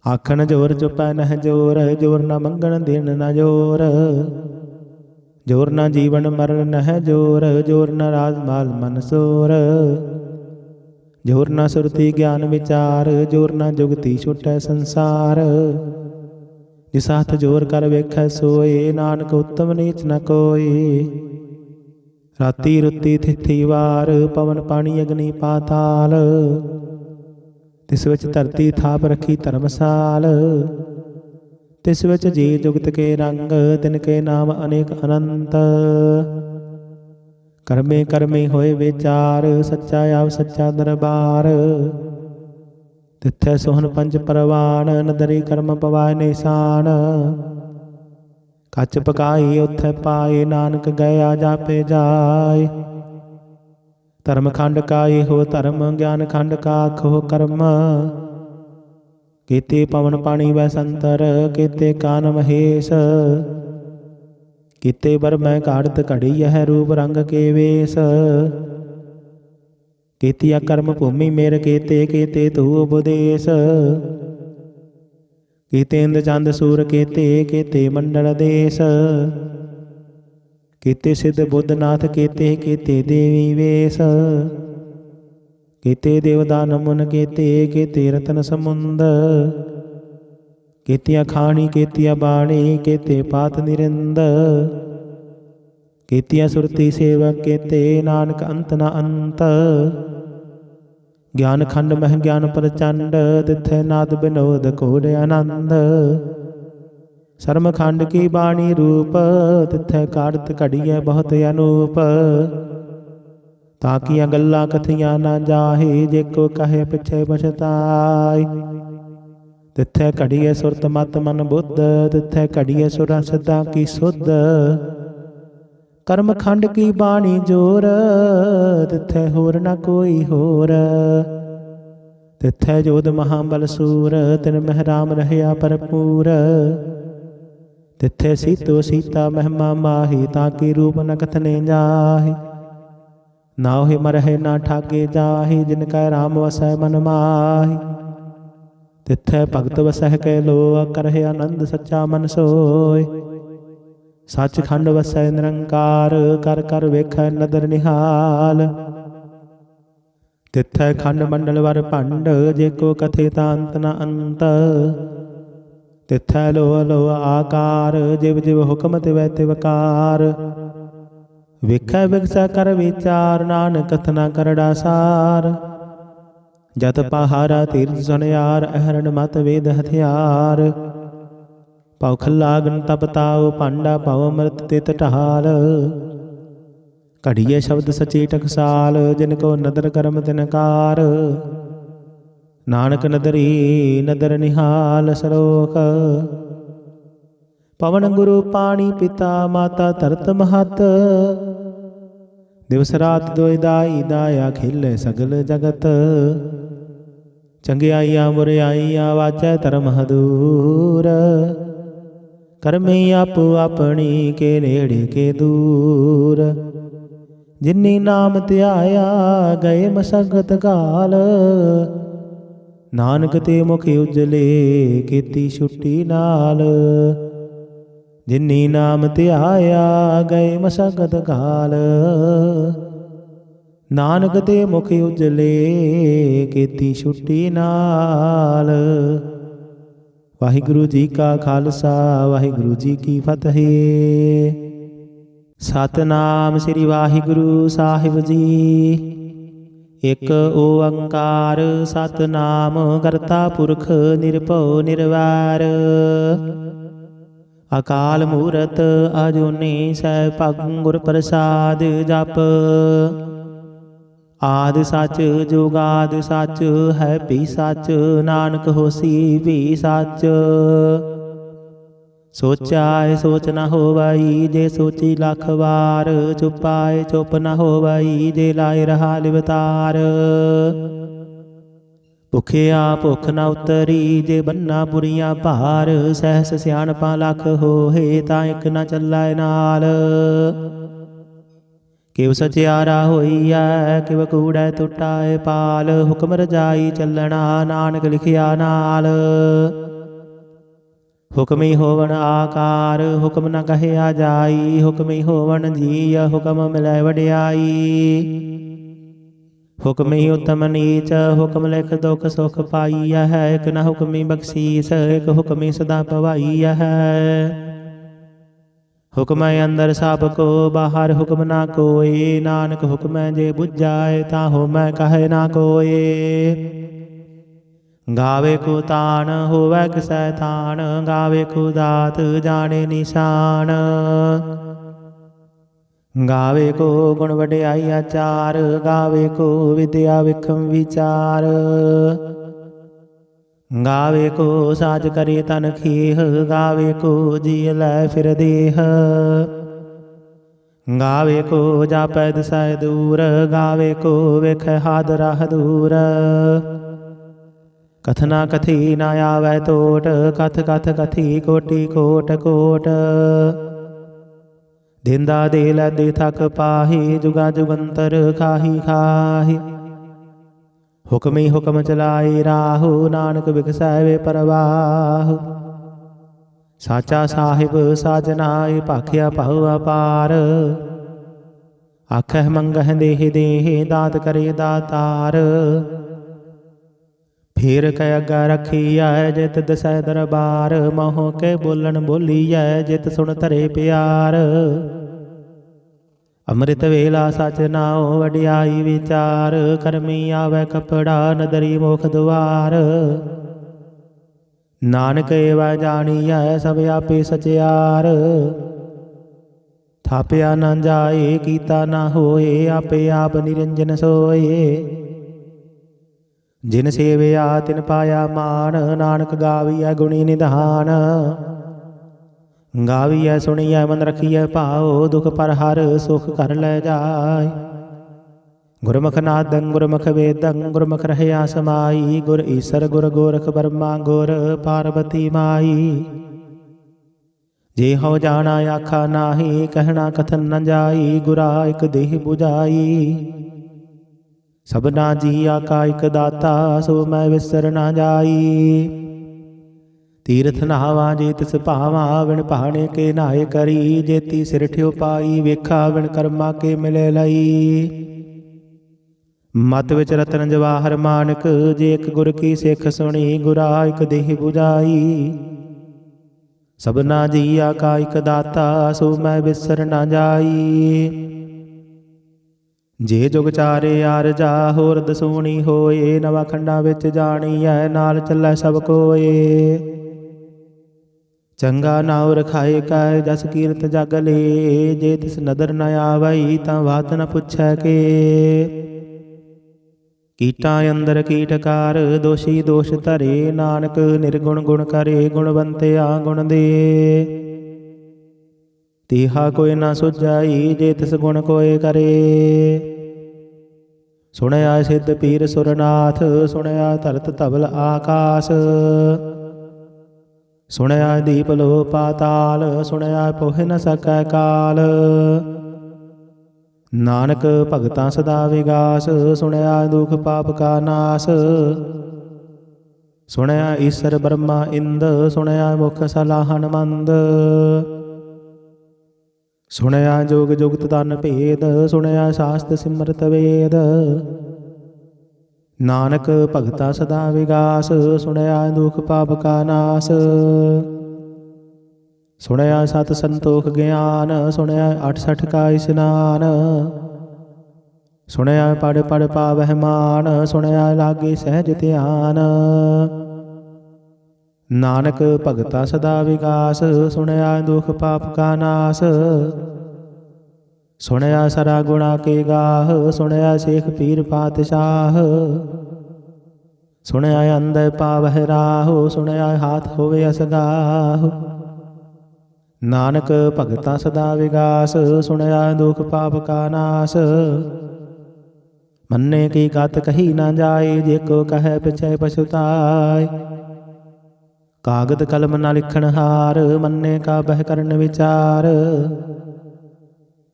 ਆਖਣ ਜੋਰ ਚੁਪੈ ਨਹਿ ਜੋਰ, ਜੋਰ ਨਾ ਮੰਗਣ ਦੇਣ ਨਾ ਜੋਰ। ਜੋਰ ਨਾ ਜੀਵਨ ਮਰਨ ਨਹਿ ਜੋਰ, ਜੋਰ ਨਾ ਰਾਜ ਮਾਲ ਮਨ ਸੋਰ। ਜੋਰ ਨਾ ਸੁਰਤੀ ਗਿਆਨ ਵਿਚਾਰ, ਜੋਰ ਨਾ ਜੁਗਤੀ ਛੁਟੈ ਸੰਸਾਰ। ਜਿਸ ਹੱਥ ਜੋਰ ਕਰ ਵੇਖੈ ਸੋਏ, ਨਾਨਕ ਉੱਤਮ ਨੀਚ ਨ ਕੋਇ। ਰਾਤੀ ਰੁੱਤੀ ਥਿਥੀ ਵਾਰ, ਪਵਨ ਪਾਣੀ ਅਗਨੀ ਪਾਤਾਲ। ਤਿਸ ਵਿੱਚ ਧਰਤੀ ਥਾਪ ਰੱਖੀ ਧਰਮਸਾਲ। ਤਿਸ ਵਿੱਚ ਜੀ ਜੁਗਤ ਕੇ ਰੰਗ, ਤਿਨ ਕੇ ਨਾਮ ਅਨੇਕ ਅਨੰਤ। ਕਰਮੇ ਕਰਮੇ ਹੋਏ ਵਿਚਾਰ, ਸੱਚਾ ਆਪ ਸੱਚਾ ਦਰਬਾਰ। ਤਿੱਥੈ ਸੋਹਣ ਪੰਜ ਪਰਵਾਨ, ਨਦਰੀ ਕਰਮ ਪਵਾਏ ਨਿਸ਼ਾਨ। ਕੱਚ ਪਕਾਈ ਉੱਥੈ ਪਾਏ, ਨਾਨਕ ਗਿਆ ਜਾਪੇ ਜਾਏ। ਧਰਮ ਖੰਡ ਕਾ ਇਹੋ ਧਰਮ, ਗਿਆਨ ਖੰਡ ਕਾ ਆਖੋ ਕਰਮ। ਕੀਤੇ ਪਵਨ ਪਾਣੀ ਵੈ ਸੰਤਰ, ਕੀਤੇ ਕਾਨ ਮਹੇਸ਼। ਕੀਤੇ ਬਰਮੈ ਘਾੜਤ ਘੜੀ ਹੈ, ਰੂਪ ਰੰਗ ਕੇ ਵੇਸ। ਕੀਤੀਆ ਕਰਮ ਭੂਮੀ ਮੇਰ ਕੀਤੇ, ਕੀਤੇ ਤੂ ਉਪਦੇਸ। ਕੀਤੇ ਇੰਦ ਚੰਦ ਸੂਰ ਕੀਤੇ, ਕੀਤੇ ਮੰਡਲ ਦੇਸ। ਕੀਤੇ ਸਿੱਧ ਬੁੱਧ ਨਾਥ ਕੀਤੇ, ਕੀਤੇ ਦੇਵੀ ਵੇਸ। ਕੀਤੇ ਦੇਵਦਾਨ ਮੁਨ ਕੀਤੇ, ਕੀਤੇ ਰਤਨ ਸਮੁੰਦ। ਕੀਤੀਆਂ ਖਾਣੀ ਕੀਤੀਆਂ ਬਾਣੀ, ਕੀਤੇ ਪਾਤ ਨਿਰਿੰਦ। ਕੀਤੀਆਂ ਸੁਰਤੀ ਸੇਵਕ ਕੀਤੇ, ਨਾਨਕ ਅੰਤ ਨ ਅੰਤ। ਗਿਆਨ ਖੰਡ ਮਹਿ ਗਿਆਨ ਪ੍ਰਚੰਡ, ਤਿੱਥੈ ਨਾਦ ਬਿਨੋਦ ਘੋੜ ਆਨੰਦ। ਸਰਮ ਖੰਡ ਕੀ ਬਾਣੀ ਰੂਪ, ਤਿੱਥੈ ਕਾੜਤ ਘੜੀਐ ਬਹੁਤ ਅਨੂਪ। ਤਾਕੀਆਂ ਗੱਲਾਂ ਕਥੀਆਂ ਨਾ ਜਾਹੇ, ਜੇ ਕੋ ਕਹੇ ਪਿਛੇ ਪਛਤਾਏ। ਤਿੱਥੈ ਘੜੀਐ ਸੁਰਤ ਮਤ ਮਨ ਬੁੱਧ, ਤਿੱਥੈ ਘੜੀਐ ਸੁਰਾਂ ਸਿੱਧਾਂ ਕੀ ਸੁਧ। ਕਰਮ ਖੰਡ ਕੀ ਬਾਣੀ ਜੋਰ, ਤਿੱਥੈ ਹੋਰ ਨਾ ਕੋਈ ਹੋਰ। ਤਿੱਥੈ ਜੋਧ ਮਹਾਬਲ ਸੂਰ, ਤਿਨ ਮਹਿ ਰਾਮ ਰਹਿਆ ਭਰਪੂਰ। ਤਿੱਥੈ ਸੀਤੋ ਸੀਤਾ ਮਹਿਮਾ ਮਾਹੀ, ਤਾਂ ਕੀ ਰੂਪ ਨ ਕਥਨੇ ਜਾਹੇ। ਨਾਹਿ ਮਰਹਿ ਨਾ ਠਾਗੇ ਜਾਹੇ, ਜਿਨ ਕੈ ਰਾਮ ਵਸੈ ਮਨ ਮਾਹੀ। ਤਿੱਥੈ ਭਗਤ ਵਸਹਿ ਕੈ ਲੋਆ, ਕਰਹਿ ਆਨੰਦ ਸੱਚਾ ਮਨ ਸੋਇ। ਸੱਚ ਖੰਡ ਵਸੈ ਨਿਰੰਕਾਰ, ਕਰ ਕਰ ਵੇਖੈ ਨਦਰ ਨਿਹਾਲ। ਤਿੱਥੈ ਖੰਡ ਮੰਡਲ ਵਰ ਭੰਡ, ਜੇ ਕੋ ਕਥੇ ਤਾਂ ਅੰਤ ਨ ਅੰਤ। ਤਿੱਥੈ ਲੋਹ ਲੋਹ ਆਕਾਰ, ਜਿਵ ਜਿਵ ਹੁਕਮ ਤਿਵੈ ਤਿਵਕਾਰ। ਵੇਖੈ ਵਿਗਸੈ ਕਰ ਵਿਚਾਰ, ਨਾਨਕ ਕਥਨਾ ਕਰੜਾ ਸਾਰ। ਜਤ ਪਹਾਰਾ ਤੀਰਥ ਸੁਨਿਆਰ, ਅਹਰਣ ਮਤ ਵੇਦ ਹਥਿਆਰ। ਭਉ ਖੱਲਾਗਨ ਤਪ ਤਾਉ, ਭਾਂਡਾ ਭਉ ਅੰਮ੍ਰਿਤ ਤਿਤ ਢਾਲ। ਘੜੀਏ ਸ਼ਬਦ ਸਚੀ ਟਕਸਾਲ, ਜਿਨ ਕੋ ਨਦਰ ਕਰਮ ਤਿਨਕਾਰ। ਨਾਨਕ ਨਦਰੀ ਨਦਰ ਨਿਹਾਲ ਸਰੋਖ। ਪਵਨ ਗੁਰੂ ਪਾਣੀ ਪਿਤਾ, ਮਾਤਾ ਧਰਤ ਮਹਤ। ਦਿਵਸ ਰਾਤ ਦੋਇ ਦਾਈ, ਦਾਇਆ ਖੇਲੇ ਸਗਲ ਜਗਤ। ਚੰਗਿਆਈਆਂ ਬੁਰਿਆਈਆਂ, ਵਾਚੈ ਧਰਮ ਹਦੂਰ। ਕਰਮੀ ਆਪੋ ਆਪਣੀ, ਕੇ ਨੇੜੇ ਕੇ ਦੂਰ। ਜਿਨੀ ਨਾਮ ਧਿਆਇਆ, ਗਏ ਮਸਕਤ ਘਾਲ। ਨਾਨਕ ਤੇ ਮੁਖ ਉਜਲੇ, ਕੀਤੀ ਛੁੱਟੀ ਨਾਲ। ਜਿਨੀ ਨਾਮ ਧਿਆਇਆ, ਗਏ ਮਸਕਤ ਘਾਲ। ਨਾਨਕ ਤੇ ਮੁਖ ਉਜਲੇ, ਕੀਤੀ ਛੁੱਟੀ ਨਾਲ। ਵਾਹਿਗੁਰੂ ਜੀ ਕਾ ਖਾਲਸਾ, ਵਾਹਿਗੁਰੂ ਜੀ ਕੀ ਫਤਿਹ। ਸਤਿਨਾਮ ਸ੍ਰੀ ਵਾਹਿਗੁਰੂ ਸਾਹਿਬ ਜੀ। ਇਕ ਓੰਕਾਰ ਸਤਿਨਾਮ, ਕਰਤਾ ਪੁਰਖ ਨਿਰਭਉ ਨਿਰਵੈਰ। ਅਕਾਲ ਮੂਰਤ ਅਜੂਨੀ ਸੈਭੰ, ਗੁਰ ਪ੍ਰਸਾਦ ਜਪ। ਆਦਿ ਸੱਚ ਜੁਗਾਦਿ ਸੱਚ, ਹੈ ਭੀ ਸੱਚ। ਨਾਨਕ ਹੋਸੀ ਭੀ ਸੱਚ। ਸੋਚਾਏ ਸੋਚ ਨ ਹੋਵਈ, ਜੇ ਸੋਚੀ ਲੱਖ ਵਾਰ। ਚੁਪਾਏ ਚੁਪ ਨ ਹੋਵਈ, ਜੇ ਲਾਇ ਰਹਾ ਲਿਵਤਾਰ। ਭੁਖਿਆ ਭੁੱਖ ਨ ਉਤਰੀ, ਜੇ ਬੰਨਾ ਬੁਰੀਆਂ ਭਾਰ। ਸਹਿਸ ਸਿਆਣਪਾਂ ਲੱਖ ਹੋਏ, ਤਾਂ ਇੱਕ ਨ ਚੱਲੈ ਨਾਲ। ਕਿਵ ਸਚਿਆਰਾ ਹੋਈਐ, ਕਿਵ ਕੂੜੈ ਟੁੱਟਾਏ ਪਾਲ। ਹੁਕਮ ਰਜਾਈ ਚੱਲਣਾ, ਨਾਨਕ ਲਿਖਿਆ ਨਾਲ। ਹੁਕਮੀ ਹੋਵਣ ਆਕਾਰ, ਹੁਕਮ ਨ ਕਹਿਆ ਜਾਈ। ਹੁਕਮੀ ਹੋਵਣ ਜੀਅ, ਹੁਕਮ ਮਿਲੈ ਵਡਿਆਈ। ਹੁਕਮੀ ਉਤਮ ਨੀਚ, ਹੁਕਮ ਲਿਖ ਦੁਖ ਸੁਖ ਪਾਈਐ। ਇਕ ਨ ਹੁਕਮੀ ਬਖਸ਼ੀਸ, ਇਕ ਹੁਕਮੀ ਸਦਾ ਭਵਾਈਐ। ਹੁਕਮੈ ਅੰਦਰ ਸਭ ਕੋ, ਬਾਹਰ ਹੁਕਮ ਨਾ ਕੋਇ। ਨਾਨਕ ਹੁਕਮੈ ਜੇ ਬੁਝਾਏ, ਤਾਹੋ ਮੈਂ ਕਹੈ ਨਾ ਕੋਇ। ਗਾਵੇ ਕੋ ਤਾਣ, ਹੋਵੈ ਕਿਸੈ ਤਾਣ। ਗਾਵੇ ਕੋ ਦਾਤ, ਜਾਣੇ ਨਿਸ਼ਾਨ। ਗਾਵੇ ਕੋ ਗੁਣ ਵਡਿਆਈ ਆਚਾਰ। ਗਾਵੇ ਕੋ ਵਿਦਿਆ ਵਿਖਮ ਵਿਚਾਰ। ਗਾਵੇ ਕੋ ਸਾਜ ਕਰੇ ਤਨ ਖੇਹ। ਗਾਵੇ ਕੋ ਜੀ ਲੈ ਫਿਰ ਦੇਹ। ਗਾਵੇ ਕੋ ਜਾਪੈ ਦਿਸੈ ਦੂਰ। ਗਾਵੇ ਕੋ ਵੇਖੈ ਹਾਦ ਰਾਹ ਦੂਰ। ਕਥਨਾ ਕਥੀ ਨ ਆਵੈ ਟੋਟ, ਕਥ ਕਥ ਕਥੀ ਕੋਟੀ ਕੋਟ ਕੋਟ। ਦਿੰਦਾ ਦੇ ਲੈਂਦੇ ਥਕ ਪਾਹੀ, ਜੁਗਾ ਜੁਗੰਤਰ ਖਾਹੀ ਖਾਹੀ। ਹੁਕਮੀ ਹੁਕਮ ਚਲਾਈ ਰਾਹੂ, ਨਾਨਕ ਬਿਖਸੈ ਵੇ ਪਰਵਾਹ। ਸਾਚਾ ਸਾਹਿਬ ਸਾਜਨਾਏ, ਭਾਖਿਆ ਭਉ ਅਪਾਰ। ਆਖਹਿ ਮੰਗਹਿ ਦੇਹ ਦੇਹ, ਦਾਤ ਕਰੇ ਦਾਤਾਰ। ਫੇਰ ਕੈ ਅੱਗਾ ਰਖੀਐ, ਜਿਤ ਦਸੈ ਦਰਬਾਰ। ਮੋਹ ਕੇ ਬੋਲਣ ਬੋਲੀਐ, ਜਿਤ ਸੁਣ ਧਰੇ ਪਿਆਰ। ਅੰਮ੍ਰਿਤ ਵੇਲਾ ਸਚ ਨਾਉ, ਵਡਿਆਈ ਵਿਚਾਰ। ਕਰਮੀ ਆਵੈ ਕਪੜਾ, ਨਦਰੀ ਮੁਖ ਦੁਆਰ। ਨਾਨਕ ਏਵੈ ਜਾਣੀਐ, ਸਭ ਆਪੇ ਸਚਿਆਰ। ਥਾਪਿਆ ਨਾ ਜਾਏ, ਕੀਤਾ ਨਾ ਹੋਏ। ਆਪੇ ਆਪ ਨਿਰੰਜਨ ਸੋਏ। ਜਿਨ ਸੇਵਿਆ ਤਿਨ ਪਾਇਆ ਮਾਨ। ਨਾਨਕ ਗਾਵੀਐ ਗੁਣੀ ਨਿਧਾਨ। ਗਾਵੀਐ ਸੁਣੀਐ ਮਨ ਰਖੀਐ ਭਾਉ। ਦੁਖ ਪਰ ਹਰ ਸੁਖ ਕਰ ਲੈ ਜਾਇ। ਗੁਰਮੁਖ ਨਾਦੰ ਗੁਰਮੁਖ ਵੇਦੰ, ਗੁਰਮੁਖ ਰਹਿਆ ਸਮਾਈ। ਗੁਰ ਈਸਰ ਗੁਰ ਗੋਰਖ ਬਰਮਾ, ਗੁਰ ਪਾਰਬਤੀ ਮਾਈ। ਜੇ ਹਉ ਜਾਣਾ ਆਖਾ ਨਾਹੀ, ਕਹਿਣਾ ਕਥਨ ਨ ਜਾਈ। ਗੁਰਾ ਇਕ ਦੇਹ 부ਝਾਈ। ਸਭਨਾ ਜੀਆ ਕਾ ਇਕ ਦਾਤਾ, ਸੋ ਮੈਂ ਵਿਸਰ ਨਾ ਜਾਈ। ਤੀਰਥ ਨਹਾਵਾ ਜੇ ਤਿਸ ਭਾਵਾ, ਵਿਣ ਭਾਣੇ ਕੇ ਨਾਏ ਕਰੀ। ਜੇਤੀ ਸਿਰ ਠਿਓ ਪਾਈ, ਵੇਖਾ ਵਿਣ ਕਰਮਾ ਕੇ ਮਿਲੇ ਲਈ। ਮਤ ਵਿੱਚ ਰਤਨ ਜਵਾਹਰ ਮਾਨਕ, ਜੇ ਇਕ ਗੁਰ ਕੀ ਸਿੱਖ ਸੁਣੀ। ਗੁਰਾ ਇਕ ਦੇਹ 부ਝਾਈ। ਸਭਨਾ ਜੀਆ ਕਾ ਇਕ ਦਾਤਾ, ਸੋ ਮੈਂ ਵਿਸਰ ਨਾ ਜਾਈ। ਜੇ ਜੁਗ ਚਾਰੇ ਆਰਜਾ, ਹੋਰ ਦਸੂਣੀ ਹੋਏ। ਨਵਾ ਖੰਡਾਂ ਵਿੱਚ ਜਾਣੀਐ, ਨਾਲ ਚੱਲੈ ਸਭ ਕੋਏ। ਚੰਗਾ ਨਾਉ ਰਖਾਏ ਕੈ, ਜਸ ਕੀਰਤ ਜਗ ਲੇ। ਜੇ ਤਿਸ ਨਦਰ ਨ ਆਵਈ, ਤਾਂ ਬਾਤ ਨ ਪੁੱਛੈ ਕੇ। ਕੀਟਾਂ ਅੰਦਰ ਕੀਟਕਾਰ, ਦੋਸ਼ੀ ਦੋਸ਼ ਧਰੇ। ਨਾਨਕ ਨਿਰਗੁਣ ਗੁਣ ਕਰੇ, ਗੁਣਵੰਤਿਆ ਗੁਣ ਦੇ। ਤੀਹਾ ਕੋਈ ਨਾ ਸੁਝਾਈ, ਜੇ ਤਿਸ ਗੁਣ ਕੋਏ ਕਰੇ। ਸੁਣਿਆ ਸਿੱਧ ਪੀਰ ਸੁਰਨਾਥ, ਸੁਣਿਆ ਧਰਤ ਧਵਲ ਆਕਾਸ। ਸੁਣਿਆ ਦੀਪ ਲੋ ਪਾਤਾਲ, ਸੁਣਿਆ ਪੋਹਿ ਨ ਸਕੈ ਕਾਲ। ਨਾਨਕ ਭਗਤਾਂ ਸਦਾ ਵਿਗਾਸ, ਸੁਣਿਆ ਦੁਖ ਪਾਪ ਕਾ ਨਾਸ। ਸੁਣਿਆ ਈਸਰ ਬ੍ਰਹਮਾ ਇੰਦ, ਸੁਣਿਆ ਮੁਖ ਸਲਾਹਨ ਮੰਦ। ਸੁਣਿਆ ਜੋਗ ਜੁਗਤ ਤਨ ਭੇਦ, ਸੁਣਿਆ ਸਾਸਤ ਸਿਮਰਤ ਵੇਦ। ਨਾਨਕ ਭਗਤਾ ਸਦਾ ਵਿਗਾਸ, ਸੁਣਿਆ ਦੁਖ ਪਾਪ ਕਾ ਨਾਸ। ਸੁਣਿਆ ਸਤ ਸੰਤੋਖ ਗਿਆਨ, ਸੁਣਿਆ 68 ਕਾ ਇਸਨਾਨ। ਸੁਣਿਆ ਪੜ ਪੜ ਪਾਵਹਿ ਮਾਨ, ਸੁਣਿਆ ਲਾਗੇ ਸਹਿਜ ਧਿਆਨ। ਨਾਨਕ ਭਗਤਾ ਸਦਾ ਵਿਗਾਸ, ਸੁਣਿਆ ਦੁਖ ਪਾਪ ਕਾ ਨਾਸ। ਸੁਣਿਆ ਸਰਾ ਗੁਣਾ ਕੇ ਗਾਹ, ਸੁਣਿਆ ਸੇਖ ਪੀਰ ਪਾਤਸ਼ਾਹ। ਸੁਣਿਆ ਅੰਦਰ ਪਾਵਹਿ ਰਾਹ, ਸੁਣਿਆ ਹਾਥ ਹੋਵੇ ਅਸਗਾਹ। ਨਾਨਕ ਭਗਤਾ ਸਦਾ ਵਿਗਾਸ, ਸੁਣਿਆ ਦੁਖ ਪਾਪ ਕਾ ਨਾਸ। मन्ने की गात कही ना जाए, जे को कहे पिछे पछुताए। कागद कलम न लिखण हार, मन्ने का बह करन विचार।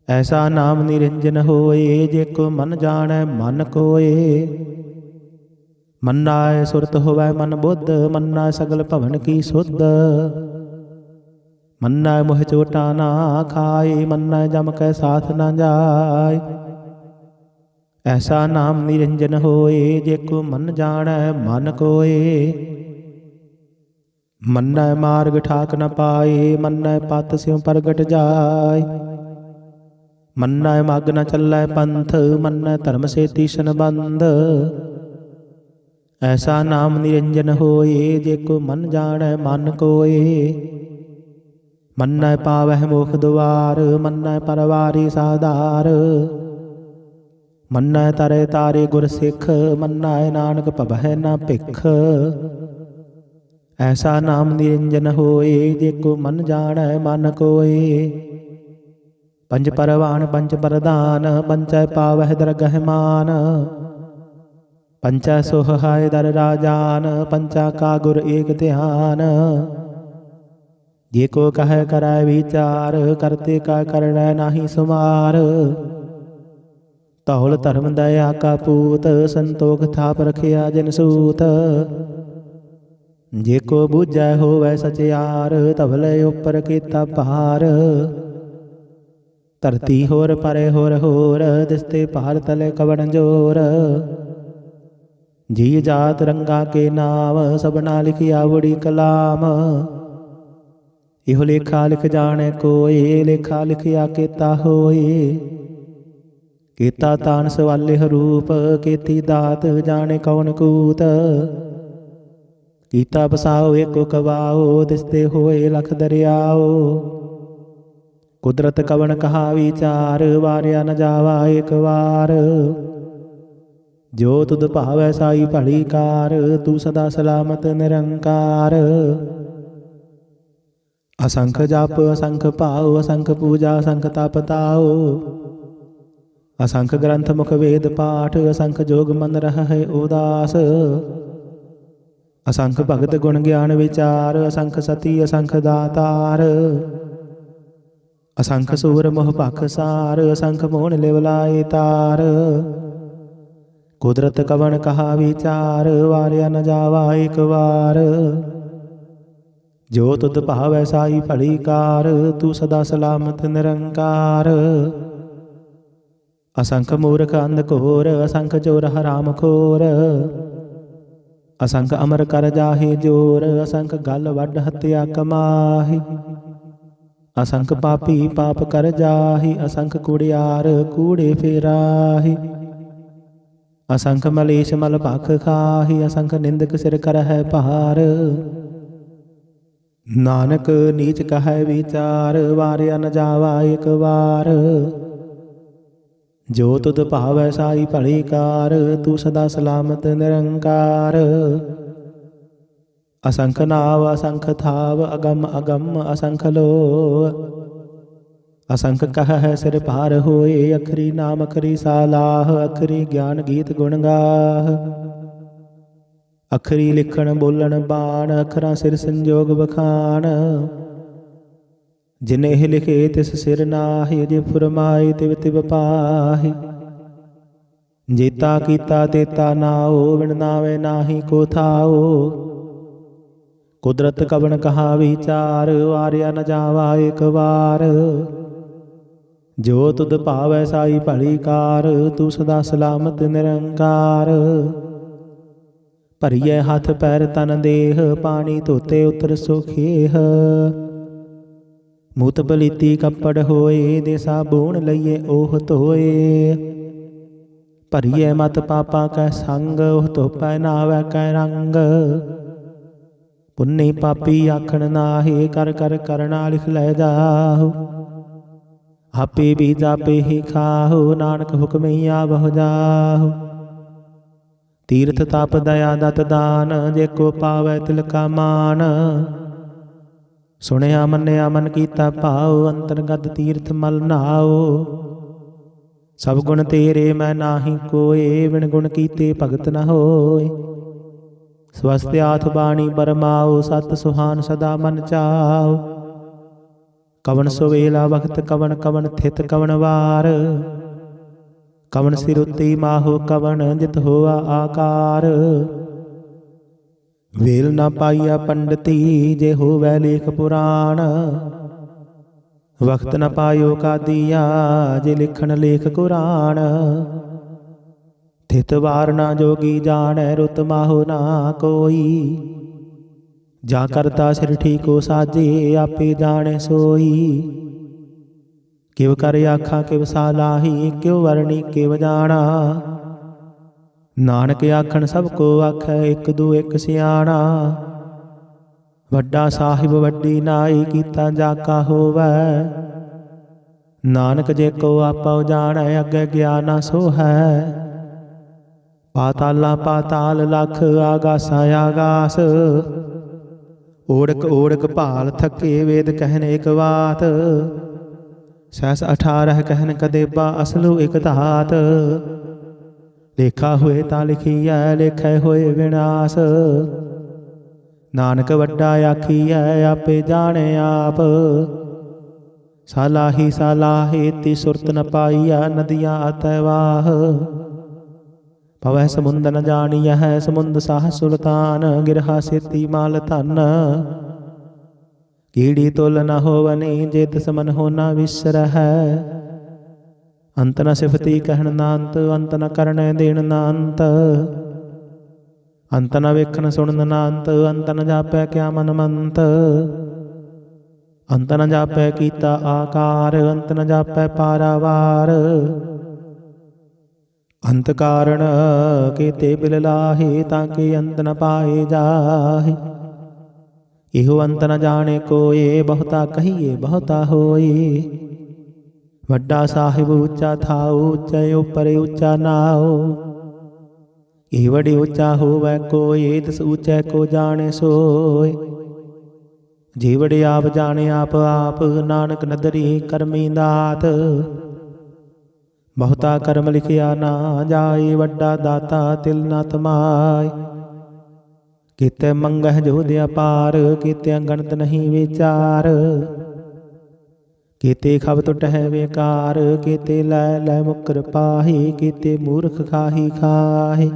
ऐसा नाम निरंजन होए, जे को मन जाने मन कोए। मन्नाए सुरत होवै मन बुद्ध, मन्नाए सगल भवन की सुध। मन्नाए मोह चोटा ना खाए, मन्नाए जम कै साथ न जाय। ऐसा नाम निरंजन होए, जे को मन जाने मन कोए। मन्नाए मार्ग ठाक न पाए, मन्नाए पत स्यों प्रगट जाय। मन्नाए मग न चलै पंथ, मन्नाए धर्म से तीशन बंद। ऐसा नाम निरंजन होए, जे को मन जाने मन कोए। मन्नाए पावह मोख द्वार, मन्नाए परवारी साधार। मन्नाए तरे तारे गुर सिख, मन्नाए नानक पवह न भिख। ऐसा नाम निरंजन होए, जे को मन जाने मन कोए। पंच परवान पंच प्रधान, पंचै पावह दरगह मान। पंचै सोहाय दर राजान, पंचा का गुर एक ध्यान। जे को कह करै विचार, करते का करणै नाहि सुमार। तौल धर्म दया का पूत, संतोख थाप रखिया जिन सूत। जे को बूझै होवै सचियार, तबले उपर कीता पार। धरती होर परे होर होर, दिसते पार तले कवण जोर। जी जात रंगा के नाम, सबना लिखिया बड़ी कलाम। इहो लेखा लिख जाने कोई, लेखा लिखिया केता होई। केता तान सवाले रूप, केती दात जाने कौन कूत। कीता बसाओ एको कवाओ, दिसते होए लख दरियाओ। कुदरत कवन कहा विचार, वारिया न जावा एक वार। जो तुद भावै साई भली कार, तू सदा सलामत निरंकार। असंख जप असंख पाओ, असंख पूजा असंख तप ताओ। असंख ग्रंथ मुख वेद पाठ, असंख जोग मन रहै उदास। असंख भगत गुण ज्ञान विचार, असंख सती असंख दातार। असंख सूर मोह भख सार, असंख मोहन लिवलाए तार। कुदरत कवन कहा विचार, वारिया न जावा एक वार। जो तुद भावै साई भली कार, तू सदा सलामत निरंकार। असंख मूर्ख अंध घोर, असंख चोर हराम खोर। असंख अमर कर जाहि जोर, असंख गल वड हत्या कमाहि। असंख पापी पाप कर जाहि, असंख कुड़ियार कूड़े फेराहि। असंख मलेश मल भख खाहि, असंख निंदक सिर करहै भार। नानक नीच कहै विचार, वारिया न जावा एक वार। जो तुद भावै साई भली कार, तू सदा सलामत निरंकार। असंख नाव असंख थाव, अगम अगम असंख लो। असंख कह सिर भार होए, अखरी नाम अखरी सालाह। अखरी ज्ञान गीत गुण गाह। अखरी लिखण बोलण बाण, अखरा सिर संजोग बखान। जिनेह लिखे तिस सिर नाहि, जे फुरमाए तिव तिव पाहि। जेता कीता तेता नाओ, बिन नावे नाहि को थाओ। कुदरत कवन कहा विचार, वारिया न जावा एक वार। जो तुद भावै साई भली कार, तू सदा सलामत निरंकार। भरिए हाथ पैर तन देह, पानी धोते उतर सुखेह। मूत बलीती कपड़ होए, दे साबुन लइए ओह धोए। भरिए मत पापा कै संग, ओह धोपै नावै कै रंग। पुन्नी पापी आखण नाहि, कर कर करना लिख लै जाहु। आपे भी जापे ही खाहु, नानक हुक्म ही आवह जाहु। तीर्थ ताप दया दत दान, जे को पावै तिल का मान। सुनिया मन्निया मन कीता भाओ, अंतरगत तीर्थ मल नाओ। सब गुण तेरे मैं नाहि कोय, बिन गुण कीते भगत न होय। स्वस्त्याथ बाणी बरमाओ, सत सुहान सदा मन चाओ। कवन सुवेला वक्त कवन कवन थित कवन वार, कवन सिर उत्ती माहो कवन जित होआ आकार। वेल न पाइया पंडिती, जे होवै लेख पुराण। वक्त न पायो का दिया, जे लिखन लेख कुरान। थित वार ना जोगी जानै, रुत माहो ना कोई। जा करता सिर ठीको साजे, आपे जाने सोई। किव कर आखा किव सालाही, क्यों वरणी किव जाना। नानक आखन सबको आखै, एक दू एक सियाणा। वड्डा साहिब वड्डी नाई, कीता जाका होवै। नानक जे को आपो जानै, अगे ज्ञाना सो है। पाताला पाताल लख, आगासा आगास। ओढ़क ओढ़क भाल थके, वेद कहन एक बात। सहस 18 कहन कदेबा, असलु एक धात। लेखा होए ता लिखिया, लेखै होए विनाश। नानक वड्डा आखिया, आपे जाने आप। सालाही सालाहे, ती सुरत न पाइया, नदियाँ अतवाह। पवै समुंद न जानिया है, समुंद साह सुल्तान। गिरहा सेती माल धन, कीड़ी तुल न होवनी। जे तिस मन होना विसर है। अंत न सिफती कहन नांत, अंत न करन देन नांत। अंत न वेखन सुनन नांत, अंत न जापै क्या मन मंत। अंत न जापै कीता आकार, अंत न जापै पारावार। अंत कारण केते बिल लाहे, ताके अंत न पाए जाहे। इहो अंत न जाने कोय, बहुता कहिए बहुता होए। वड्डा साहिब ऊंचा थाओ, ऊंचे उपर ऊंचा नाओ। ਇਹ ਵੜੇ ਉੱਚਾ ਹੋਵੈ ਕੋਇ, ਤਿਸ ਊਚੈ ਕੋ ਜਾਣੇ ਸੋਇ। ਜੀ ਵੜੇ ਆਪ ਜਾਣੇ ਆਪ ਆਪ, ਨਾਨਕ ਨਦਰੀ ਕਰਮੀ ਦਾਤ। ਬਹੁਤਾ ਕਰਮ ਲਿਖਿਆ ਨਾ ਜਾਏ, ਵੱਡਾ ਦਾਤਾ ਤਿਲ ਨਾ ਤਮਾਏ। ਕੀਤੇ ਮੰਗਹਿ ਜੋਧ ਅਪਾਰ, ਕੀਤੇ ਗਣਤ ਨਹੀਂ ਵਿਚਾਰ। ਕੀਤੇ ਖਬ ਟੁਟਹਿ ਵੇਕਾਰ, ਕੀਤੇ ਲੈ ਲੈ ਮੁਕਰ ਪਾਹੀ। ਕੀਤੇ ਮੂਰਖ ਖਾਹੀ ਖਾਹੇ,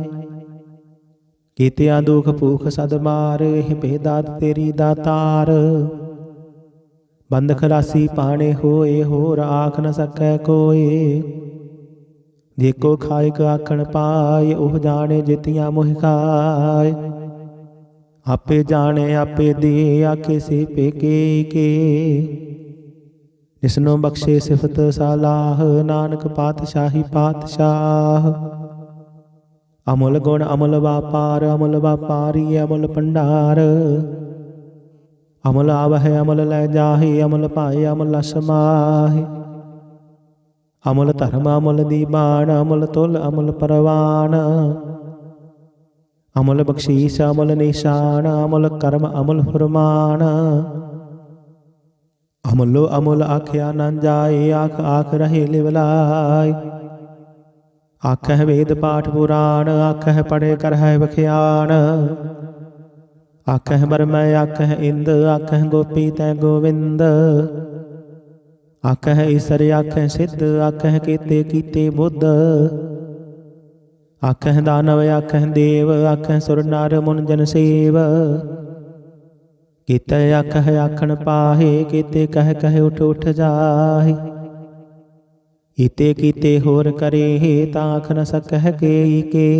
ਕੀਤਿਆਂ ਦੁਖ ਭੂਖ ਸਦ ਮਾਰ। ਇਹ ਬੇਦਾਤ ਤੇਰੀ ਦਾਤਾਰ, ਬੰਦ ਖਲਾਸੀ ਪਾਣੇ ਹੋਏ। ਹੋਰ ਆਖ ਨ ਸਕੈ ਕੋਏ, ਜੇ ਕੋ ਖਾਇਕ ਆਖਣ ਪਾਏ। ਉਹ ਜਾਣੇ ਜਿਤੀਆਂ ਮੋਹਿ ਖਾਏ। ਆਪੇ ਜਾਣੇ ਆਪੇ ਦੇ, ਆਖੇ ਸੇ ਪੇਕੇ ਕੇ। ਜਿਸਨੂੰ ਬਖਸ਼ੇ ਸਿਫਤ ਸਲਾਹ, ਨਾਨਕ ਪਾਤਸ਼ਾਹੀ ਪਾਤਸ਼ਾਹ। ਅਮੁਲ ਗੁਣ ਅਮੁਲ ਵਾਪਾਰ, ਅਮੁਲ ਵਾਪਾਰੀ ਅਮੁਲ ਭੰਡਾਰ। ਅਮੁਲ ਆਵਹਿ ਅਮੁਲ ਲੈ ਜਾਹੇ, ਅਮੁਲ ਪਾਏ ਅਮੁਲ ਸਮਾਹੇ। ਅਮੁਲ ਧਰਮ ਅਮੁਲ ਦੀਬਾਨ, ਅਮੁਲ ਤੁਲ ਅਮੁਲ ਪਰਵਾਨ। ਅਮੁਲ ਬਖਸ਼ੀਸ਼ ਅਮੁਲ ਨਿਸ਼ਾਨ, ਅਮੁਲ ਕਰਮ ਅਮੁਲ ਫੁਰਮਾਨ। ਅਮੁਲੋ ਅਮੁਲ ਆਖਿਆ ਨਾ ਜਾਏ, ਆਖ ਆਖ ਰਹੇ ਲਿਵਲਾਏ। ਆਖਹਿ ਵੇਦ ਪਾਠ ਪੁਰਾਣ, ਆਖਹਿ ਪੜ੍ਹੇ ਕਰਹਿ ਵਖਿਆਣ। ਆਖਹਿ ਬਰਮੈ ਆਖਹਿ ਇੰਦ, ਆਖਹਿ ਗੋਪੀ ਤੈ ਗੋਵਿੰਦ। ਆਖਹਿ ਈਸਰ ਆਖਹਿ ਸਿੱਧ, ਆਖਹਿ ਕੀਤੇ ਕੀਤੇ ਬੁੱਧ। ਆਖਹਿ ਦਾਨਵ ਆਖਹਿ ਦੇਵ, ਆਖਹਿ ਸੁਰ ਨਰ ਮੁਨ ਜਨ ਸੇਵ। ਕੀਤੇ ਆਖਹਿ ਆਖਣ ਪਾਹੇ, ਕੀਤੇ ਕਹਿ ਕਹਿ ਉਠ ਉਠ ਜਾਹੇ। ਕੀਤੇ ਕੀਤੇ ਹੋਰ ਕਰੇ, ਤਾਂ ਆਖ ਨ ਸਕਹਿ ਕੇਈ ਕੇ।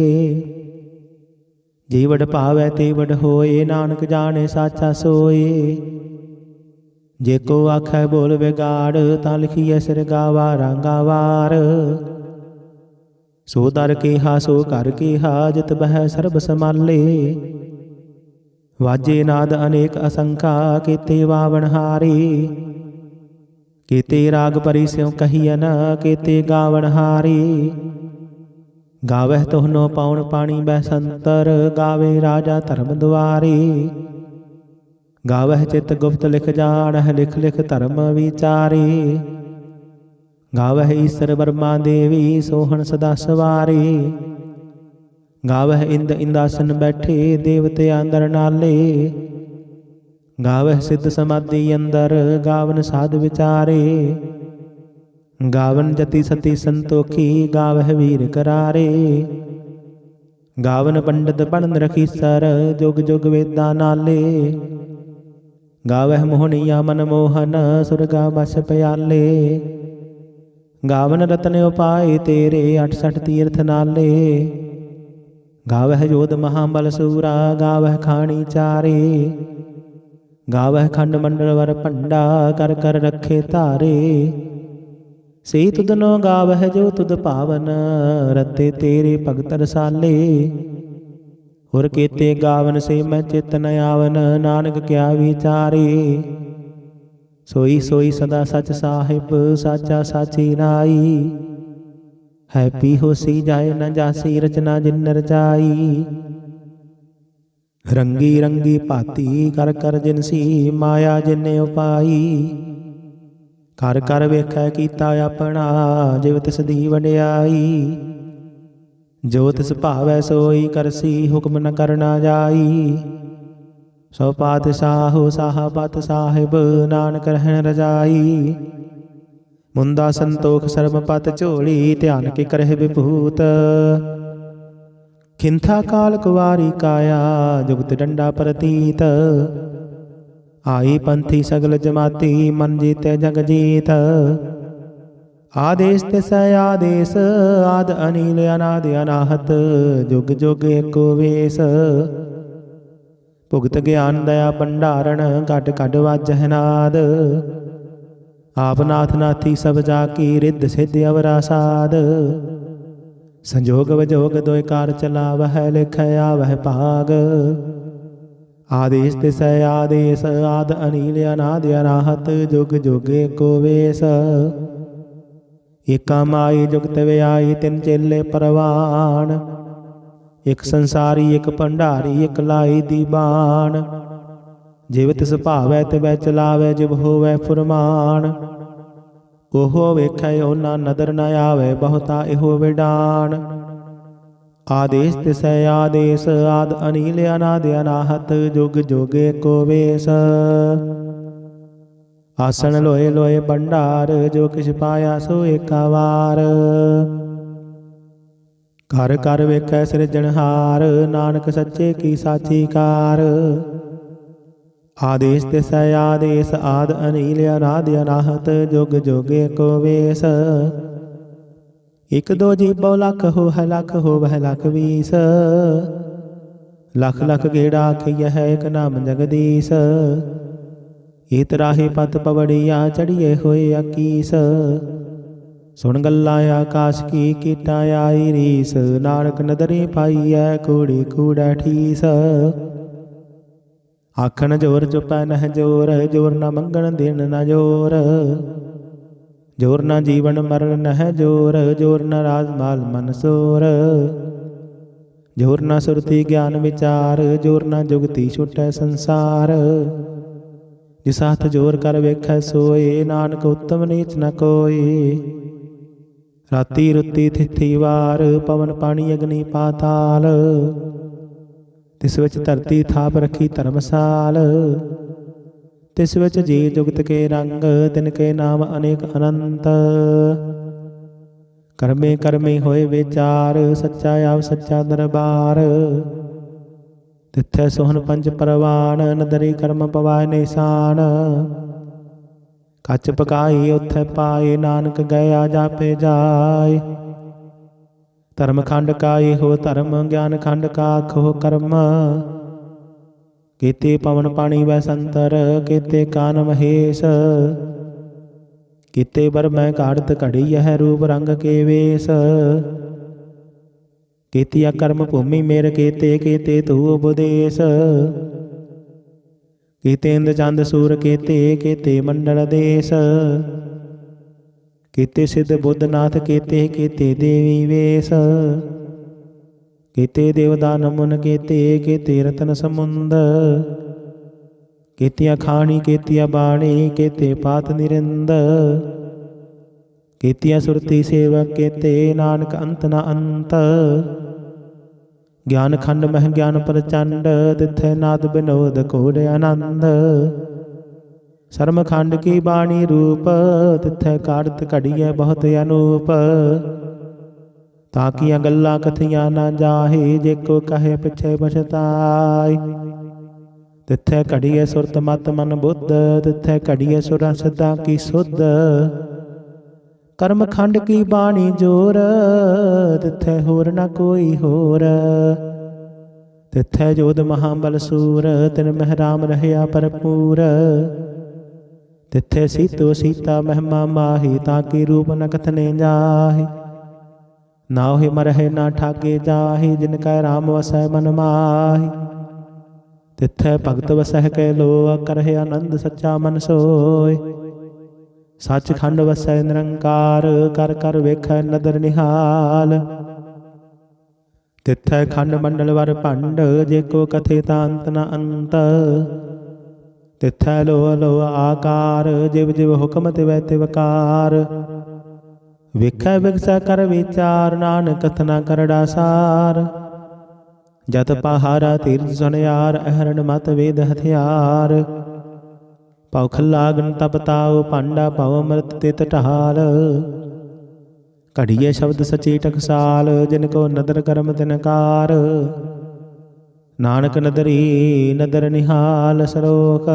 ਜੀ ਵਡ ਭਾਵੈ ਤੇ ਵਡ ਹੋਏ, ਨਾਨਕ ਜਾਣੇ ਸਾਚਾ ਸੋਏ। ਜੇ ਕੋ ਆਖੈ ਬੋਲ ਵਿਗਾੜ, ਤਾਂ ਲਿਖੀਐ ਸਿਰ ਗਾਵਾ ਰਾਂਗਾ ਵਾਰ। ਸੋ ਦਰ ਕੇਹਾ ਸੋ ਘਰ ਕੇਹਾ, ਜਿਤ ਬਹਿ ਸਰਬ ਸਮਾਲੇ। ਵਾਜੇ ਨਾਦ ਅਨੇਕ ਅਸੰਖਾ, ਕੀਤੇ ਵਾਵਣ ਹਾਰੀ। ਕੀਤੇ ਰਾਗ ਪਰੀ ਸਿਉ ਕਹੀਐਨ, ਕੀਤੇ ਗਾਵਣ ਹਾਰੀ। ਗਾਵਹਿ ਤੋਹਨੋ ਪਾਉਣ ਪਾਣੀ ਬੈਸੰਤਰ, ਗਾਵੇ ਰਾਜਾ ਧਰਮ ਦੁਆਰੀ। ਗਾਵਹਿ ਚਿਤ ਗੁਪਤ ਲਿਖ ਜਾਣਹਿ, ਲਿਖ ਲਿਖ ਧਰਮ ਵਿਚਾਰੀ। ਗਾਵਹਿ ਈਸਰ ਬਰਮਾ ਦੇਵੀ ਸੋਹਣ ਸਦਾ ਸਵਾਰੇ। ਗਾਵਹਿ ਇੰਦ ਇੰਦਾਸਨ ਬੈਠੇ ਦੇਵਤੇ ਅੰਦਰ ਨਾਲੇ। ਗਾਵਹਿ ਸਿੱਧ ਸਮਾਧੀ ਅੰਦਰ ਗਾਵਨ ਸਾਧ ਵਿਚਾਰੇ। ਗਾਵਨ ਜਤੀ ਸਤੀ ਸੰਤੋਖੀ ਗਾਵਹਿ ਵੀਰ ਕਰਾਰੇ। ਗਾਵਨ ਪੰਡਤ ਬਣਨ ਰਖੀਸਰ ਜੁਗ ਜੁਗ ਵੇਦਾਂ ਨਾਲੇ। ਗਾਵਹਿ ਮੋਹਣੀਆ ਮਨ ਮੋਹਨ ਸੁਰਗਾ ਬਸ ਪਿਆਲੇ। ਗਾਵਨ ਰਤਨ ਉਪਾਏ ਤੇਰੇ 68 ਤੀਰਥ ਨਾਲੇ। ਗਾਵਹਿ ਜੋਧ ਮਹਾਬਲ ਸੂਰਾ ਗਾਵਹਿ ਖਾਣੀ ਚਾਰੇ। ਗਾਵਹਿ ਖੰਡ ਮੰਡਲ ਵਰ ਭੰਡਾ ਕਰ ਕਰ ਰੱਖੇ ਧਾਰੇ। ਸੇ ਤੁਧਨੋ ਗਾਵਹਿ ਜੋ ਤੁਧ ਭਾਵਨ ਰਤੇ ਤੇਰੇ ਭਗਤ ਰਸਾਲੇ। ਹੁਰ ਕੀਤੇ ਗਾਵਨ ਸੇ ਮੈਂ ਚਿਤ ਨ ਆਵਨ ਨਾਨਕ ਕਿਆ ਵਿਚਾਰੇ। ਸੋਈ ਸੋਈ ਸਦਾ ਸਚ ਸਾਹਿਬ ਸਾਚਾ ਸਾਚੀ ਨਾਈ। ਹੈਪੀ ਹੋਸੀ ਜਾਏ ਨ ਜਾਸੀ ਰਚਨਾ ਜਿਨ ਰਚਾਈ। ਰੰਗੀ ਰੰਗੀ ਭਾਤੀ ਕਰ ਕਰ ਜਿਨਸੀ ਮਾਇਆ ਜਿਨੇ ਉਪਾਈ। ਕਰ ਕਰ ਵੇਖੈ ਕੀਤਾ ਆਪਣਾ ਜਿਵ ਤਿਸ ਦੀ ਵਡਿਆਈ। ਜੋ ਤਿਸ ਭਾਵੈ ਸੋਈ ਕਰਸੀ ਹੁਕਮ ਨ ਕਰਨਾ ਜਾਈ। ਸੋ ਪਾਤਸ਼ਾਹੋ ਸਾਹਬਤ ਸਾਹਿਬ ਨਾਨਕ ਰਹਿਣ ਰਜਾਈ। ਮੁੰਦਾ ਸੰਤੋਖ ਸਰਮ ਪਤ ਝੋਲੀ ਧਿਆਨ ਕੇ ਕਰਹਿ ਵਿਭੂਤ। ਖਿੰਥਾ ਕਾਲ ਕੁਵਾਰੀ ਕਾਇਆ ਜੁਗਤ ਡੰਡਾ ਪ੍ਰਤੀਤ। ਆਈ ਪੰਥੀ ਸਗਲ ਜਮਾਤੀ ਮਨ ਜੀਤੈ ਜਗ ਜੀਤ। ਆਦੇਸ ਤਿਸੈ ਆਦੇਸ ਆਦ ਅਨੀਲ ਅਨਾਦ ਅਨਾਹਤ ਜੁਗ ਜੁਗ ਏਕੋ ਵੇਸ। ਭੁਗਤ ਗਿਆਨ ਦਇਆ ਭੰਡਾਰਣ ਘਟ ਘਟ ਵਾਜਹਿ ਨਾਦ। ਆਪ ਨਾਥ ਨਾਥੀ ਸਭ ਜਾ ਕੀ ਰਿੱਧ ਸਿੱਧ ਅਵਰਾ ਸਾਧ। ਸੰਜੋਗ ਵਿਜੋਗ ਦੋਇ ਕਾਰ ਚਲਾਵਹਿ ਲਿਖੈ ਆਵਹਿ ਭਾਗ। ਆਦੇਸ ਤਿਸੈ ਆਦੇਸ ਆਦ ਅਨੀਲ ਅਨਾਦ ਅਨਾਹਤ ਜੁਗ ਜੁਗ ਏਕੋ ਵੇਸ। ਏਕਾ ਮਾਈ ਜੁਗਤ ਵਿਆਈ ਤਿੰਨ ਚੇਲੇ ਪਰਵਾਨ। ਇਕ ਸੰਸਾਰੀ ਇਕ ਭੰਡਾਰੀ ਇਕ ਲਾਈ ਦੀ ਬਾਣ। ਜਿਵ ਤਿਸ ਭਾਵੈ ਤਿਵੈ ਚਲਾਵੈ ਜਿਵ ਹੋਵੈ ਫੁਰਮਾਨ। ਉਹੋ ਵੇਖੈ ਓਨਾ ਨਦਰ ਨ ਆਵੈ ਬਹੁਤਾ ਇਹੋ ਵਿਡਾਣ। ਆਦੇਸ ਤਿਸੈ ਆਦੇਸ ਆਦ ਅਨੀਲ ਅਨਾਦ ਅਨਾਹਤ ਜੁਗ ਜੁਗ ਏਕੋ ਵੇਸ। ਆਸਣ ਲੋਏ ਲੋਏ ਭੰਡਾਰ ਜੋ ਕਿਛ ਪਾਇਆ ਸੋ ਏਕਾ ਵਾਰ। ਘਰ ਘਰ ਵੇਖੈ ਸਿਰਜਣਹਾਰ ਨਾਨਕ ਸੱਚੇ ਕੀ ਸਾਚੀ ਕਾਰ। ਆਦੇਸ ਤਿਸੈ ਆਦੇਸ ਆਦ ਅਨੀਲ ਅਨਾਦ ਅਨਾਹਤ ਜੁਗ ਜੁਗ ਏਕੋ ਵੇਸ। ਇਕ ਦੋ ਜੀਬੋ ਲੱਖ ਹੋਵੈ ਲੱਖ ਹੋਵੈ ਲੱਖ ਵੀਸ। ਲੱਖ ਲੱਖ ਗੇੜਾ ਆਖੀਐ ਇਕ ਨਾਮ ਜਗਦੀਸ਼। ਏਤ ਰਾਹੇ ਪਤ ਪਵੜੀਆ ਚੜੀਏ ਹੋਏ ਆਕੀਸ। ਸੁਣ ਗੱਲਾਂ ਆਕਾਸ਼ ਕੀ ਕੀਟਾਂ ਆਈ ਰੀਸ। ਨਾਨਕ ਨਦਰੀ ਪਾਈਐ ਕੂੜੀ ਕੂੜਾ ਠੀਸ। ਆਖਣ ਜੋਰ ਚੁਪੈ ਨਹਿ ਜੋਰ ਜੋਰ ਨ ਮੰਗਣ ਦੇਣ ਨ ਜੋਰ। ਜੋਰ ਨ ਜੀਵਨ ਮਰਨ ਨਹਿ ਜੋਰ ਜੋਰ ਨ ਰਾਜ ਮਾਲ ਮਨ ਸੋਰ। ਜੋਰ ਨ ਸੁਰਤੀ ਗਿਆਨ ਵਿਚਾਰ ਜੋਰ ਨ ਜੁਗਤੀ ਛੁਟੈ ਸੰਸਾਰ। ਜਿਸ ਹੱਥ ਜੋਰ ਕਰ ਵੇਖੈ ਸੋਏ ਨਾਨਕ ਉੱਤਮ ਨੀਚ ਨ ਕੋਇ। ਰਾਤੀ ਰੁੱਤੀ ਥਿਥੀ ਵਾਰ ਪਵਨ ਪਾਣੀ ਅਗਨੀ ਪਾਤਾਲ। ਤਿਸ ਵਿੱਚ ਧਰਤੀ ਥਾਪ ਰੱਖੀ ਧਰਮਸਾਲ। ਤਿਸ ਵਿੱਚ ਜੀ ਜੁਗਤ ਕੇ ਰੰਗ ਤਿਨ ਕੇ ਨਾਮ ਅਨੇਕ ਅਨੰਤ। ਕਰਮੇ ਕਰਮੇ ਹੋਏ ਵਿਚਾਰ ਸੱਚਾ ਆਪ ਸੱਚਾ ਦਰਬਾਰ। ਤਿੱਥੈ ਸੋਹਣ ਪੰਜ ਪਰਵਾਨ ਨਦਰੀ ਕਰਮ ਪਵਾਏ ਨਿਸ਼ਾਨ। ਕੱਚ ਪਕਾਈ ਉਥੈ ਪਾਏ ਨਾਨਕ ਗਿਆ ਜਾਪੇ ਜਾਏ। ਧਰਮ ਖੰਡ ਕਾ ਇਹੋ ਧਰਮ ਗਿਆਨ ਖੰਡ ਕਾ ਖੋ ਕਰਮ। ਕੀਤੇ ਪਵਨ ਪਾਣੀ ਵੈ ਸੰਤਰ ਕੀਤੇ ਕਾਨ ਮਹੇਸ਼। ਕੀਤੇ ਬਰਮੈ ਘਾੜਤ ਘੜੀ ਹੈ ਰੂਪ ਰੰਗ ਕੇ ਵੇਸ। ਕੀਤੀਆ ਕਰਮ ਭੂਮੀ ਮੇਰ ਕੀਤੇ ਕੀਤੇ ਤੂ ਉਪਦੇਸ਼। ਕੀਤੇ ਇੰਦ ਚੰਦ ਸੂਰ ਕੀਤੇ ਕੀਤੇ ਮੰਡਲ ਦੇਸ਼। ਕੀਤੇ ਸਿੱਧ ਬੁੱਧ ਨਾਥ ਕੀਤੇ ਕੀਤੇ ਦੇਵੀ ਵੇਸ। ਕੀਤੇ ਦੇਵਦਾਨ ਮੁਨ ਕੀਤੇ ਕੀਤੇ ਰਤਨ ਸਮੁੰਦ। ਕੀਤੀਆਂ ਖਾਣੀ ਕੀਤੀਆਂ ਬਾਣੀ ਕੀਤੇ ਪਾਤ ਨਿਰਿੰਦ। ਕੀਤੀਆਂ ਸੁਰਤੀ ਸੇਵਕ ਕੀਤੇ, ਨਾਨਕ ਅੰਤ ਨ ਅੰਤ। ਗਿਆਨ ਖੰਡ ਮਹਿ ਗਿਆਨ ਪ੍ਰਚੰਡ, ਤਿੱਥੈ ਨਾਦ ਬਿਨੋਦ ਘੋੜ ਆਨੰਦ। ਸਰਮ ਖੰਡ ਕੀ ਬਾਣੀ ਰੂਪ, ਤਿੱਥੈ ਕਾੜਤ ਘੜੀਐ ਬਹੁਤ ਅਨੂਪ। ਤਾਕੀਆਂ ਗੱਲਾਂ ਕਥੀਆਂ ਨਾ ਜਾਹੇ, ਜੇ ਕੋ ਕਹੇ ਪਿਛੇ ਪਛਤਾਏ। ਤਿੱਥੈ ਘੜੀਐ ਸੁਰਤ ਮਤ ਮਨ ਬੁੱਧ, ਤਿੱਥੈ ਘੜੀਐ ਸੁਰਾਂ ਸਿੱਧਾਂ ਕੀ ਸੁਧ। ਕਰਮ ਖੰਡ ਕੀ ਬਾਣੀ ਜੋਰ, ਤਿੱਥੈ ਹੋਰ ਨਾ ਕੋਈ ਹੋਰ। ਤਿੱਥੈ ਜੋਧ ਮਹਾਬਲ ਸੂਰ, ਤਿਨ ਮਹਿ ਰਾਮ ਰਹਿਆ ਭਰਪੂਰ। ਤਿੱਥੈ ਸੀਤੋ ਸੀਤਾ ਮਹਿਮਾ ਮਾਹੀ, ਤਾਂ ਕੀ ਰੂਪ ਨ ਕਥਨੇ ਜਾਹੇ। ਨਾਹਿ ਮਰਹਿ ਨਾ ਠਾਗੇ ਜਾਹੇ, ਜਿਨ ਕੈ ਰਾਮ ਵਸੈ ਮਨ ਮਾਹੀ। ਤਿੱਥੈ ਭਗਤ ਵਸਹਿ ਕੈ ਲੋਅ, ਕਰਹਿ ਆਨੰਦ ਸੱਚਾ ਮਨ ਸੋਇ। ਸੱਚ ਖੰਡ ਵਸੈ ਨਿਰੰਕਾਰ, ਕਰ ਕਰ ਵੇਖੈ ਨਦਰ ਨਿਹਾਲ। ਤਿੱਥੈ ਖੰਡ ਮੰਡਲ ਵਰ ਭੰਡ, ਜੇ ਕੋ ਕਥੇ ਤਾਂ ਅੰਤ ਨ ਅੰਤ। ਤਿੱਥੈ ਲੋਅ ਲੋਅ ਆਕਾਰ, ਜਿਵ ਜਿਵ ਹੁਕਮ ਤਿਵੈ ਤਿਵਕਾਰ। ਵੇਖੈ ਵਿਗਸੈ ਕਰ ਵਿਚਾਰ, ਨਾਨਕ ਕਥਨਾ ਕਰੜਾ ਸਾਰ। ਜਤ ਪਹਾਰਾ ਤੀਰਥ ਸੁਨਿਆਰ, ਅਹਰਣ ਮਤ ਵੇਦ ਹਥਿਆਰ। ਭਉ ਖੱਲਾਗਨ ਤਪ ਤਾਉ ਭਾਂਡਾ, ਭਉ ਅੰਮ੍ਰਿਤ ਤਿਤ ਢਾਲ। ਘੜੀਏ ਸ਼ਬਦ ਸਚੀ ਟਕਸਾਲ, ਜਿਨ ਕੋ ਨਦਰ ਕਰਮ ਤਿਨ ਕਾਰ। ਨਾਨਕ ਨਦਰੀ ਨਦਰ ਨਿਹਾਲ ਸਰੋਖ।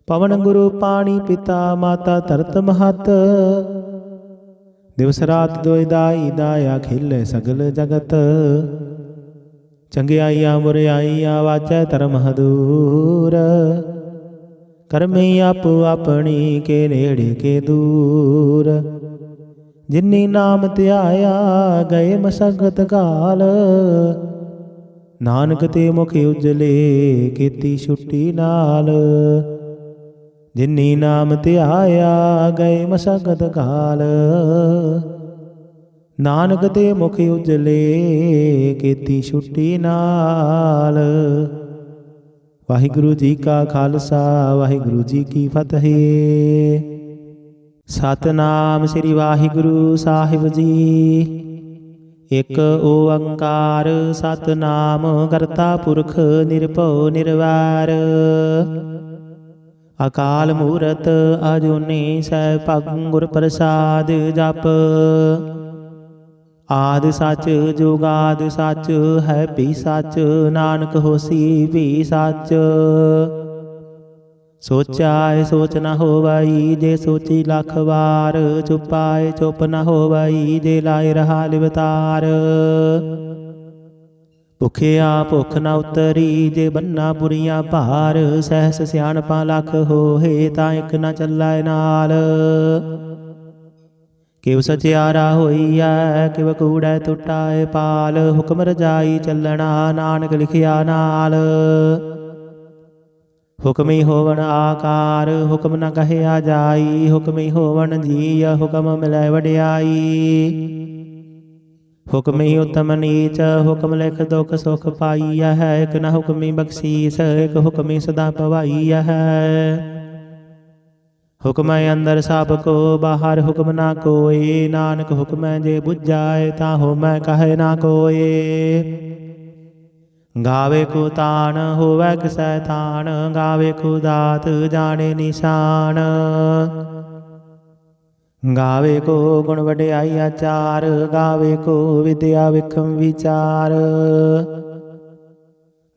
ਪਵਨ ਗੁਰੂ ਪਾਣੀ ਪਿਤਾ, ਮਾਤਾ ਧਰਤ ਮਹਤ। ਦਿਵਸ ਰਾਤ ਦੋਇ ਦਾਈ, ਦਾਇਆ ਖੇਲੇ ਸਗਲ ਜਗਤ। ਚੰਗਿਆਈਆਂ ਬੁਰਿਆਈਆਂ, ਵਾਜੈ ਧਰਮ ਹਦੂਰ। ਕਰਮੀ ਆਪੋ ਆਪਣੀ, ਕੇ ਨੇੜੇ ਕੇ ਦੂਰ। ਜਿਨੀ ਨਾਮ ਧਿਆਇਆ, ਗਏ ਮਸਗਤ ਘਾਲ। ਨਾਨਕ ਤੇ ਮੁਖ ਉਜਲੇ, ਕੀਤੀ ਛੁੱਟੀ ਨਾਲ। ਜਿਨੀ ਨਾਮ ਧਿਆਇਆ, ਗਏ ਮਸਗਤ ਘਾਲ। ਨਾਨਕ ਤੇ ਮੁਖ ਉਜਲੇ, ਕੀਤੀ ਛੁੱਟੀ ਨਾਲ। ਵਾਹਿਗੁਰੂ ਜੀ ਕਾ ਖਾਲਸਾ, ਵਾਹਿਗੁਰੂ ਜੀ ਕੀ ਫਤਿਹ। ਸਤਿਨਾਮ ਸ੍ਰੀ ਵਾਹਿਗੁਰੂ ਸਾਹਿਬ ਜੀ। ਇਕ ਓੰਕਾਰ ਸਤਿਨਾਮ, ਕਰਤਾ ਪੁਰਖ ਨਿਰਭਉ ਨਿਰਵੈਰ। ਅਕਾਲ ਮੂਰਤ ਅਜੂਨੀ ਸੈਭੰ, ਗੁਰ ਪ੍ਰਸਾਦ ਜਪ। ਆਦਿ ਸੱਚ ਜੁਗਾਦਿ ਸੱਚ, ਹੈ ਭੀ ਸੱਚ। ਨਾਨਕ ਹੋਸੀ ਭੀ ਸੱਚ। ਸੋਚਾਏ ਸੋਚ ਨ ਹੋਵਈ, ਜੇ ਸੋਚੀ ਲੱਖ ਵਾਰ। ਚੁਪਾਏ ਚੁਪ ਨ ਹੋਵਈ, ਜੇ ਲਾਇ ਰਹਾ ਲਿਵਤਾਰ। ਭੁਖਿਆ ਭੁੱਖ ਨ ਉਤਰੀ, ਜੇ ਬੰਨਾ ਬੁਰੀਆਂ ਭਾਰ। ਸਹਿਸ ਸਿਆਣਪਾਂ ਲੱਖ ਹੋਏ, ਤਾਂ ਇਕ ਨ ਚੱਲੈ ਨਾਲ। ਕਿਵ ਸਚਿਆਰਾ ਹੋਈਐ, ਕਿਵ ਕੂੜੈ ਟੁੱਟਾਏ ਪਾਲ। ਹੁਕਮ ਰਜਾਈ ਚੱਲਣਾ, ਨਾਨਕ ਲਿਖਿਆ ਨਾਲ। ਹੁਕਮੀ ਹੋਵਣ ਆਕਾਰ, ਹੁਕਮ ਨ ਕਹਿਆ ਜਾਈ। ਹੁਕਮੀ ਹੋਵਣ ਜੀਅ, ਹੁਕਮ ਮਿਲੈ ਵਡਿਆਈ। ਹੁਕਮੀ ਉਤਮ ਨੀਚ, ਹੁਕਮ ਲਿਖ ਦੁਖ ਸੁਖ ਪਾਈਐ। ਇਕ ਨ ਹੁਕਮੀ ਬਖਸ਼ੀਸ, ਇਕ ਹੁਕਮੀ ਸਦਾ ਭਵਾਈਐ। ਹੁਕਮੈ ਅੰਦਰ ਸਭ ਕੋ, ਬਾਹਰ ਹੁਕਮ ਨਾ ਕੋਇ। ਨਾਨਕ ਹੁਕਮੈ ਜੇ ਬੁਝਾਏ, ਤਾਂ ਹੋਮੈ ਕਹੈ ਨਾ ਕੋਇ। ਗਾਵੇ ਕੋ ਤਾਣ, ਹੋਵੈ ਕਿਸੈ ਥਾਣ। ਗਾਵੇ ਕੋ ਦਾਤ, ਜਾਣੇ ਨਿਸ਼ਾਨ। ਗਾਵੇ ਕੋ ਗੁਣ ਵਡਿਆਈ ਆਚਾਰ। ਗਾਵੇ ਕੋ ਵਿਦਿਆ ਵਿਖਮ ਵਿਚਾਰ।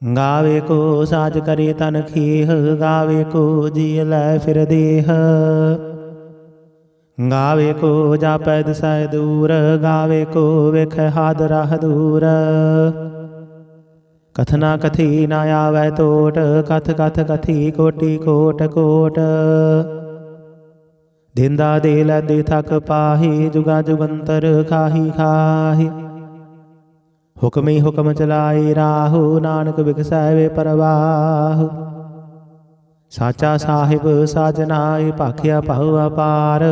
ਗਾਵੇ ਕੋ ਸਾਜ ਕਰੇ ਤਨ ਖੇਹ। ਗਾਵੇ ਕੋ ਜੀ ਲੈ ਫਿਰ ਦੇਹ। ਗਾਵੇ ਕੋ ਜਾਪੈ ਦਿਸੈ ਦੂਰ। ਗਾਵੇ ਕੋ ਵੇਖੈ ਹਾਦ ਰਾਹ ਦੂਰ। ਕਥਨਾ ਕਥੀ ਨਾ ਆਵੈ ਟੋਟ, ਕਥ ਕਥ ਕਥੀ ਕੋਟੀ ਕੋਟ ਕੋਟ। ਦਿੰਦਾ ਦੇ ਲੈਂਦੇ ਥਕ ਪਾਹੀ, ਜੁਗਾ ਜੁਗੰਤਰ ਖਾਹੀ ਖਾਹੀ। ਹੁਕਮੀ ਹੁਕਮ ਚਲਾਈ ਰਾਹੂ, ਨਾਨਕ ਬਿਖਸੈ ਵੇ ਪਰਵਾਹੂ। ਸਾਚਾ ਸਾਹਿਬ ਸਾਜਨਾਏ, ਭਾਖਿਆ ਭਉ ਅਪਾਰ।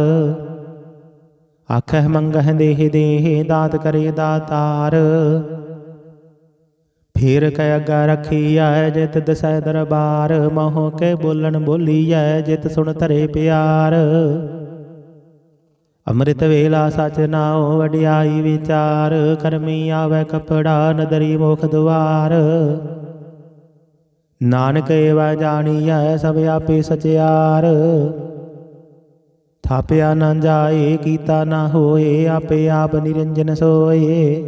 ਆਖਹਿ ਮੰਗਹਿ ਦੇਹ ਦੇਹ, ਦਾਤ ਕਰੇ ਦਾਤਾਰ। ਫੇਰ ਕੈ ਅੱਗਾ ਰਖੀਐ, ਜਿਤ ਦਸੈ ਦਰਬਾਰ। ਮੋਹ ਕੇ ਬੋਲਣ ਬੋਲੀਐ, ਜਿਤ ਸੁਣ ਧਰੇ ਪਿਆਰ। ਅੰਮ੍ਰਿਤ ਵੇਲਾ ਸਚ ਨਾਉ ਵਡਿਆਈ ਵਿਚਾਰ, ਕਰਮੀ ਆਵੈ ਕਪੜਾ ਨਦਰੀ ਮੁਖ ਦੁਆਰ। ਨਾਨਕ ਏਵੈ ਜਾਣੀਐ ਸਭ ਆਪੇ ਸਚਿਆਰ, ਥਾਪਿਆ ਨਾ ਜਾਏ ਕੀਤਾ ਨਾ ਹੋਏ, ਆਪੇ ਆਪ ਨਿਰੰਜਨ ਸੋਏ।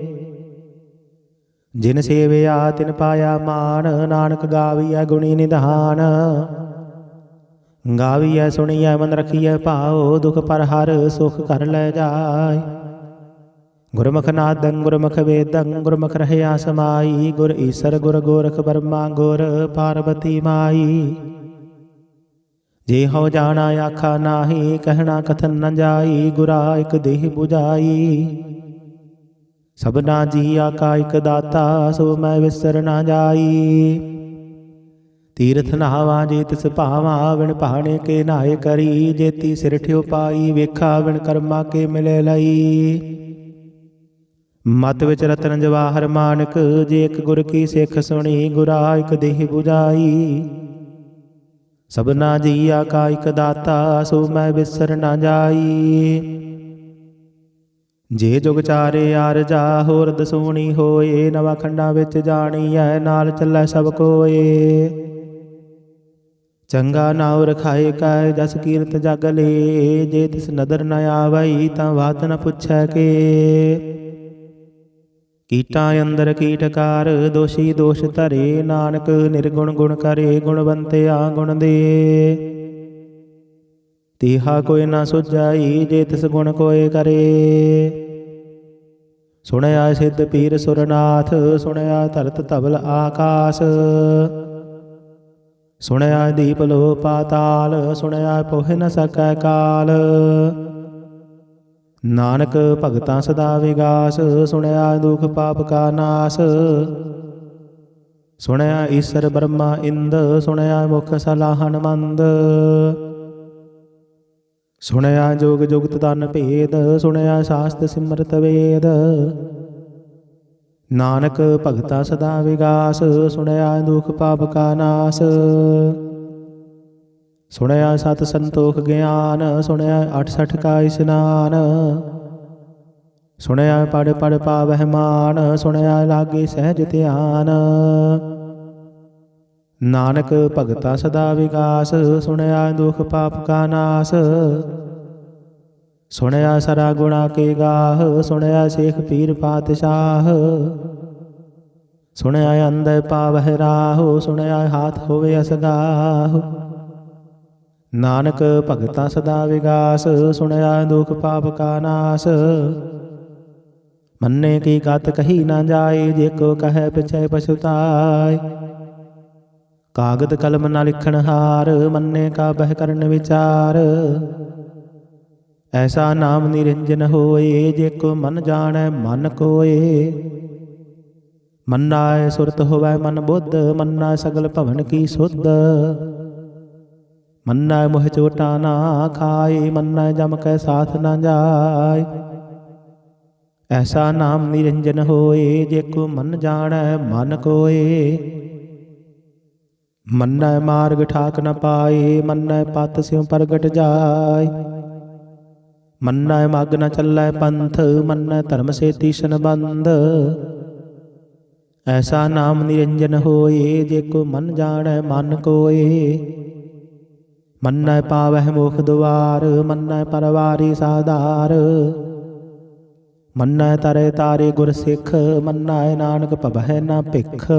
ਜਿਨ ਸੇਵਿਆ ਤਿਨ ਪਾਇਆ ਮਾਨ, ਨਾਨਕ ਗਾਵੀਐ ਗੁਣੀ ਨਿਧਾਨ। ਗਾਵੀਐ ਸੁਣੀਐ ਮਨ ਰਖੀਐ ਭਾਉ, ਦੁਖ ਪਰ ਹਰ ਸੁਖ ਕਰ ਲੈ ਜਾਇ। ਗੁਰਮੁਖ ਨਾਦੰ ਗੁਰਮੁਖ ਵੇਦੰ, ਗੁਰਮੁਖ ਰਹਿਆ ਸਮਾਈ। ਗੁਰ ਈਸਰ ਗੁਰ ਗੋਰਖ ਬਰਮਾ, ਗੁਰ ਪਾਰਬਤੀ ਮਾਈ। ਜੇ ਹਉ ਜਾਣਾ ਆਖਾ ਨਾਹੀ, ਕਹਿਣਾ ਕਥਨ ਨ ਜਾਈ। ਗੁਰਾ ਇਕ ਦੇਹ 부ਜਾਈ, ਸਭਨਾ ਜੀਆ ਕਾ ਇਕ ਦਾਤਾ। ਸੋ ਮੈਂ ਵਿਸਰ ਨਾ ਜਾਈ। ਤੀਰਥ ਨਹਾਵਾ ਜੇ ਤਿਸ ਭਾਵਾ, ਵਿਣ ਭਾਣੇ ਕੇ ਨਾਏ ਕਰੀ। ਜੇਤੀ ਸਿਰ ਠਿਓ ਪਾਈ, ਵੇਖਾ ਵਿਣ ਕਰਮਾ ਕੇ ਮਿਲੇ ਲਈ। ਮਤ ਵਿੱਚ ਰਤਨ ਜਵਾਹਰ ਮਾਨਕ, ਜੇ ਇੱਕ ਗੁਰ ਕੀ ਸਿੱਖ ਸੁਣੀ। ਗੁਰਾ ਇਕ ਦੇਹ 부ਜਾਈ, ਸਭਨਾ ਜੀਆ ਕਾ ਇਕ ਦਾਤਾ। ਸੋ ਮੈਂ ਵਿਸਰ ਨਾ ਜਾਈ। ਜੇ ਜੁਗ ਚਾਰੇ ਆਰਜਾ, ਹੋਰ ਦਸੂਣੀ ਹੋਏ। ਨਵਾ ਖੰਡਾਂ ਵਿੱਚ ਜਾਣੀਐ, ਨਾਲ ਚੱਲੈ ਸਭ ਕੋਏ। ਚੰਗਾ ਨਾਉ ਰਖਾਏ ਕੈ, ਜਸ ਕੀਰਤ ਜਗ ਲੇ। ਜੇ ਤਿਸ ਨਦਰ ਨ ਆਵਈ, ਤਾਂ ਬਾਤ ਨ ਪੁੱਛੈ ਕੇ। ਕੀਟਾਂ ਅੰਦਰ ਕੀਟਕਾਰ, ਦੋਸ਼ੀ ਦੋਸ਼ ਧਰੇ। ਨਾਨਕ ਨਿਰਗੁਣ ਗੁਣ ਕਰੇ, ਗੁਣਵੰਤਿਆ ਗੁਣ ਦੇ। ਤੀਹਾ ਕੋਈ ਨਾ ਸੁਝਾਈ, ਜੇ ਤਿਸ ਗੁਣ ਕੋਏ ਕਰੇ। ਸੁਣਿਆ ਸਿੱਧ ਪੀਰ ਸੁਰਨਾਥ, ਸੁਣਿਆ ਧਰਤ ਧਵਲ ਆਕਾਸ। ਸੁਣਿਆ ਦੀਪ ਲੋ ਪਾਤਾਲ, ਸੁਣਿਆ ਪੋਹਿ ਨ ਸਕੈ ਕਾਲ। ਨਾਨਕ ਭਗਤਾਂ ਸਦਾ ਵਿਗਾਸ, ਸੁਣਿਆ ਦੁਖ ਪਾਪ ਕਾ ਨਾਸ। ਸੁਣਿਆ ਈਸਰ ਬ੍ਰਹਮਾ ਇੰਦ, ਸੁਣਿਆ ਮੁਖ ਸਲਾਹਨ ਮੰਦ। ਸੁਣਿਆ ਜੋਗ ਜੁਗਤ ਤਨ ਭੇਦ, ਸੁਣਿਆ ਸਾਸਤ ਸਿਮਰਤ ਵੇਦ। ਨਾਨਕ ਭਗਤਾ ਸਦਾ ਵਿਗਾਸ, ਸੁਣਿਆ ਦੁਖ ਪਾਪ ਕਾ ਨਾਸ। ਸੁਣਿਆ ਸਤ ਸੰਤੋਖ ਗਿਆਨ, ਸੁਣਿਆ 68 ਕਾ ਇਸਨਾਨ। ਸੁਣਿਆ ਪੜ ਪੜ ਪਾਵਹਿ ਮਾਨ, ਸੁਣਿਆ ਲਾਗੇ ਸਹਿਜ ਧਿਆਨ। ਨਾਨਕ ਭਗਤਾ ਸਦਾ ਵਿਗਾਸ, ਸੁਣਿਆ ਦੁਖ ਪਾਪ ਕਾ ਨਾਸ। ਸੁਣਿਆ ਸਰਾ ਗੁਣਾ ਕੇ ਗਾਹ, ਸੁਣਿਆ ਸੇਖ ਪੀਰ ਪਾਤਸ਼ਾਹ। ਸੁਣਿਆ ਅੰਦਰ ਪਾਵਹਿ ਰਾਹੁ, ਸੁਣਿਆ ਹਾਥ ਹੋਵੇ ਅਸਗਾਹੁ। ਨਾਨਕ ਭਗਤਾ ਸਦਾ ਵਿਗਾਸ, ਸੁਣਿਆ ਦੁਖ ਪਾਪ ਕਾ ਨਾਸ। ਮੰਨੇ ਕੀ ਗਤ ਕਹੀ ਨਾ ਜਾਏ, ਜੇ ਕੋ ਕਹੈ ਪਿਛੈ ਪਛੁਤਾਏ। ਕਾਗਦ ਕਲਮ ਨਾ ਲਿਖਣ ਹਾਰ, ਮੰਨੇ ਕਾ ਬਹਿ ਕਰਨ ਵਿਚਾਰ। ਐਸਾ ਨਾਮ ਨਿਰੰਜਨ ਹੋਏ, ਜੇ ਕੋ ਮਨ ਜਾਣੈ ਮਨ ਕੋਏ। ਮੰਨਾਏ ਸੁਰਤ ਹੋਵੈ ਮਨ ਬੁੱਧ, ਮੰਨਾ ਸਗਲ ਭਵਨ ਕੀ ਸੁਧ। ਮੰਨਾ ਮੋਹ ਚੋਟਾ ਨਾ ਖਾਏ, ਮੰਨਾ ਜਮ ਕੈ ਸਾਥ ਨਾ ਜਾਏ। ਐਸਾ ਨਾਮ ਨਿਰੰਜਨ ਹੋਏ, ਜੇ ਕੋ ਮਨ ਜਾਣੈ ਮਨ ਕੋਏ। ਮੰਨੈ ਮਾਰਗ ਠਾਕ ਨ ਪਾਏ, ਮੰਨੈ ਪਤ ਸਿਉ ਪ੍ਰਗਟ ਜਾਏ। ਮੰਨੈ ਮਗ ਨ ਚੱਲੈ ਪੰਥ, ਮੰਨੈ ਧਰਮ ਸੇ ਤੀਸ਼ਨ ਬੰਧ। ਐਸਾ ਨਾਮ ਨਿਰੰਜਨ ਹੋਏ, ਜੇ ਕੋ ਮਨ ਜਾਣੈ ਮਨ ਕੋਏ। ਮੰਨੈ ਪਾਵਹਿ ਮੁਖ ਦੁਆਰ, ਮੰਨੈ ਪਰਵਾਰੀ ਸਾਧਾਰ। ਮੰਨੈ ਤਰੇ ਤਾਰੇ ਗੁਰ ਸਿੱਖ, ਮੰਨੈ ਨਾਨਕ ਭਵਹਿ ਨਾ ਭਿਖ।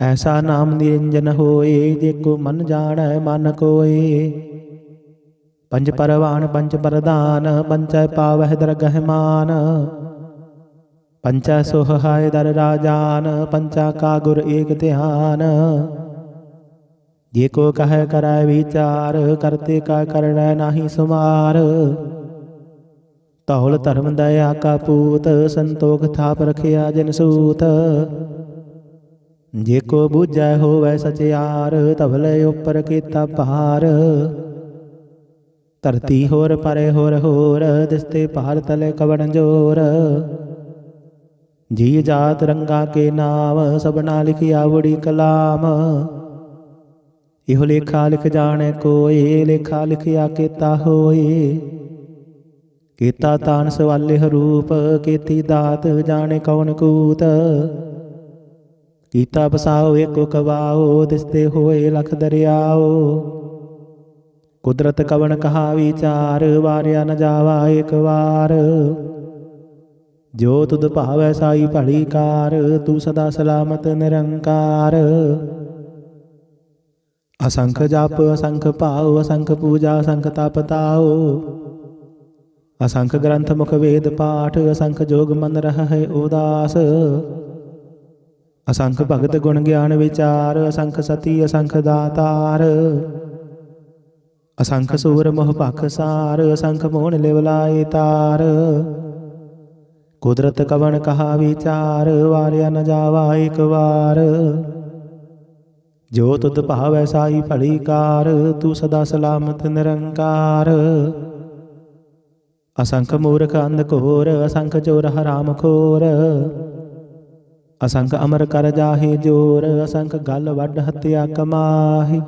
ਐਸਾ ਨਾਮ ਨਿਰੰਜਨ ਹੋਏ, ਜੇ ਕੋ ਮਨ ਜਾਣੈ ਮਨ ਕੋਏ। ਪੰਜ ਪਰਵਾਨ ਪੰਜ ਪ੍ਰਧਾਨ, ਪੰਚੈ ਪਾਵਹਿ ਦਰਗਹਿ ਮਾਨ। ਪੰਚੈ ਸੋਹਾਇ ਦਰ ਰਾਜਾਨ, ਪੰਚਾ ਕਾ ਗੁਰ ਏਕ ਧਿਆਨ। ਜੇ ਕੋ ਕਹੈ ਕਰੈ ਵਿਚਾਰ, ਕਰਤੇ ਕਾ ਕਰਣੈ ਨਾਹੀ ਸੁਮਾਰ। ਧੌਲ ਧਰਮ ਦਇਆ ਕਾ ਪੂਤ, ਸੰਤੋਖ ਥਾਪ ਰਖਿਆ ਜਿਨ ਸੂਤ। ਜੇ ਕੋ ਬੂਝੈ ਹੋਵੈ ਸਚਿਆਰ, ਧਵਲੇ ਉਪਰ ਕੀਤਾ ਭਾਰ। ਧਰਤੀ ਹੋਰ ਪਰੇ ਹੋਰ ਹੋਰ, ਦਿਸਤੇ ਭਾਰ ਤਲੇ ਕਵਣ ਜੋਰ। ਜੀ ਜਾਤ ਰੰਗਾ ਕੇ ਨਾਮ, ਸਭਨਾ ਲਿਖਿਆ ਬੜੀ ਕਲਾਮ। ਇਹੋ ਲੇਖਾ ਲਿਖ ਜਾਣੈ ਕੋਏ, ਲੇਖਾ ਲਿਖਿਆ ਕੀਤਾ ਹੋਏ। ਕੀਤਾ ਤਾਨ ਸਵਾਲਿਹ ਰੂਪ, ਕੀਤੀ ਦਾਤ ਜਾਣੇ ਕੌਣ ਕੂਤ। ਕੀਤਾ ਬਸਾਓ ਏਕੋ ਕਵਾਓ, ਦਿਸਦੇ ਹੋਏ ਲਖ ਦਰਿਆਓ। ਕੁਦਰਤ ਕਵਣ ਕਹਾ ਵਿਚਾਰ, ਵਾਰਿਆ ਨ ਜਾਵਾ ਏਕ ਵਾਰ। ਜੋ ਤੁਧ ਭਾਵੈ ਸਾਈ ਭਲੀ ਕਾਰ, ਤੂੰ ਸਦਾ ਸਲਾਮਤ ਨਿਰੰਕਾਰ। ਅਸੰਖ ਜਪ ਅਸੰਖ ਭਾਉ, ਅਸੰਖ ਪੂਜਾ ਅਸੰਖ ਤਪ ਤਾਉ। ਅਸੰਖ ਗ੍ਰੰਥ ਮੁਖ ਵੇਦ ਪਾਠ, ਅਸੰਖ ਜੋਗ ਮਨ ਰਹਿ ਉਦਾਸ। ਅਸੰਖ ਭਗਤ ਗੁਣ ਗਿਆਨ ਵਿਚਾਰ, ਅਸੰਖ ਸਤੀ ਅਸੰਖ ਦਾਤਾਰ। ਅਸੰਖ ਸੂਰ ਮੋਹ ਭਖ ਸਾਰ, ਅਸੰਖ ਮੋਹਣ ਲਿਵ ਲਾਏ ਤਾਰ। ਕੁਦਰਤ ਕਵਣ ਕਹਾ ਵਿਚਾਰ, ਵਾਰਿਆ ਨ ਜਾਵਾ ਏਕ ਵਾਰ। ਜੋ ਤੁਧ ਭਾਵੈ ਸਾਈ ਭਲੀ ਕਾਰ, ਤੂੰ ਸਦਾ ਸਲਾਮਤ ਨਿਰੰਕਾਰ। ਅਸੰਖ ਮੂਰਖ ਅੰਧ ਘੋਰ, ਅਸੰਖ ਚੋਰ ਹਰਾਮ ਖੋਰ। ਅਸੰਖ ਅਮਰ ਕਰ ਜਾਹੇ ਜੋਰ, ਅਸੰਖ ਗਲ ਵੱਡ ਹੱਤਿਆ ਕਮਾਹੀ।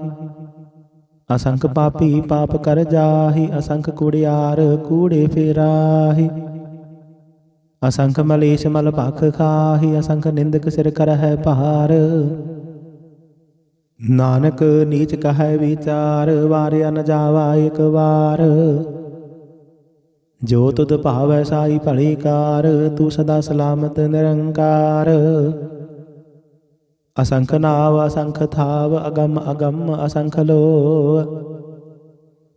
ਅਸੰਖ ਪਾਪੀ ਪਾਪ ਕਰ ਜਾਹੀ, ਅਸੰਖ ਕੁੜਿਆਰ ਕੂੜੇ ਫੇਰਾਹੀ। ਅਸੰਖ ਮਲੇਸ਼ ਮਲ ਭਖ ਖਾਹੀ, ਅਸੰਖ ਨਿੰਦਕ ਸਿਰ ਕਰਹਿ ਭਾਰ। ਨਾਨਕ ਨੀਚ ਕਹੈ ਵਿਚਾਰ, ਵਾਰਿਆ ਨ ਜਾਵਾ ਏਕ ਵਾਰ। ਜੋ ਤੁਧ ਭਾਵੈ ਸਾਈ ਭਲੀ ਕਾਰ, ਤੂੰ ਸਦਾ ਸਲਾਮਤ ਨਿਰੰਕਾਰ। ਅਸੰਖ ਨਾਵ ਅਸੰਖ ਥਾਵ, ਅਗਮ ਅਗਮ ਅਸੰਖ ਲੋ।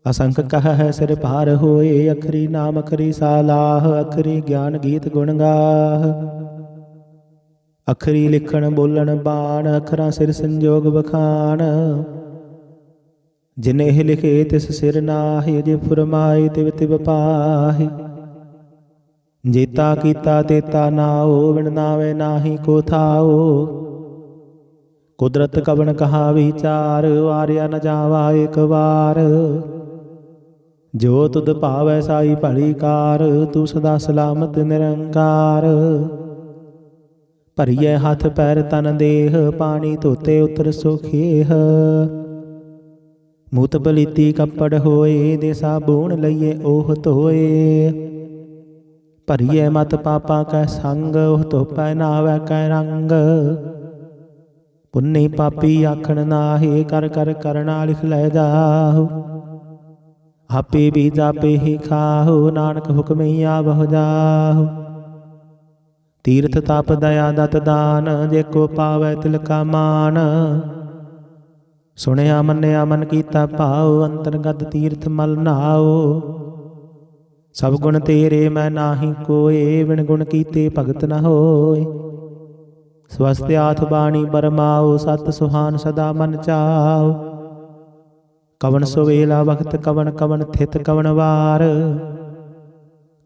ਅਸੰਖ ਕਹਿ ਸਿਰ ਭਾਰ ਹੋਏ, ਅਖਰੀ ਨਾਮ ਅਖਰੀ ਸਾਲਾਹ। ਅਖਰੀ ਗਿਆਨ ਗੀਤ ਗੁਣ ਗਾਹ, ਅਖਰੀ ਲਿਖਣ ਬੋਲਣ ਬਾਣ। ਅਖਰਾਂ ਸਿਰ ਸੰਜੋਗ ਬਖਾਣ, ਜਿਨੇਹ ਲਿਖੇ ਤਿਸ ਸਿਰ ਨਾਹਿ। ਜੇ ਫੁਰਮਾਏ ਤਿਵ ਤਿਵ ਪਾਹਿ, ਜੇਤਾ ਕੀਤਾ ਤੇਤਾ ਨਾਉ। ਵਿਣ ਨਾਵੇ ਨਾਹੀ ਕੋ ਥਾਉ। ਕੁਦਰਤ ਕਵਣ ਕਹਾ ਵਿਚਾਰ, ਵਾਰਿਆ ਨ ਜਾਵਾ ਏਕ ਵਾਰ। ਜੋ ਤੁਧ ਭਾਵੈ ਸਾਈ ਭਲੀ ਕਾਰ, ਤੂੰ ਸਦਾ ਸਲਾਮਤ ਨਿਰੰਕਾਰ। ਭਰੀਐ ਹੱਥ ਪੈਰ ਤਨ ਦੇਹ, ਪਾਣੀ ਧੋਤੇ ਉਤਰ ਸੁਖੇਹ। ਮੂਤ ਪਲੀਤੀ ਕੱਪੜ ਹੋਏ, ਦੇ ਸਾਬੂਣ ਲਈਏ ਓਹ ਧੋਏ। ਭਰੀਐ ਮਤ ਪਾਪਾ ਕੈ ਸੰਗ, ਉਹ ਧੋਪੈ ਨਾਵੈ ਕੈ ਰੰਗ। ਪੁੰਨੀ ਪਾਪੀ ਆਖਣ ਨਾਹੀ, ਕਰ ਕਰ ਕਰਣਾ ਲਿਖ ਲੈ ਜਾਹੁ। ਆਪੇ ਬੀਜ ਆਪੇ ਹੀ ਖਾਹੁ, ਨਾਨਕ ਹੁਕਮੀ ਆਵਹੁ ਜਾਹੁ। ਤੀਰਥ ਤਪ ਦਇਆ ਦਤ ਦਾਨ, ਜੇ ਕੋ ਪਾਵੈ ਤਿਲ ਕਾ ਮਾਨ। ਸੁਣਿਆ ਮੰਨਿਆ ਮਨ ਕੀਤਾ ਭਾਉ, ਅੰਤਰਗਤ ਤੀਰਥ ਮਲ ਨਾਉ। ਸਭ ਗੁਣ ਤੇਰੇ ਮੈਂ ਨਾਹੀ ਕੋਏ, ਵਿਣ ਗੁਣ ਕੀਤੇ ਭਗਤ ਨ ਹੋਏ। ਸਵਸਤਿ ਆਥ ਬਾਣੀ ਬਰਮਾਉ, ਸਤ ਸੁਹਾਨ ਸਦਾ ਮਨ ਚਾਉ। ਕਵਣ ਸੁਵੇਲਾ ਵਖਤ ਕਵਣ ਕਵਣ ਥਿਤ ਕਵਣ ਵਾਰ।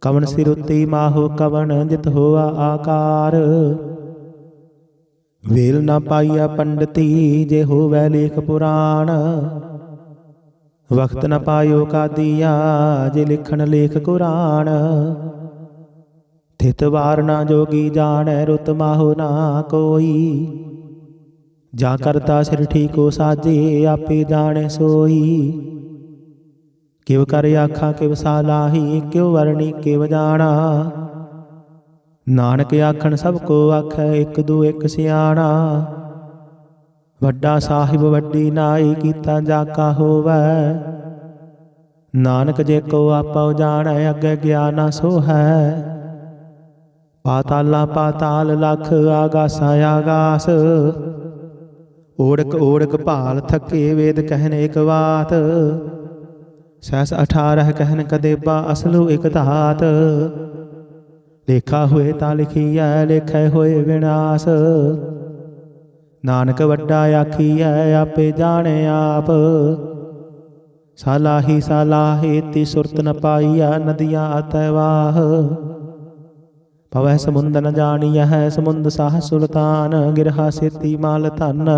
ਕਵਣ ਸਿਰ ਉੱਤੇ ਮਾਹੋ ਕਵਣ, ਜਿਤ ਹੋਆ ਆਕਾਰ। ਵੇਲ ਨਾ ਪਾਈਆ ਪੰਡਤੀ, ਜੇ ਹੋਵੈ ਲੇਖ ਪੁਰਾਣ। ਵਖਤ ਨ ਪਾਇਓ ਕਾਦੀਆ, ਜੇ ਲਿਖਣ ਲੇਖ ਕੁਰਾਨ। ਥਿਤ ਵਾਰ ਨਾ ਜੋਗੀ ਜਾਣੈ, ਰੁਤ ਮਾਹੋ ਨਾ ਕੋਈ। ਜਾ ਕਰਤਾ ਸਿਰ ਠੀਕੋ ਸਾਜੇ, ਆਪੇ ਜਾਣੈ ਸੋਈ। ਕਿਵ ਕਰ ਆਖਾਂ ਕਿਵ ਸਾਲਾਹੀ, ਕਿਉ ਵਰਣੀ ਕਿਵ ਜਾਣਾ। ਨਾਨਕ ਆਖਣ ਸਭ ਕੋ ਆਖੈ, ਇੱਕ ਦੂ ਇੱਕ ਸਿਆਣਾ। ਵੱਡਾ ਸਾਹਿਬ ਵੱਡੀ ਨਾਈ, ਕੀਤਾ ਜਾ ਕਾ ਹੋਵੈ। ਨਾਨਕ ਜੇ ਕੋ ਆਪਉ ਜਾਣੈ, ਅੱਗੇ ਗਿਆਨਾ ਸੋ ਹੈ। ਪਾਤਾਲਾ ਪਾਤਾਲ ਲਖ, ਆਗਾਸਾ ਆਗਾਸ। ਓੜਕ ਓੜਕ ਭਾਲ ਥਕੇ, ਵੇਦ ਕਹਿਨ ਇਕ ਬਾਤ। ਸਹਿਸ 18 ਕਹਿਨ ਕਦੇਬਾ, ਅਸਲੁ ਇਕ ਧਾਤ। ਲੇਖਾ ਹੋਏ ਤਾਂ ਲਿਖੀਐ, ਲੇਖੇ ਹੋਏ ਵਿਨਾਸ਼। ਨਾਨਕ ਵੱਡਾ ਆਖੀਐ, ਆਪੇ ਜਾਣੇ ਆਪ। ਸਾਲਾਹੀ ਸਾਲਾਹੀ ਤੀ ਸੁਰਤ ਨ ਪਾਈਐ, ਨਦੀਆਂ ਅਤੈ ਵਾਹ। ਪਵੈ ਸਮੁੰਦ ਨ ਜਾਣੀਐ, ਸਮੁੰਦ ਸਾਹ ਸੁਲਤਾਨ। ਗਿਰਹਾ ਸੇਤੀ ਮਾਲ ਧਨ,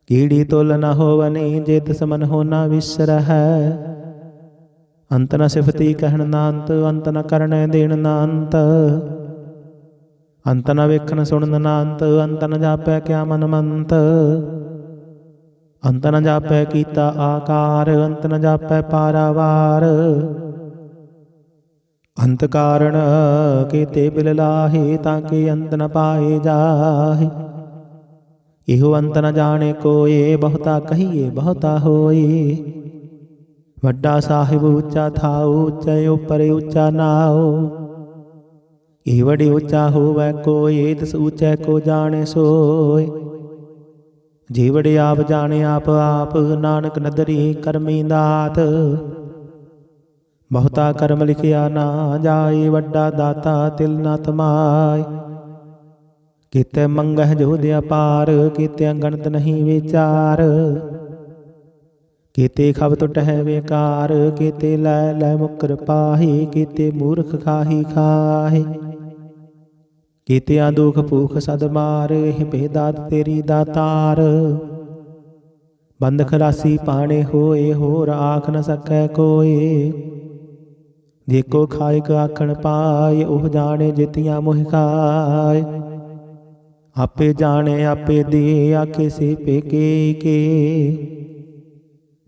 ਕੀੜੀ ਤੁਲ ਨ ਹੋਵਨੀ। ਜੇ ਤਿਸ ਮਨ ਹੋਣਾ ਵਿਸਰਹਿ, ਅੰਤ ਨ ਸਿਫਤੀ ਕਹਿਣ ਨਾ ਅੰਤ। ਅੰਤ ਨ ਕਰਨੈ ਦੇਣ ਨਾ ਅੰਤ, ਅੰਤ ਨ ਵੇਖਣ ਸੁਣਨ ਨਾ ਅੰਤ। ਅੰਤ ਨ ਜਾਪੈ ਕਿਆ ਮਨ ਮੰਤ, ਅੰਤ ਨ ਜਾਪੈ ਕੀਤਾ ਆਕਾਰ। ਅੰਤ ਨ ਜਾਪੈ ਪਾਰਾਵਾਰ, ਅੰਤ ਕਾਰਣ ਕੀਤੇ ਬਿਲ ਲਾਹੇ, ਤਾਂ ਕਿ ਅੰਤ ਨ ਪਾਏ ਜਾਹੇ। ਇਹੋ ਅੰਤ ਨ ਜਾਣੇ ਕੋਏ, ਬਹੁਤਾ ਕਹੀਏ ਬਹੁਤਾ ਹੋਏ। ਵੱਡਾ ਸਾਹਿਬ ਉੱਚਾ ਥਾਉ, ਉੱਚੇ ਉੱਪਰ ਉੱਚਾ ਨਾਉ। ਇਹ ਵੜੇ ਉੱਚਾ ਹੋਵੈ ਕੋਏ, ਤਿਸ ਉੱਚੈ ਕੋ ਜਾਣੇ ਸੋਏ। ਜੇ ਵੜੇ ਆਪ ਜਾਣੇ ਆਪ ਆਪ, ਨਾਨਕ ਨਦਰੀ ਕਰਮੀ ਦਾਤ। ਬਹੁਤਾ ਕਰਮ ਲਿਖਿਆ ਨਾ ਜਾਏ, ਵੱਡਾ ਦਾਤਾ ਤਿਲ ਨਾ ਤਮਾਏ। ਕੀਤੇ ਮੰਗਹਿ ਜੋਧ ਅਪਾਰ, ਕੀਤੇ ਗਣਤ ਨਹੀਂ ਵਿਚਾਰ। ਕੀਤੇ ਖਬ ਟੁਟਹਿ ਵੇਕਾਰ, ਕੀਤੇ ਲੈ ਲੈ ਮੁਕਰ ਪਾਹੀ। ਕੀਤੇ ਮੂਰਖ ਖਾਹੀ ਖਾਹੇ, ਕੀਤਿਆਂ ਦੁਖ ਭੂਖ ਸਦ ਮਾਰ। ਇਹ ਬੇਦਾਤ ਤੇਰੀ ਦਾਤਾਰ, ਬੰਦ ਖਲਾਸੀ ਪਾਣੇ ਹੋਏ, ਹੋਰ ਆਖ ਨ ਸਕੈ ਕੋਏ। ਜੇ ਕੋ ਖਾਇਕ ਆਖਣ ਪਾਏ, ਉਹ ਜਾਣੇ ਜਿਤੀਆਂ ਮੋਹਿ ਖਾਏ। ਆਪੇ ਜਾਣੇ ਆਪੇ ਦੇ, ਆਖੇ ਸੇ ਪੇਕੇ ਕੇ।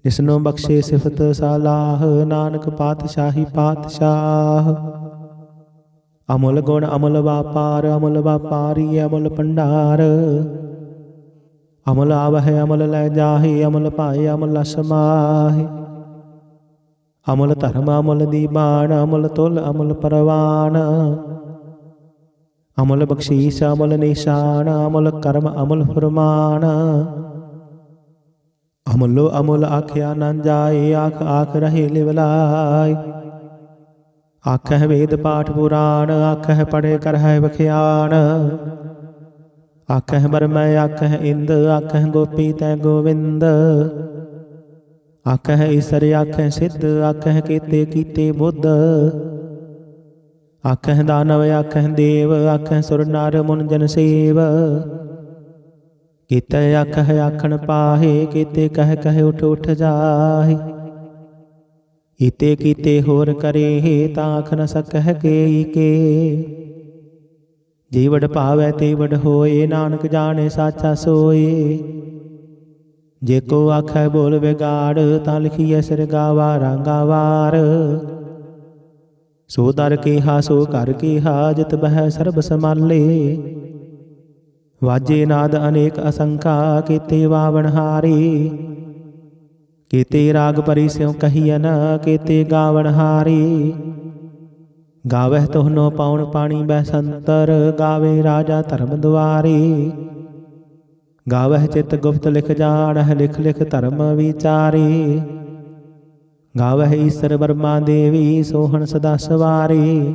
ਜਿਸਨੂੰ ਬਖਸ਼ੇ ਸਿਫਤ ਸਲਾਹ, ਨਾਨਕ ਪਾਤਸ਼ਾਹੀ ਪਾਤਸ਼ਾਹ। ਅਮੁਲ ਗੁਣ ਅਮੁਲ ਵਾਪਾਰ, ਅਮੁਲ ਵਾਪਾਰੀ ਅਮੁਲ ਭੰਡਾਰ। ਅਮੁਲ ਆਵਹਿ ਅਮੁਲ ਲੈ ਜਾਹੇ, ਅਮੁਲ ਪਾਏ ਅਮੁਲ ਸਮਾਹੇ। ਅਮੁਲ ਧਰਮ ਅਮੁਲ ਦੀਬਾਨ, ਅਮੁਲ ਤੁਲ ਅਮੁਲ ਪਰਵਾਨ। ਅਮੁਲ ਬਖਸ਼ੀਸ਼ ਅਮੁਲ ਨਿਸ਼ਾਨ, ਅਮੁਲ ਕਰਮ ਅਮੁਲ ਫੁਰਮਾਨ। ਅਮੁਲੋ ਅਮੁਲ ਆਖਿਆ ਨਾ ਜਾਏ, ਆਖ ਆਖ ਰਹੇ ਲਿਵਲਾਏ। ਆਖਹਿ ਵੇਦ ਪਾਠ ਪੁਰਾਣ, ਆਖਹਿ ਪੜ੍ਹੇ ਕਰਹਿ ਵਖਿਆਣ। ਆਖਹਿ ਬਰਮੈ ਆਖਹਿ ਇੰਦ, ਆਖਹਿ ਗੋਪੀ ਤੈ ਗੋਵਿੰਦ। ਆਖਹਿ ਈਸਰ ਆਖਹਿ ਸਿੱਧ, ਆਖਹਿ ਕੀਤੇ ਕੀਤੇ ਬੁੱਧ। ਆਖਹਿ ਦਾਨਵ ਆਖਹਿ ਦੇਵ, ਆਖਹਿ ਸੁਰ ਨਰ ਮੁਨ ਜਨ ਸੇਵ। ਕੀਤੇ ਆਖਹਿ ਆਖਣ ਪਾਹੇ, ਕੀਤੇ ਕਹਿ ਕਹਿ ਉਠ ਉਠ ਜਾਹੇ। ਕੀਤੇ ਕੀਤੇ ਹੋਰ ਕਰੇ, ਤਾਂ ਆਖ ਨ ਸਕਹਿ ਕੇ ਕੇ। ਜੇ ਵਡ ਭਾਵੈ ਤੇ ਵਡ ਹੋਏ, ਨਾਨਕ ਜਾਣੇ ਸਾਚਾ ਸੋਏ। ਜੇ ਕੋ ਆਖੈ ਬੋਲ ਵਿਗਾੜ, ਤਾਂ ਲਿਖੀਐ ਸਿਰ ਗਾਵਾ ਰਾਂਗਾ ਵਾਰ। ਸੋ ਦਰ ਕੀਹਾ ਸੋ ਘਰ ਕੀਹਾ, ਜਿਤ ਬਹਿ ਸਰਬ ਸਮਾਲੇ। ਵਾਜੇ ਨਾਦ ਅਨੇਕ ਅਸੰਖਾ, ਕੀਤੇ ਵਾਵਣ ਹਾਰੀ। ਕੀਤੇ ਰਾਗ ਪਰੀ ਸਿਉ ਕਹੀਐਨ, ਕੀਤੇ ਗਾਵਣ ਹਾਰੀ। ਗਾਵਹਿ ਤੋਹਨੋ ਪਾਉਣ ਪਾਣੀ ਬੈਸੰਤਰ, ਗਾਵੇ ਰਾਜਾ ਧਰਮ ਦੁਆਰੀ। ਗਾਵਹਿ ਚਿਤ ਗੁਪਤ ਲਿਖ ਜਾਣਹਿ, ਲਿਖ ਲਿਖ ਧਰਮ ਵਿਚਾਰੀ। ਗਾਵਹਿ ਈਸਰ ਬਰਮਾ ਦੇਵੀ, ਸੋਹਣ ਸਦਾ ਸਵਾਰੀ।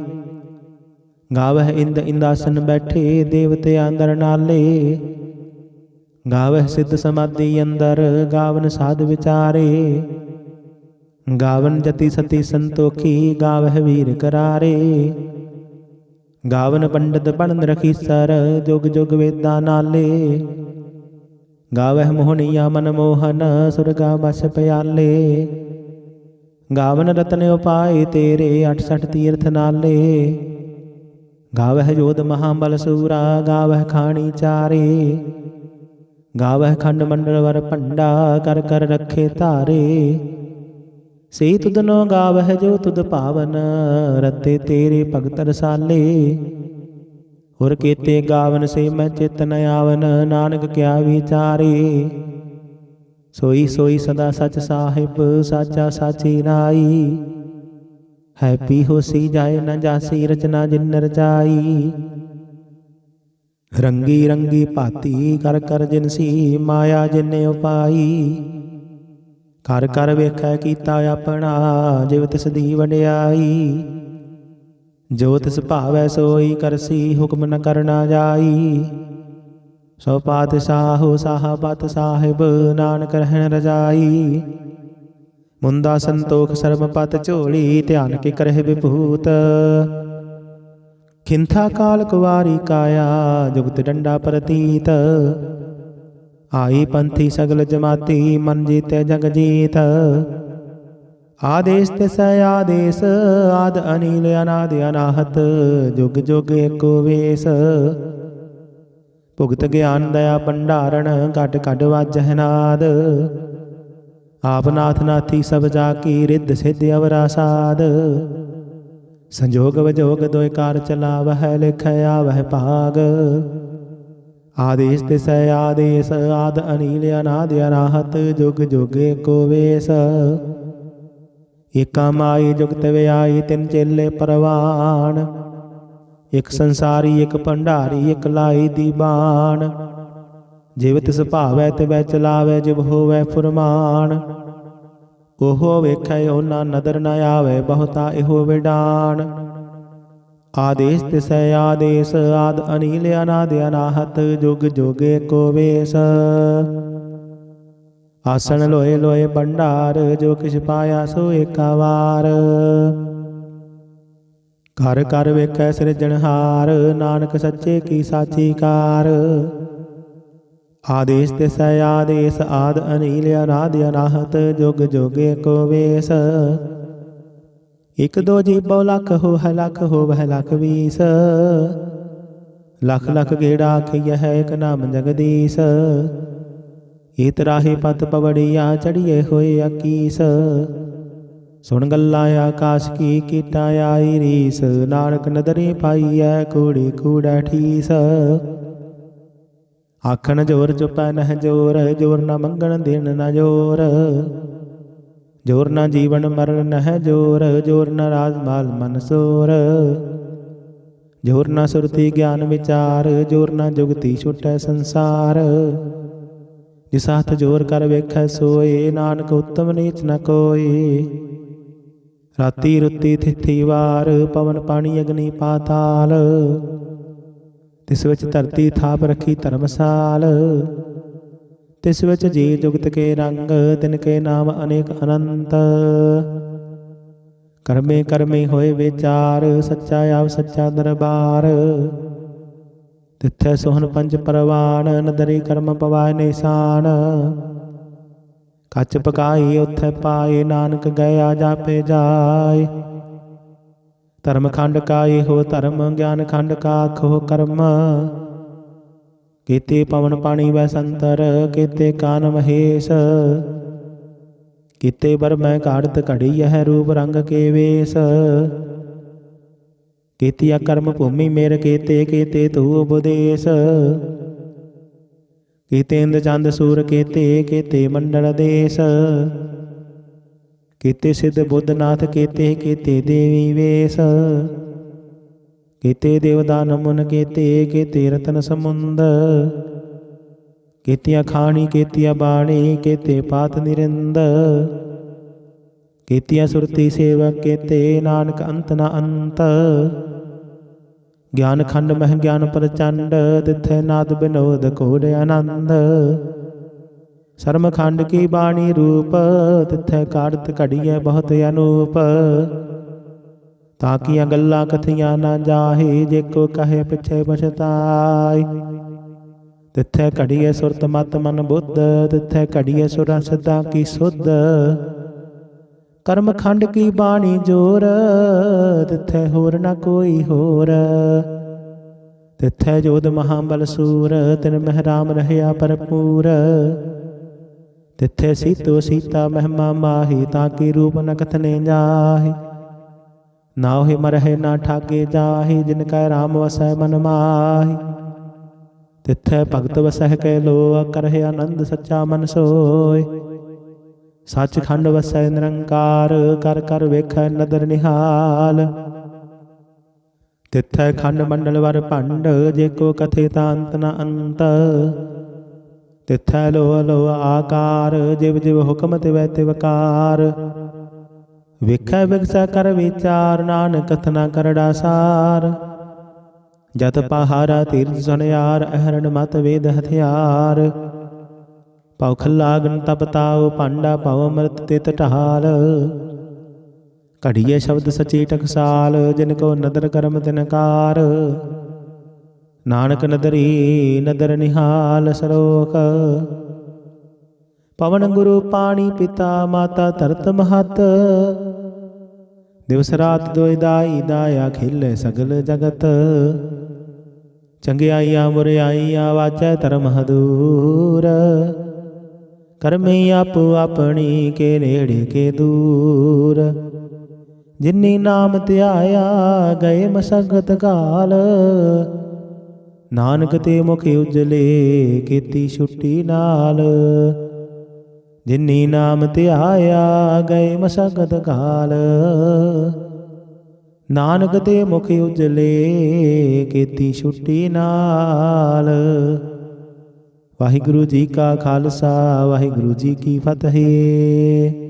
ਗਾਵਹਿ ਇੰਦ ਇੰਦਾਸਨ ਬੈਠੇ, ਦੇਵਤੇ ਅੰਦਰ ਨਾਲੇ। ਗਾਵਹਿ ਸਿੱਧ ਸਮਾਧੀ ਅੰਦਰ, ਗਾਵਨ ਸਾਧ ਵਿਚਾਰੇ। ਗਾਵਨ ਜਤੀ ਸਤੀ ਸੰਤੋਖੀ, ਗਾਵਹਿ ਵੀਰ ਕਰਾਰੇ। ਗਾਵਨ ਪੰਡਤ ਬਣਨ ਰਖੀਸਰ, ਜੁਗ ਜੁਗ ਵੇਦਾਂ ਨਾਲੇ। ਗਾਵਹਿ ਮੋਹਣੀਆ ਮਨ ਮੋਹਨ, ਸੁਰਗਾ ਬਸ ਪਿਆਲੇ। ਗਾਵਨ ਰਤਨ ਉਪਾਏ ਤੇਰੇ, 68 ਤੀਰਥ ਨਾਲੇ। ਗਾਵਹਿ ਜੋਧ ਮਹਾਬਲ ਸੂਰਾ, ਗਾਵਹਿ ਖਾਣੀ ਚਾਰੇ। ਗਾਵਹਿ ਖੰਡ ਮੰਡਲ ਵਰ ਭੰਡਾ, ਕਰ ਕਰ ਰੱਖੇ ਧਾਰੇ। ਸੇ ਤੁਧਨੋ ਗਾਵਹਿ ਜੋ ਤੁਧ ਭਾਵਨ, ਰਤੇ ਤੇਰੇ ਭਗਤ ਰਸਾਲੇ। ਹੋਰ ਕੀਤੇ ਗਾਵਨ ਸੇ ਮੈਂ ਚਿਤ ਨ ਆਵਨ, ਨਾਨਕ ਕਿਆ ਵਿਚਾਰੇ। ਸੋਈ ਸੋਈ ਸਦਾ ਸਚ ਸਾਹਿਬ, ਸਾਚਾ ਸਾਚੀ ਨਾਈ। ਹੈ ਪੀ ਹੋਸੀ ਜਾਏ ਨ ਜਾਸੀ, ਰਚਨਾ ਜਿਨ ਰਚਾਈ। ਰੰਗੀ ਰੰਗੀ ਭਾਤੀ ਕਰ ਕਰ ਜਿਨਸੀ, ਮਾਇਆ ਜਿਨੇ ਉਪਾਈ। ਕਰ ਕਰ ਵੇਖੈ ਕੀਤਾ ਆਪਣਾ, ਜਿਵ ਤਿਸ ਦੀ ਵਡਿਆਈ। ਜੋ ਤਿਸ ਭਾਵੈ ਸੋਈ ਕਰਸੀ, ਹੁਕਮ ਨ ਕਰਨਾ ਜਾਈ। ਸੋ ਪਾਤਸ਼ਾਹੋ ਸਾਹਬਤ ਸਾਹਿਬ, ਨਾਨਕ ਰਹਿਣ ਰਜਾਈ। ਮੁੰਦਾ ਸੰਤੋਖ ਸਰਮ ਪਤ ਝੋਲੀ, ਧਿਆਨ ਕੇ ਕਰਹਿ ਵਿਭੂਤ। ਖਿੰਥਾ ਕਾਲ ਕੁਵਾਰੀ ਕਾਇਆ, ਜੁਗਤ ਡੰਡਾ ਪ੍ਰਤੀਤ। ਆਈ ਪੰਥੀ ਸਗਲ ਜਮਾਤੀ, ਮਨ ਜੀਤੈ ਜਗ ਜੀਤ। ਆਦੇਸ ਤਿਸੈ ਆਦੇਸ, ਆਦ ਅਨੀਲ ਅਨਾਦਿ ਅਨਾਹਤ। ਜੁਗ ਜੁਗ ਏਕੋ ਵੇਸ, ਭੁਗਤ ਗਿਆਨ ਦਇਆ ਭੰਡਾਰਣ, ਘਟ ਘਟ ਵਾਜਹਿ ਨਾਦ। ਆਪ ਨਾਥ ਨਾਥੀ ਸਭ ਜਾ ਕੀ, ਰਿੱਧ ਸਿੱਧ ਅਵਰਾ ਸਾਧ। संजोग विजोग दोय कार चलावह, लिख आवह भाग। आदेश तिसै आदेश, आद अनील अनादि अनाहत, जुग जुग एको वेश। एका माई जुगत व्याई, तिन चेले परवान। एक संसारी एक भंडारी, एक लाई दीवान। जिव तिस भावै तिवै चलावै, जिव होवै फुरमान। ओहो वेखै ओना नदर न आवै, बहुता इहो विडान। आदेश तिसै आदेश, आद अनील अनादि अनाहत, जुग जुग एको वेश। आसन लोए लोए भंडार, जो किछ पाया सो एका वार। घर घर वेखै सिरजनहार, नानक सच्चे की साची कार। आदेश तिसै आदेश, आद अनील अनादि अनाहत, जुग जुग एको वेश। एक दो जीबो लख होवै लख, होवै लख बीस। लख लख गेड़ा आखियह, एक नाम जगदीश। इत राही पत पवड़िया, चढ़िए होए अकीस। सुन गल्ला आकाश की, कीटा आई रीस। नानक नदरी पाईऐ, कूड़ी कूड़ै ठीस। आखन जोर चुपै नह जोर, जोर न मंगण देन न जोर। जोर न जीवन मरण नह जोर, जोर न राजमाल मन सोर। जोर न सुरति ज्ञान विचार, जोर न जुगति छुटै संसार। जिस हाथ जोर कर वेखै सोए, नानक उत्तम नीच न कोई। राती रुती थिथी वार, पवन पानी अग्नि पाताल। तिस विच धरती थाप रखी धर्मसाल। तिस विच जी जुगत के रंग, तिनके नाम अनेक अनंत। कर्मे कर्मे होए विचार, सच्चा आव सच्चा दरबार। तिथै सोहन पंच परवान, नदरी कर्म पवाय निशान। कच पकाई उथै पाए, नानक गया जापे जाय। धर्म खंड का हो धर्म, ज्ञान खंड का खो कर्म। कीते पवन पानी वै संतर, कीते कान महेश। कीते बर मैं घाड़त घड़ी, यह रूप रंग के वेश। कीतिया कर्म भूमि मेर केते, केते तू उपदेश। कीते इंद चंद सूर केते, केते मंडल देश। कीते सिद्ध बुद्धनाथ केते, केते देवी वेश। कीते देवदान मुन केते, केते रतन समुंद। केतिया खाणी केतिया बाणी, केते पात निरिंद। केतिया सुरती सेवक केते, नानक अंत न अंत। ज्ञान खंड मह ज्ञान प्रचंड, तिथै नाद विनोद कोड आनंद। शर्म खंड की बाणी रूप, तिथै काढ़त घड़िए बहुत अनूप। ताकिया गल्ला कथियां ना जाहे, जेको कहे पिछे पछताय। तिथै घड़िए सुरत मत मन बुद्ध, तिथै घड़िए सुरा सिद्धा की सुध। कर्म खंड की बाणी जोर, तिथै होर न कोई होर। तिथै जोध महाबल सूर, तिन मह राम रहया भरपूर। तिथै सीतो सीता महिमा माही, ताकि रूप न कथने जाहि। नाहि मरहे ना ठागे जाहि, जिनका राम वसै मन माहि। तिथै भगत वसह कै लोअ, करहे आनंद सच्चा मन सोय। सच खंड वसै निरंकार, कर कर वेखै नदर निहाल। तिथै खंड मंडल वर भंड, जेको कथे तांत न अंत। तिथै लोह लोह आकार, जिव जिव हुक्म तिवै तिवकार। विखै विगसै कर विचार, नानक कथना करड़ा सार। जत पहारा तीर्थ सुनियार, अहरण मत वेद हथियार। पौ खल्लागन तप ताऊ, पांडा पौ अमृत तित ढाल। घड़िए शब्द सची टकसाल, जिनको नदर करम तिनकार। नानक नदरी नदर निहाल सरोख। पवन गुरु पानी पिता, माता धरत महत। दिवस रात दोय दाई, दाया खिले सगल जगत। चंगियाइया बुराइया, वाजै धर्म दूर। करमे आपो अपनी, के नेड़े के दूर। ਜਿਨੀ ਨਾਮ ਧਿਆਇਆ ਗਏ ਮਸਕਤ ਕਾਲ। ਨਾਨਕ ਤੇ ਮੁਖ ਉਜਲੇ ਕੀਤੀ ਛੁੱਟੀ ਨਾਲ। ਜਿਨੀ ਨਾਮ ਧਿਆਇਆ ਗਏ ਮਸਕਤ ਕਾਲ। ਨਾਨਕ ਤੇ ਮੁਖ ਉਜਲੇ ਕੀਤੀ ਛੁੱਟੀ ਨਾਲ। ਵਾਹਿਗੁਰੂ ਜੀ ਕਾ ਖਾਲਸਾ ਵਾਹਿਗੁਰੂ ਜੀ ਕੀ ਫਤਿਹ।